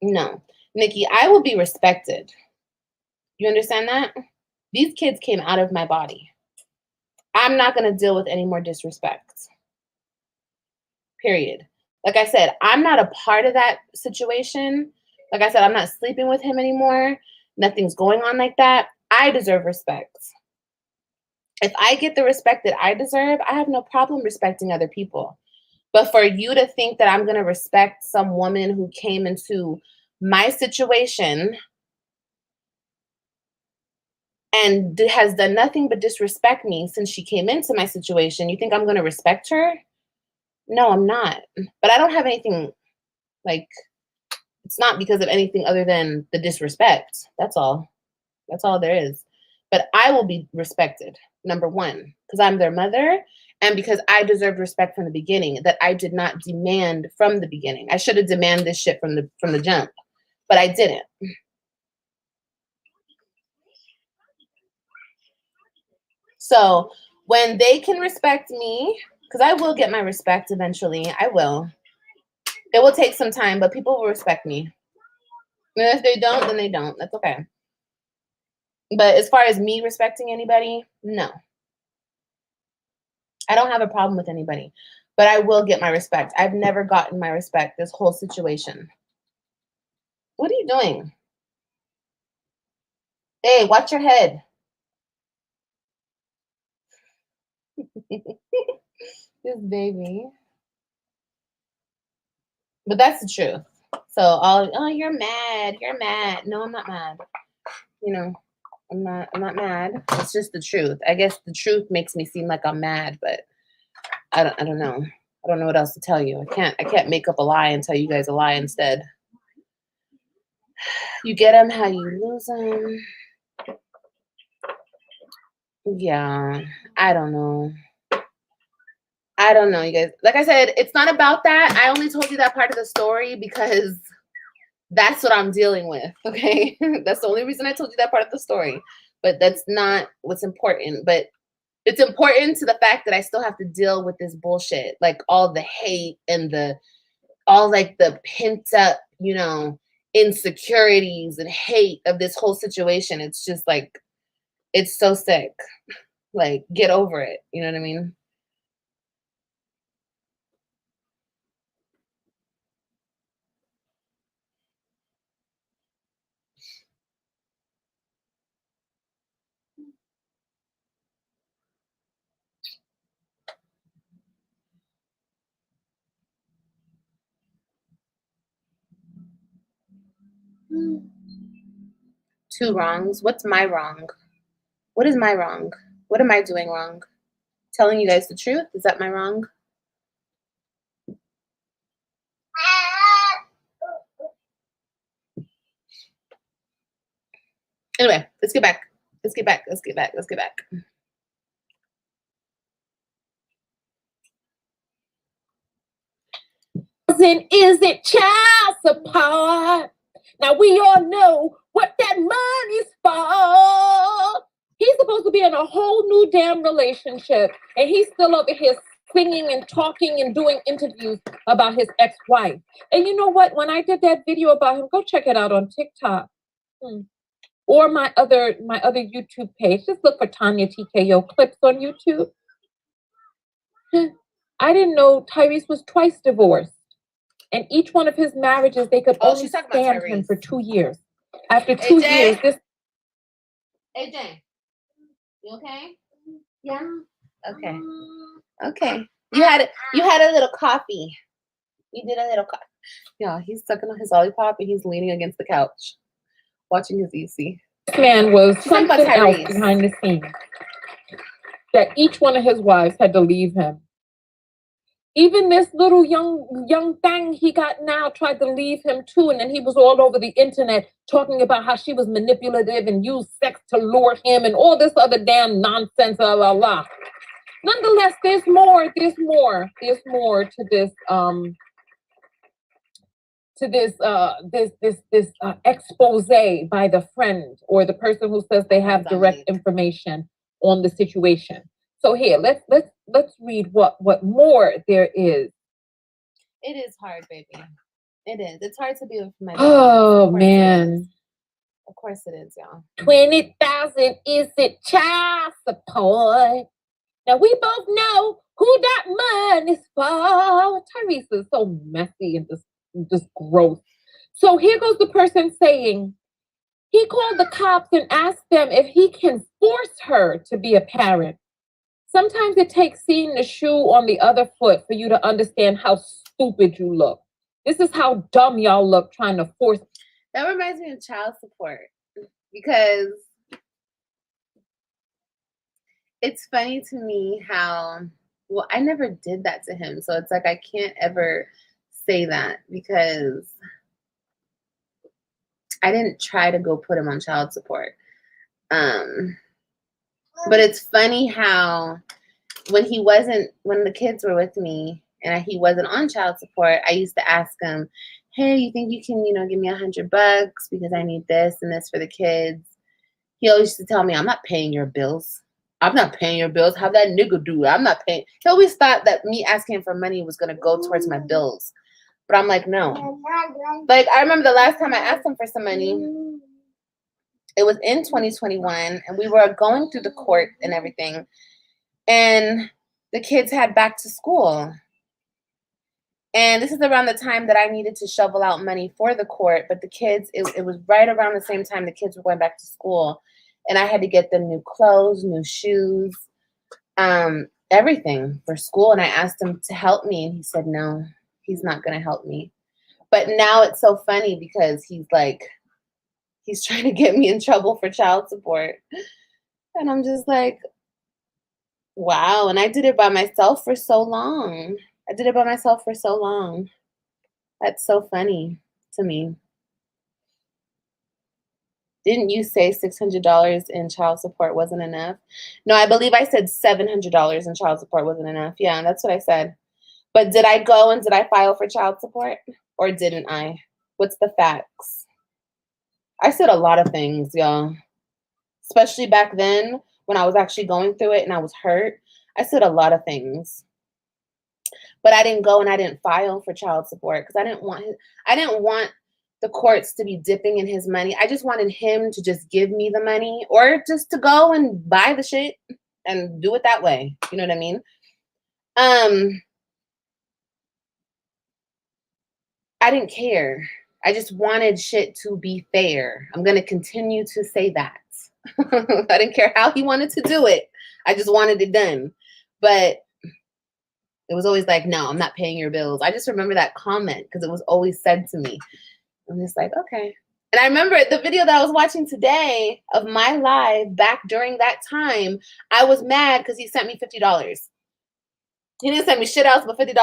No. Nikki, I will be respected. You understand that? These kids came out of my body. I'm not going to deal with any more disrespect. Period. Like I said, I'm not a part of that situation. Like I said, I'm not sleeping with him anymore. Nothing's going on like that. I deserve respect. If I get the respect that I deserve, I have no problem respecting other people. But for you to think that I'm going to respect some woman who came into my situation and has done nothing but disrespect me since she came into my situation, you think I'm going to respect her? No, I'm not. But I don't have anything, like, it's not because of anything other than the disrespect. That's all. That's all there is. But I will be respected, number one, because I'm their mother and because I deserved respect from the beginning that I did not demand from the beginning. I should have demanded this shit from the jump, but I didn't. So when they can respect me, because I will get my respect eventually, I will. It will take some time, but people will respect me. And if they don't, then they don't. That's okay. But as far as me respecting anybody, no. I don't have a problem with anybody, but I will get my respect. I've never gotten my respect this whole situation. What are you doing? Hey, watch your head. This baby. But that's the truth. So, oh, you're mad. You're mad. No, I'm not mad. You know, I'm not mad. It's just the truth. I guess the truth makes me seem like I'm mad, but I don't know. I don't know what else to tell you. I can't make up a lie and tell you guys a lie instead. You get them how you lose them. Yeah, I don't know. I don't know, you guys. Like I said, it's not about that. I only told you that part of the story because that's what I'm dealing with, okay? That's the only reason I told you that part of the story. But that's not what's important. But it's important to the fact that I still have to deal with this bullshit. Like all the hate and all like the pent up, you know, insecurities and hate of this whole situation. It's just like, it's so sick. Like, get over it. You know what I mean? Two wrongs. What's my wrong? What is my wrong? What am I doing wrong? Telling you guys the truth? Is that my wrong? Anyway, let's get back. Let's get back. Let's get back. Let's get back. Isn't child support. Now we all know what that money's for. He's supposed to be in a whole new damn relationship, and he's still over here singing and talking and doing interviews about his ex-wife. And you know what? When I did that video about him, go check it out on TikTok or my other YouTube page. Just look for Tanya TKO clips on YouTube. I didn't know Tyrese was twice divorced. And each one of his marriages, they could only stand him for 2 years. After 2 years, this. AJ, you okay? Yeah. Okay. Okay. You had a little coffee. You did a little coffee. Yeah, he's sucking on his lollipop and he's leaning against the couch, watching his EC. This man was something else behind the scenes. That each one of his wives had to leave him. Even this little young thing he got now tried to leave him too, and then he was all over the internet talking about how she was manipulative and used sex to lure him and all this other damn nonsense, la la la. Nonetheless, there's more to this expose by the friend or the person who says they have direct information on the situation. So here, let's read what more there is. It is hard, baby. It is. It's hard to be with my baby. Oh man. Of course it is, y'all. 20,000 is it child support? Now we both know who that money's for. Tyrese is so messy and just gross. So here goes the person saying he called the cops and asked them if he can force her to be a parent. Sometimes it takes seeing the shoe on the other foot for you to understand how stupid you look. This is how dumb y'all look trying to force. That reminds me of child support because it's funny to me how, well, I never did that to him. So it's like I can't ever say that because I didn't try to go put him on child support. But it's funny how when the kids were with me and he wasn't on child support, I used to ask him, hey, you think you can, give me $100 because I need this and this for the kids? He always used to tell me, I'm not paying your bills. I'm not paying your bills. How that nigga do it? I'm not paying. He always thought that me asking him for money was going to go towards my bills. But I'm like, no. Like, I remember the last time I asked him for some money, it was in 2021, and we were going through the court and everything. And the kids had back to school. And this is around the time that I needed to shovel out money for the court. But the kids, it was right around the same time the kids were going back to school. And I had to get them new clothes, new shoes, everything for school. And I asked him to help me. And he said, no, he's not going to help me. But now it's so funny because he's trying to get me in trouble for child support. And I'm just like, wow. And I did it by myself for so long. That's so funny to me. Didn't you say $600 in child support wasn't enough? No, I believe I said $700 in child support wasn't enough. Yeah, that's what I said. But did I go and did I file for child support? Or didn't I? What's the facts? I said a lot of things, y'all. Especially back then when I was actually going through it and I was hurt. I said a lot of things. But I didn't go and I didn't file for child support because I didn't want the courts to be dipping in his money. I just wanted him to just give me the money or just to go and buy the shit and do it that way. You know what I mean? I didn't care. I just wanted shit to be fair. I'm going to continue to say that. I didn't care how he wanted to do it. I just wanted it done. But it was always like, no, I'm not paying your bills. I just remember that comment because it was always said to me. I'm just like, okay. And I remember the video that I was watching today of my live back during that time. I was mad because he sent me $50. He didn't send me shit else but $50.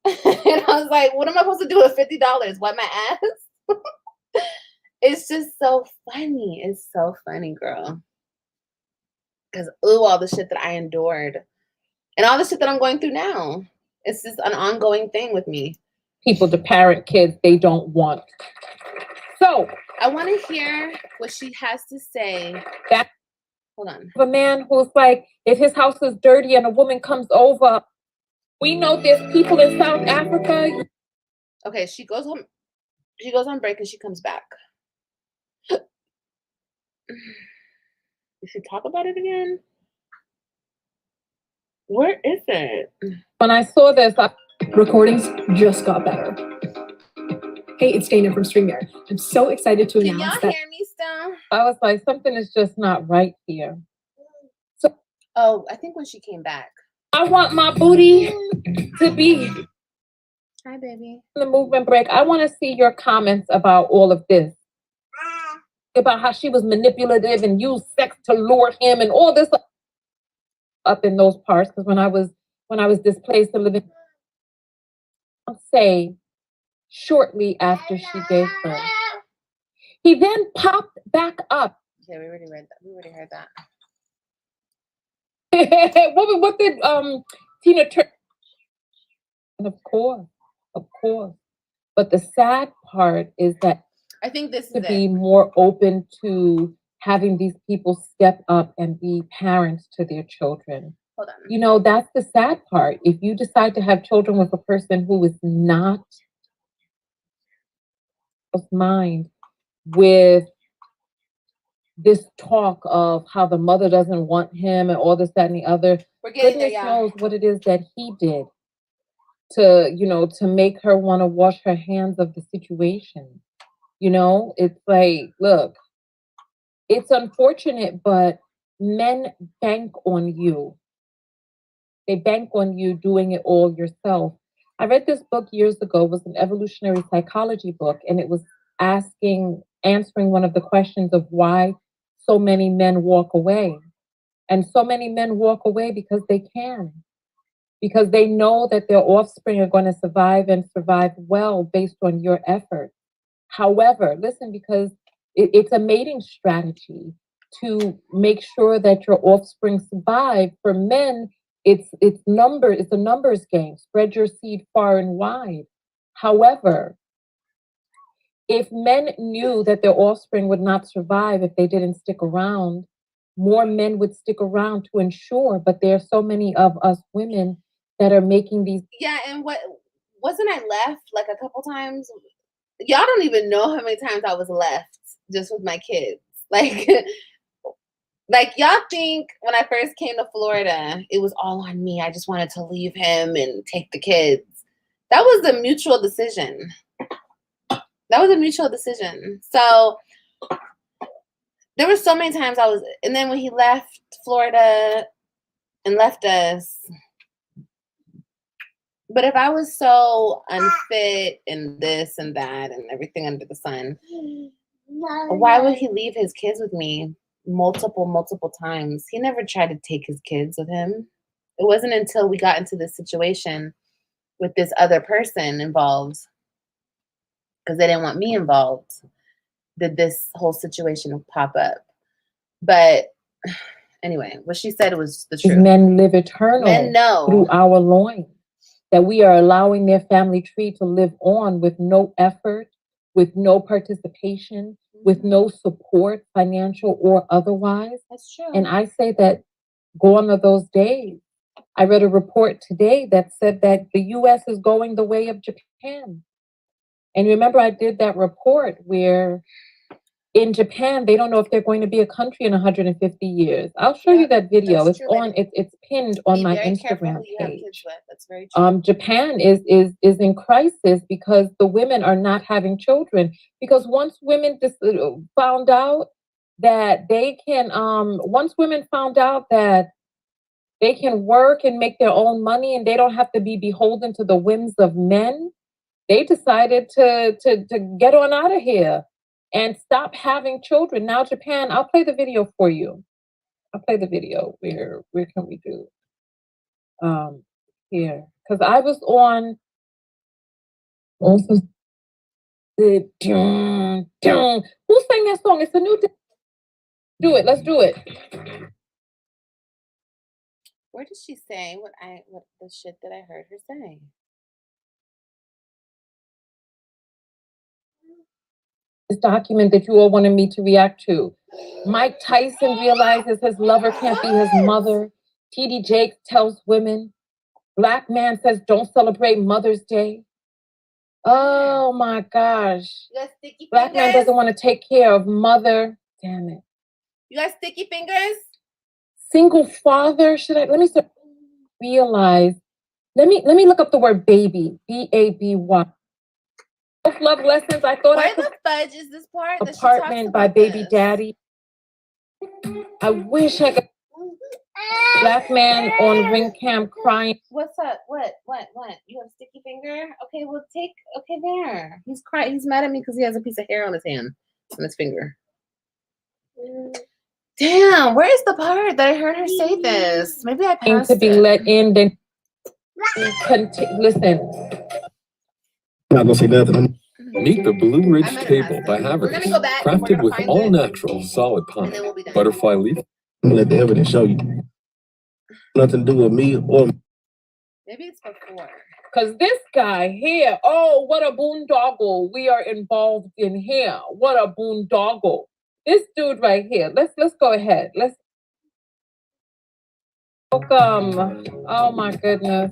And I was like, what am I supposed to do with $50? Wipe my ass? It's just so funny. It's so funny, girl. Because, all the shit that I endured. And all the shit that I'm going through now. It's just an ongoing thing with me. People to parent kids they don't want. So I want to hear what she has to say. Hold on. A man who's like, if his house is dirty and a woman comes over, we know there's people in South Africa. Okay, she goes home. She goes on break and she comes back. Did she talk about it again? Where is it? When I saw this, Recordings just got better. Hey, it's Dana from StreamYard. I'm so excited to Can announce y'all that. hear me still? I was like, something is just not right here. So, I think when she came back. I want my booty to be. Hi, baby. The movement break. I want to see your comments about all of this. About how she was manipulative and used sex to lure him and all this up in those parts. Because when I was displaced to live in, I'll say shortly after she gave birth, he then popped back up. Yeah, we already read that. We already heard that. what did Tina Turner? And of course. But the sad part is that I think this to is be it. more open to having these people step up and be parents to their children. Hold on. That's the sad part. If you decide to have children with a person who is not of mind, with this talk of how the mother doesn't want him and all this, that, and the other, We're getting there, goodness y'all. knows what it is that he did to make her want to wash her hands of the situation. It's like, look, it's unfortunate, but men bank on you. They bank on you doing it all yourself. I read this book years ago. It was an evolutionary psychology book, and it was answering one of the questions of why so many men walk away. And so many men walk away because they can, because they know that their offspring are going to survive and survive well based on your effort. However, listen, because it's a mating strategy to make sure that your offspring survive. For men, it's a numbers game. Spread your seed far and wide. However, if men knew that their offspring would not survive if they didn't stick around, more men would stick around to ensure. But there are so many of us women that are making these. Yeah, and wasn't I left like a couple times? Y'all don't even know how many times I was left just with my kids. Like, like y'all think when I first came to Florida, it was all on me. I just wanted to leave him and take the kids. That was a mutual decision. So there were so many times and then when he left Florida and left us, but if I was so unfit and this and that and everything under the sun, why would he leave his kids with me multiple times? He never tried to take his kids with him. It wasn't until we got into this situation with this other person involved, because they didn't want me involved, did this whole situation pop up. But anyway, what she said was the truth. Men live eternal. Men know through our loins that we are allowing their family tree to live on with no effort, with no participation, with no support, financial or otherwise. That's true. And I say that gone are those days. I read a report today that said that the U.S. is going the way of Japan. And remember, I did that report where in Japan, they don't know if they're going to be a country in 150 years. I'll show you that video. It's true, it's pinned on Be my very careful Instagram who you have page. kids with. That's very true. Japan is in crisis because the women are not having children. Because once women found out that they can work and make their own money and they don't have to be beholden to the whims of men, they decided to get on out of here and stop having children. Now Japan, I'll play the video for you. I'll play the video. Where can we do? Here. Because I was on also the who sang that song? It's a new do it. Let's do it. Where did she say what the shit that I heard her say? This document that you all wanted me to react to. Mike Tyson realizes his lover can't be his mother. TD Jakes tells women. Black man says don't celebrate Mother's Day. Oh my gosh. You got sticky Black fingers? man doesn't want to take care of mother. Damn it. You got sticky fingers? Single father. Let me realize. Let me look up the word baby. B-A-B-Y. Love lessons. I thought Where the fudge is this part? That she talks Apartment by about Baby this? Daddy. I wish I could. Black man on ring cam crying. What's up? What? You have a sticky finger? Okay, well okay, there. He's crying. He's mad at me because he has a piece of hair on his hand, on his finger. Damn, where is the part that I heard her say this? Maybe I passed to be it. let in, then listen. I'm not gonna say nothing. Meet the Blue Ridge I'm gonna Table pass by it. We're gonna Havertys, go back and we're crafted gonna with find all it, natural solid and pine, then we'll be done. butterfly leaf. I'm gonna let the evidence show you. Nothing to do with me or Maybe it's before. Because this guy here, oh, what a boondoggle we are involved in here. What a boondoggle. This dude right here. Let's go ahead. Let's welcome. Oh my goodness.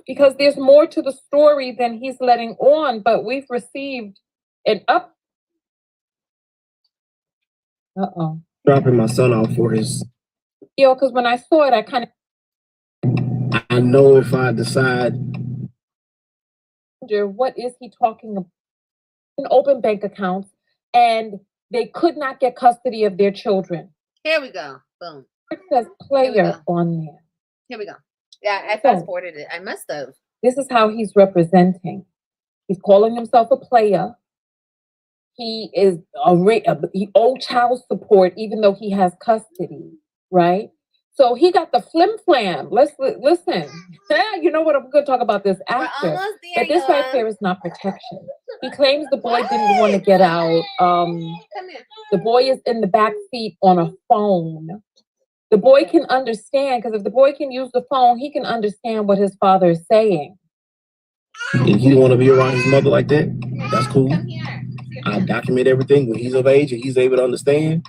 Because there's more to the story than he's letting on, but we've received an up. dropping my son off for his. Because when I saw it, I kind of. I know if I decide. What is he talking about? An open bank account, and they could not get custody of their children. Here we go. Boom. It says player on there. Here we go. Yeah, I fast forwarded it. I must have. This is how he's representing. He's calling himself a player. he is he owed child support even though he has custody, right? So he got the flim flam. Listen. You know what? I'm going to talk about this We're after. almost there, But this right Yola. here is not protection. He claims the boy didn't want to get out. Come here. The boy is in the back seat on a phone. The boy can understand, because if the boy can use the phone, he can understand what his father is saying. If he don't want to be around his mother like that, that's cool. Come here. I document everything when he's of age and he's able to understand.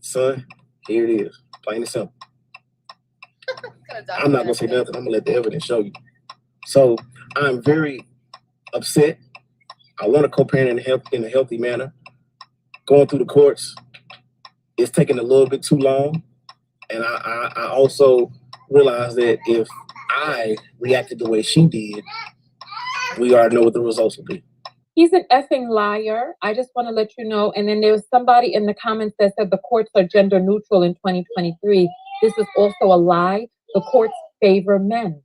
Son, here it is. Plain and simple. I'm not gonna say nothing. I'm gonna let the evidence show you. So I'm very upset. I want to co-parent in a healthy manner. Going through the courts, it's taking a little bit too long. And I also realized that if I reacted the way she did, we already know what the results will be. He's an effing liar. I just want to let you know. And then there was somebody in the comments that said the courts are gender neutral in 2023. This is also a lie. The courts favor men.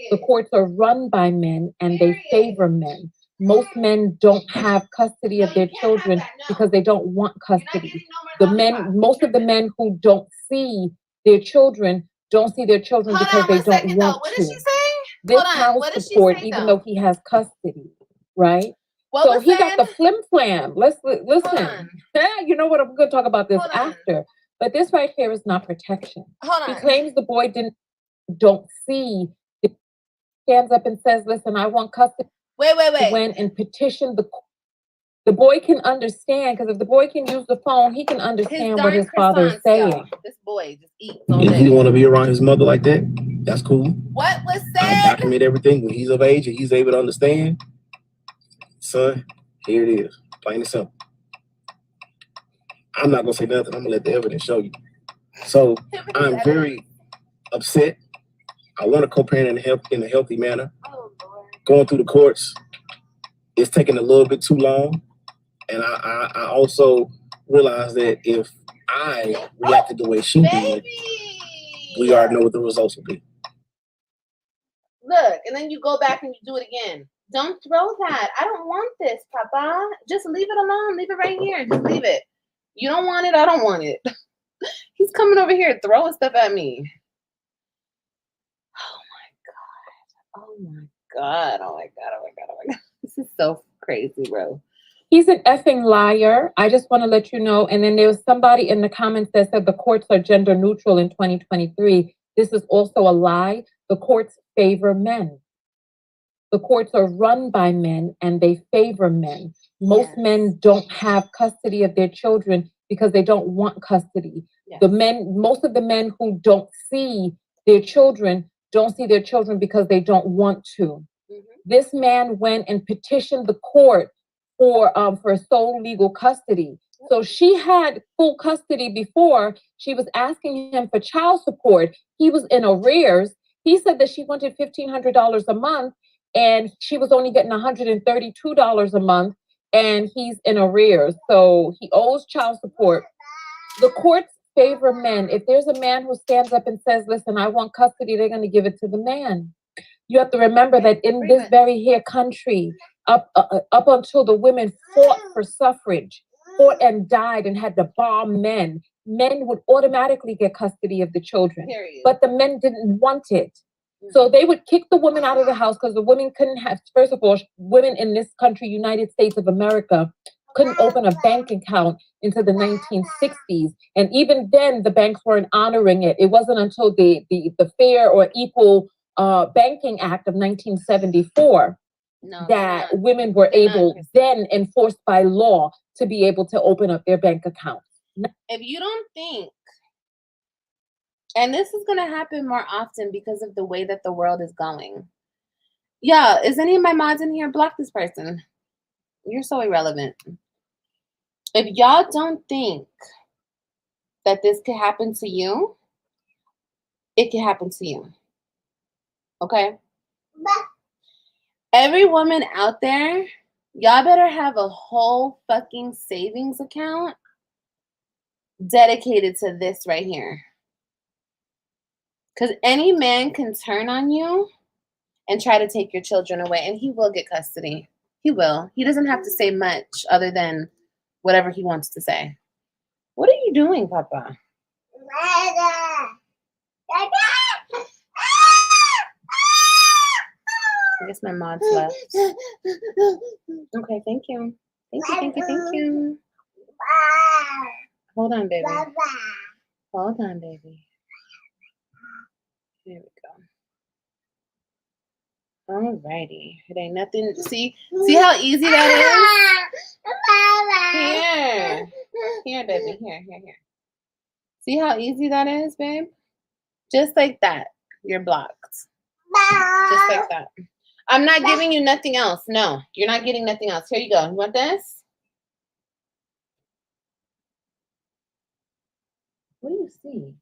The courts are run by men and they favor men. Most men don't have custody of their children because they don't want custody. Most of the men who don't see their children don't see their children because they don't want What to. did she say? This child support, even though he has custody, right? So he got the flim flam. Listen. You know what? I'm going to talk about this after. But this right here is not protection. He claims the boy don't see. Stands up and says, "Listen, I want custody." Wait. Went and petitioned the boy can understand, because if the boy can use the phone, he can understand what his father is saying. This boy just eats. If he don't want to be around his mother like that, that's cool. What was I said? document everything when he's of age and he's able to understand. Son, here it is. Plain and simple. I'm not gonna say nothing. I'm gonna let the evidence show you. So I'm very upset. I want to co-parent in a healthy manner. Going through the courts, it's taking a little bit too long. And I also realized that if I reacted the way she did, we already know what the results will be. Look, and then you go back and you do it again. Don't throw that. I don't want this, Papa. Just leave it alone. Leave it right here. Just leave it. You don't want it. I don't want it. He's coming over here throwing stuff at me. Oh my God. This is so crazy, bro. He's an effing liar. I just want to let you know. And then there was somebody in the comments that said the courts are gender neutral in 2023. This is also a lie. The courts favor men. The courts are run by men and they favor men. Most men don't have custody of their children because they don't want custody. Most of the men who don't see their children don't see their children because they don't want to. This man went and petitioned the court for sole legal custody. So she had full custody before. She was asking him for child support. He was in arrears. He said that she wanted $1,500 a month and she was only getting $132 a month, and he's in arrears. So he owes child support. The courts favor men. If there's a man who stands up and says, "Listen, I want custody," they're going to give it to the man. You have to remember that in this very here country, up until the women fought for suffrage, fought and died and had to bomb men would automatically get custody of the children. But the men didn't want it. So they would kick the woman out of the house because the women couldn't have, first of all, women in this country, United States of America, couldn't open a bank account into the 1960s. And even then, the banks weren't honoring it. It wasn't until the Fair or Equal Banking Act of 1974 that women were able, then enforced by law, to be able to open up their bank accounts. If you don't think, and this is going to happen more often because of the way that the world is going. Yeah, is any of my mods in here? Block this person. You're so irrelevant. If y'all don't think that this could happen to you, it can happen to you. Okay? Every woman out there, y'all better have a whole fucking savings account dedicated to this right here. Because any man can turn on you and try to take your children away, and he will get custody. He will. He doesn't have to say much other than whatever he wants to say. What are you doing, Papa? I guess my mod's left. Okay, thank you. Thank you. Hold on, baby. Hold on, baby. There we go. Alrighty. It ain't nothing. See how easy that is? Here, baby. Here. See how easy that is, babe? Just like that. You're blocked. Just like that. I'm not giving you nothing else. No, you're not getting nothing else. Here you go. You want this? What do you see?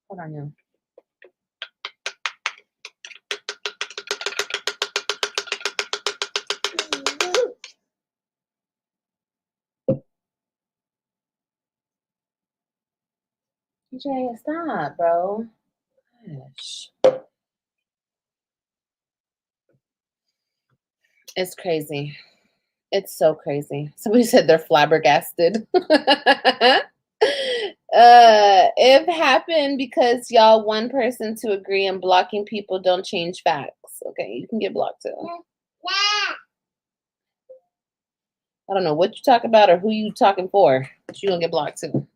Hold on, you. TJ, stop, bro. Gosh. It's crazy. It's so crazy. Somebody said they're flabbergasted. It happened because y'all one person to agree and blocking people don't change facts. Okay, you can get blocked too. I don't know what you talk about or who you talking for, but you're gonna get blocked too.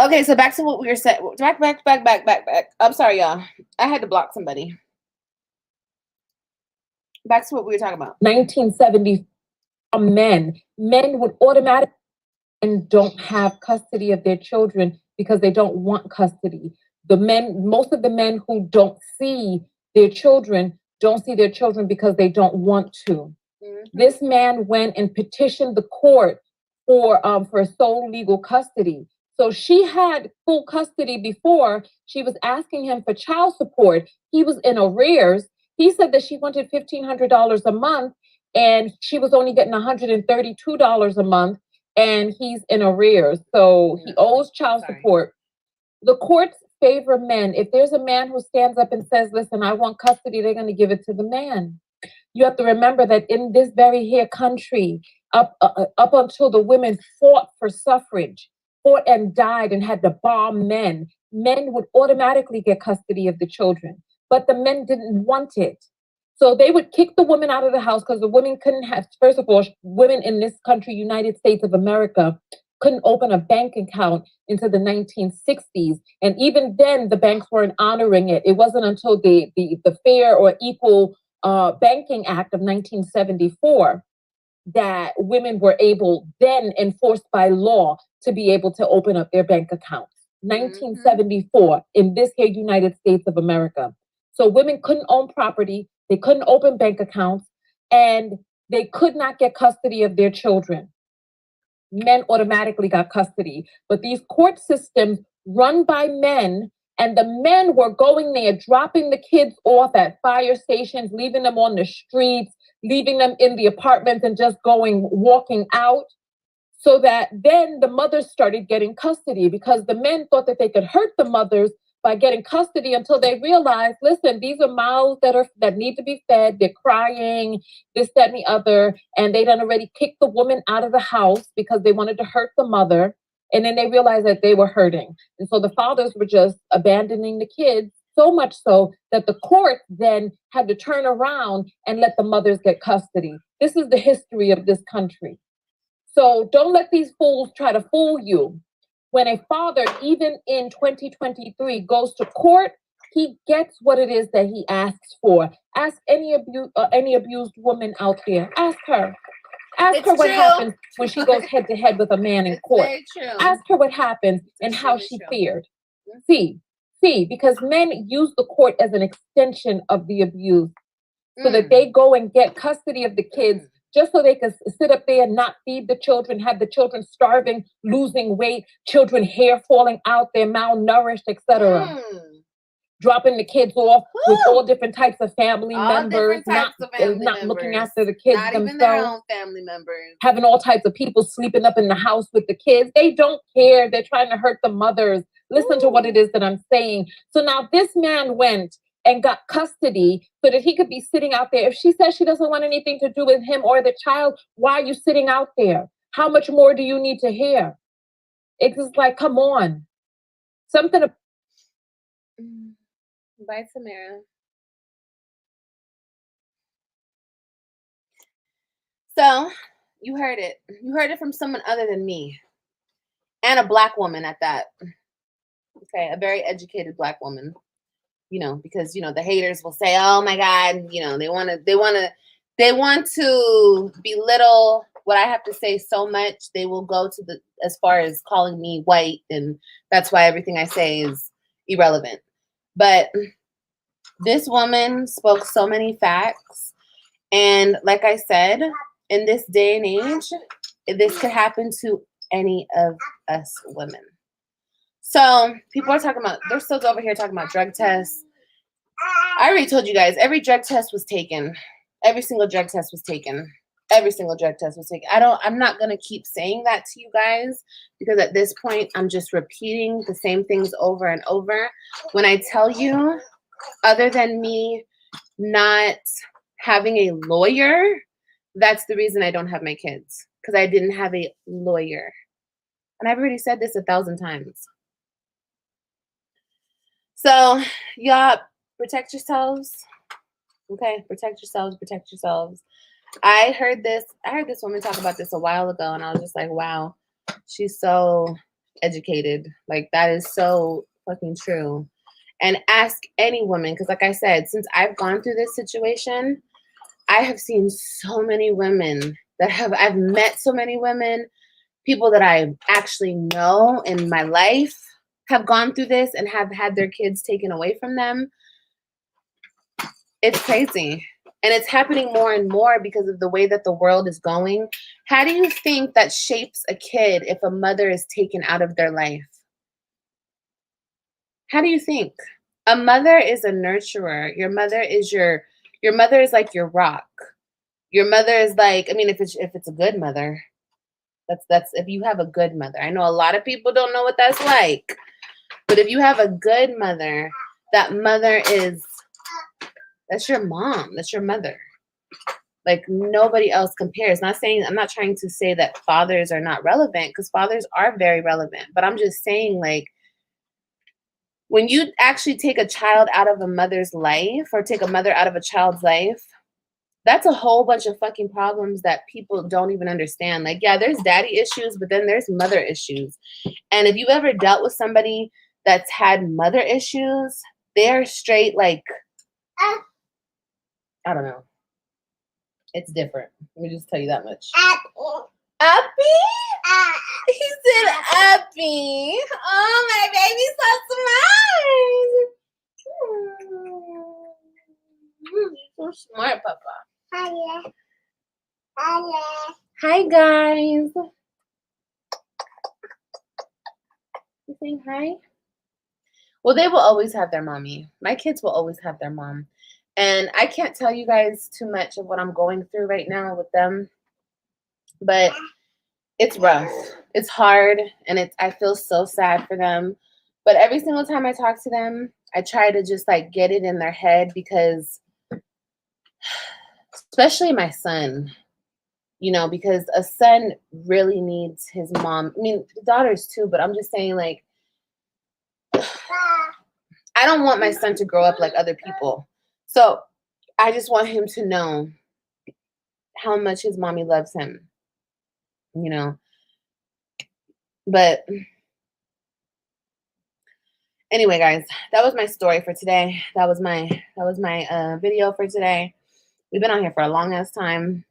Okay, so back to what we were saying. Back. I'm sorry, y'all. I had to block somebody. Back to what we were talking about. 1970 men would automatically and don't have custody of their children because they don't want custody. Most of the men who don't see their children don't see their children because they don't want to. Mm-hmm. This man went and petitioned the court for sole legal custody. So she had full custody before. She was asking him for child support. He was in arrears. He said that she wanted $1,500 a month and she was only getting $132 a month. And he's in arrears, so he owes child support. The courts favor men. If there's a man who stands up and says, listen, I want custody, they're going to give it to the man. You have to remember that in this very here country, up until the women fought for suffrage, fought and died and had to bomb men would automatically get custody of the children. But the men didn't want it. So they would kick the woman out of the house because the women couldn't have, first of all, women in this country, United States of America, couldn't open a bank account until the 1960s. And even then, the banks weren't honoring it. It wasn't until the Fair or Equal Banking Act of 1974 that women were able, then enforced by law, to be able to open up their bank accounts. 1974 in this here United States of America. So women couldn't own property. They couldn't open bank accounts, and they could not get custody of their children. Men automatically got custody. But these court systems run by men, and the men were going there, dropping the kids off at fire stations, leaving them on the streets, leaving them in the apartments and just walking out. So that then the mothers started getting custody because the men thought that they could hurt the mothers by getting custody until they realized, listen, these are mouths that need to be fed. They're crying, this, that, and the other. And they done already kicked the woman out of the house because they wanted to hurt the mother. And then they realized that they were hurting. And so the fathers were just abandoning the kids, so much so that the court then had to turn around and let the mothers get custody. This is the history of this country. So don't let these fools try to fool you. When a father, even in 2023, goes to court, he gets what it is that he asks for. Ask any abused woman out there. Ask her. Ask her what happens when she goes head to head with a man in court. Ask her what happens and how she fared. See, because men use the court as an extension of the abuse, so that they go and get custody of the kids just so they can sit up there and not feed the children, have the children starving, losing weight, children hair falling out, they're malnourished, etc. dropping the kids off with Whew. all different types of family All members, different types of family not looking members. after the kids Not even their themselves, own family members. having all types of people sleeping up in the house with the kids. They don't care. They're trying to hurt the mothers. Listen to what it is that I'm saying. So now this man went and got custody so that he could be sitting out there. If she says she doesn't want anything to do with him or the child, why are you sitting out there? How much more do you need to hear? It's just like, come on. Something. Bye, Tamara. So you heard it. You heard it from someone other than me. And a Black woman at that. Okay, a very educated Black woman. You know, because, you know, the haters will say, oh my God, you know, they want to belittle what I have to say so much. They will go to as far as calling me white, and that's why everything I say is irrelevant. But this woman spoke so many facts. And like I said, in this day and age, this could happen to any of us women. So people are talking about, they're still over here talking about drug tests. I already told you guys, every drug test was taken. Every single drug test was taken. Every single drug test was taken. I'm not going to keep saying that to you guys, because at this point, I'm just repeating the same things over and over. When I tell you, other than me not having a lawyer, that's the reason I don't have my kids, because I didn't have a lawyer. And I've already said this 1,000 times. So, y'all, protect yourselves. Okay, protect yourselves, protect yourselves. I heard this woman talk about this a while ago, and I was just like, wow, she's so educated. Like, that is so fucking true. And ask any woman, because like I said, since I've gone through this situation, I have seen so many women I've met so many women, people that I actually know in my life have gone through this and have had their kids taken away from them. It's crazy. And it's happening more and more because of the way that the world is going. How do you think that shapes a kid if a mother is taken out of their life? How do you think? A mother is a nurturer. Your mother is like your rock. Your mother is like, I mean, if it's a good mother, that's if you have a good mother. I know a lot of people don't know what that's like. But if you have a good mother, that mother that's your mom. That's your mother. Like, nobody else compares. I'm not trying to say that fathers are not relevant, because fathers are very relevant. But I'm just saying, like, when you actually take a child out of a mother's life, or take a mother out of a child's life, that's a whole bunch of fucking problems that people don't even understand. Like, yeah, there's daddy issues, but then there's mother issues. And if you ever dealt with somebody that's had mother issues, they're straight like, I don't know. It's different. Let me just tell you that much. Uppy? He said Uppy. Oh, my baby's so smart. You're so smart, Papa. Hi, guys. You saying hi? Well, they will always have their mommy. My kids will always have their mom. And I can't tell you guys too much of what I'm going through right now with them. But it's rough. It's hard. And I feel so sad for them. But every single time I talk to them, I try to just like get it in their head, because especially my son, you know, because a son really needs his mom. I mean, the daughters too, but I'm just saying, like, I don't want my son to grow up like other people. So I just want him to know how much his mommy loves him, you know. But anyway, guys, that was my story for today. That was my video for today. We've been on here for a long ass time.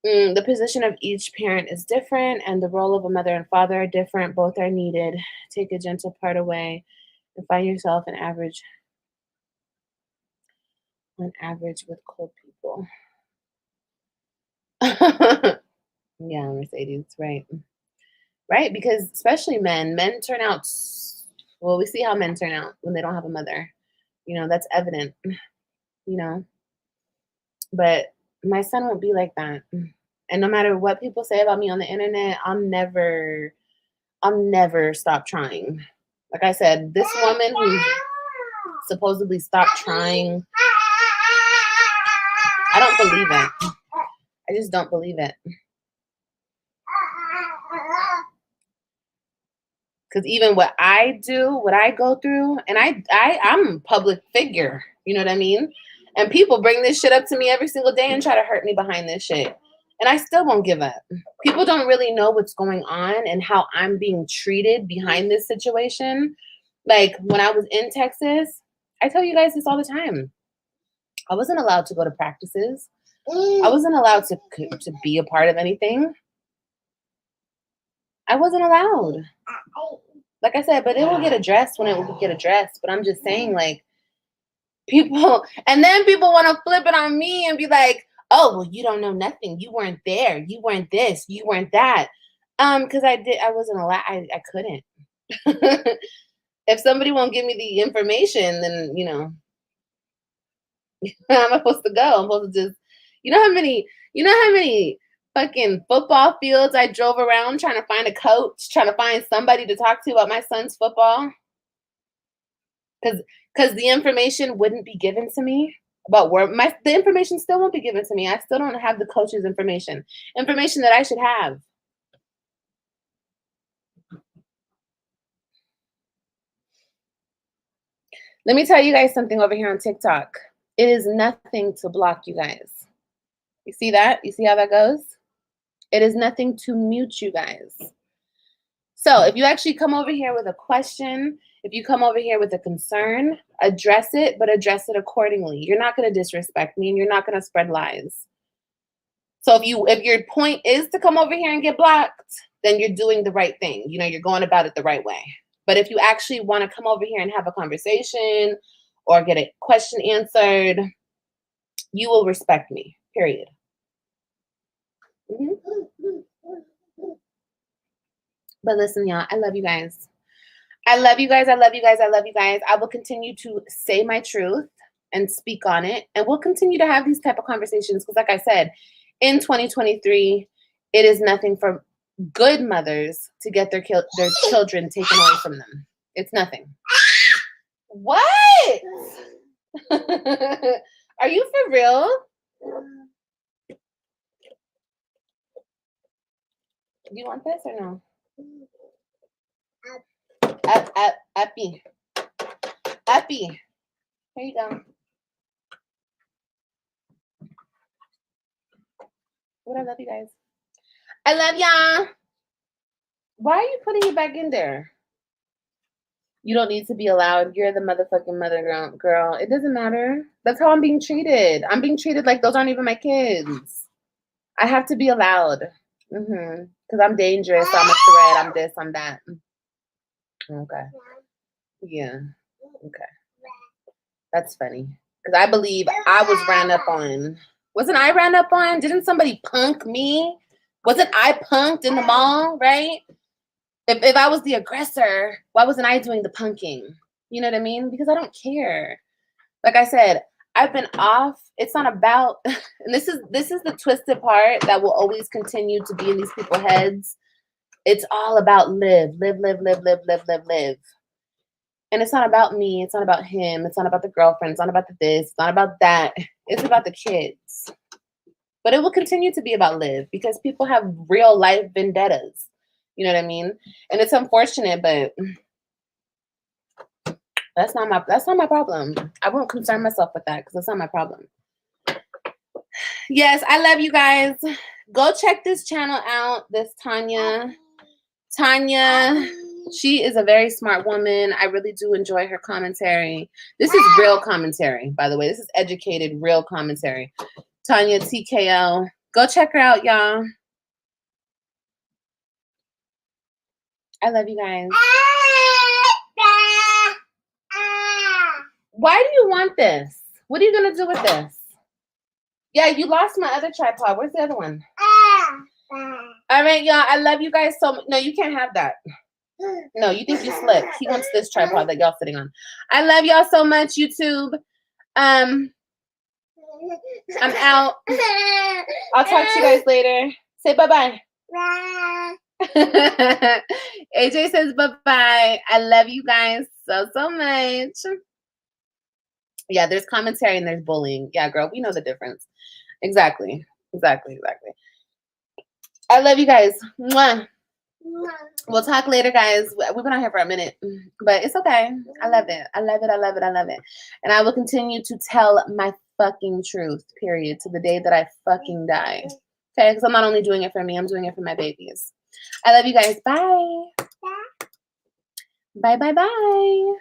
The position of each parent is different, and the role of a mother and father are different. Both are needed. Take a gentle part away and find yourself on average with cold people. Yeah, Mercedes, right. Right, because especially men turn out Well, we see how men turn out when they don't have a mother. You know, that's evident, you know. But my son won't be like that. And no matter what people say about me on the internet, I'll never stop trying. Like I said, this woman who supposedly stopped trying, I don't believe it. I just don't believe it. Because even what I do, what I go through, and I'm a public figure, you know what I mean? And people bring this shit up to me every single day and try to hurt me behind this shit. And I still won't give up. People don't really know what's going on and how I'm being treated behind this situation. Like when I was in Texas, I tell you guys this all the time. I wasn't allowed to go to practices. I wasn't allowed to be a part of anything. I wasn't allowed. Like I said, but it will get addressed when it will get addressed. But I'm just saying, like, people, and then people want to flip it on me and be like, oh, well, you don't know nothing. You weren't there. You weren't this. You weren't that. Because I wasn't allowed. I couldn't. If somebody won't give me the information, then, you know, how am I supposed to go? I'm supposed to just, you know how many fucking football fields I drove around trying to find a coach, trying to find somebody to talk to about my son's football? Because the information wouldn't be given to me about where the information still won't be given to me. I still don't have the coach's information that I should have. Let me tell you guys something over here on TikTok. It is nothing to block you guys. You see that? You see how that goes? It is nothing to mute you guys. So if you actually come over here with a question, if you come over here with a concern, address it, but address it accordingly. You're not going to disrespect me and you're not going to spread lies. So if your point is to come over here and get blocked, then you're doing the right thing. You know, you're going about it the right way. But if you actually want to come over here and have a conversation or get a question answered, you will respect me, period. But listen, y'all, I love you guys. I love you guys. I love you guys. I love you guys. I will continue to say my truth and speak on it. And we'll continue to have these type of conversations because, like I said, in 2023, it is nothing for good mothers to get their children taken away from them. It's nothing. What? Are you for real? Do you want this or no? Epi. Here you go. What I love you guys. I love y'all. Why are you putting it back in there? You don't need to be allowed. You're the motherfucking mother girl. It doesn't matter. That's how I'm being treated. I'm being treated like those aren't even my kids. I have to be allowed. Because I'm dangerous. I'm a threat. I'm this. I'm that. Okay. Yeah. Okay. That's funny. Because I believe I was ran up on. Wasn't I ran up on? Didn't somebody punk me? Wasn't I punked in the mall, right? If I was the aggressor, why wasn't I doing the punking? You know what I mean? Because I don't care. Like I said, I've been off. It's not about, and this is the twisted part that will always continue to be in these people's heads. It's all about live. And it's not about me. It's not about him. It's not about the girlfriend. It's not about the this. It's not about that. It's about the kids. But it will continue to be about live because people have real life vendettas. You know what I mean? And it's unfortunate, but that's not my problem. I won't concern myself with that because that's not my problem. Yes, I love you guys. Go check this channel out. This Tanya. She is a very smart woman. I really do enjoy her commentary. This is real commentary, by the way. This is educated, real commentary. Tanya TKO. Go check her out, y'all. I love you guys. Why do you want this? What are you going to do with this? Yeah, you lost my other tripod. Where's the other one? All right, y'all. I love you guys so much. No, you can't have that. No, you think you slick. He wants this tripod that y'all sitting on. I love y'all so much, YouTube. I'm out. I'll talk to you guys later. Say bye-bye. AJ says bye-bye. I love you guys so much. Yeah, there's commentary and there's bullying. Yeah, girl, we know the difference. Exactly. I love you guys. Mwah. We'll talk later, guys. We've been on here for a minute, but it's okay. I love it. And I will continue to tell my fucking truth, period, to the day that I fucking die. Okay? Because I'm not only doing it for me, I'm doing it for my babies. I love you guys. Bye. Bye.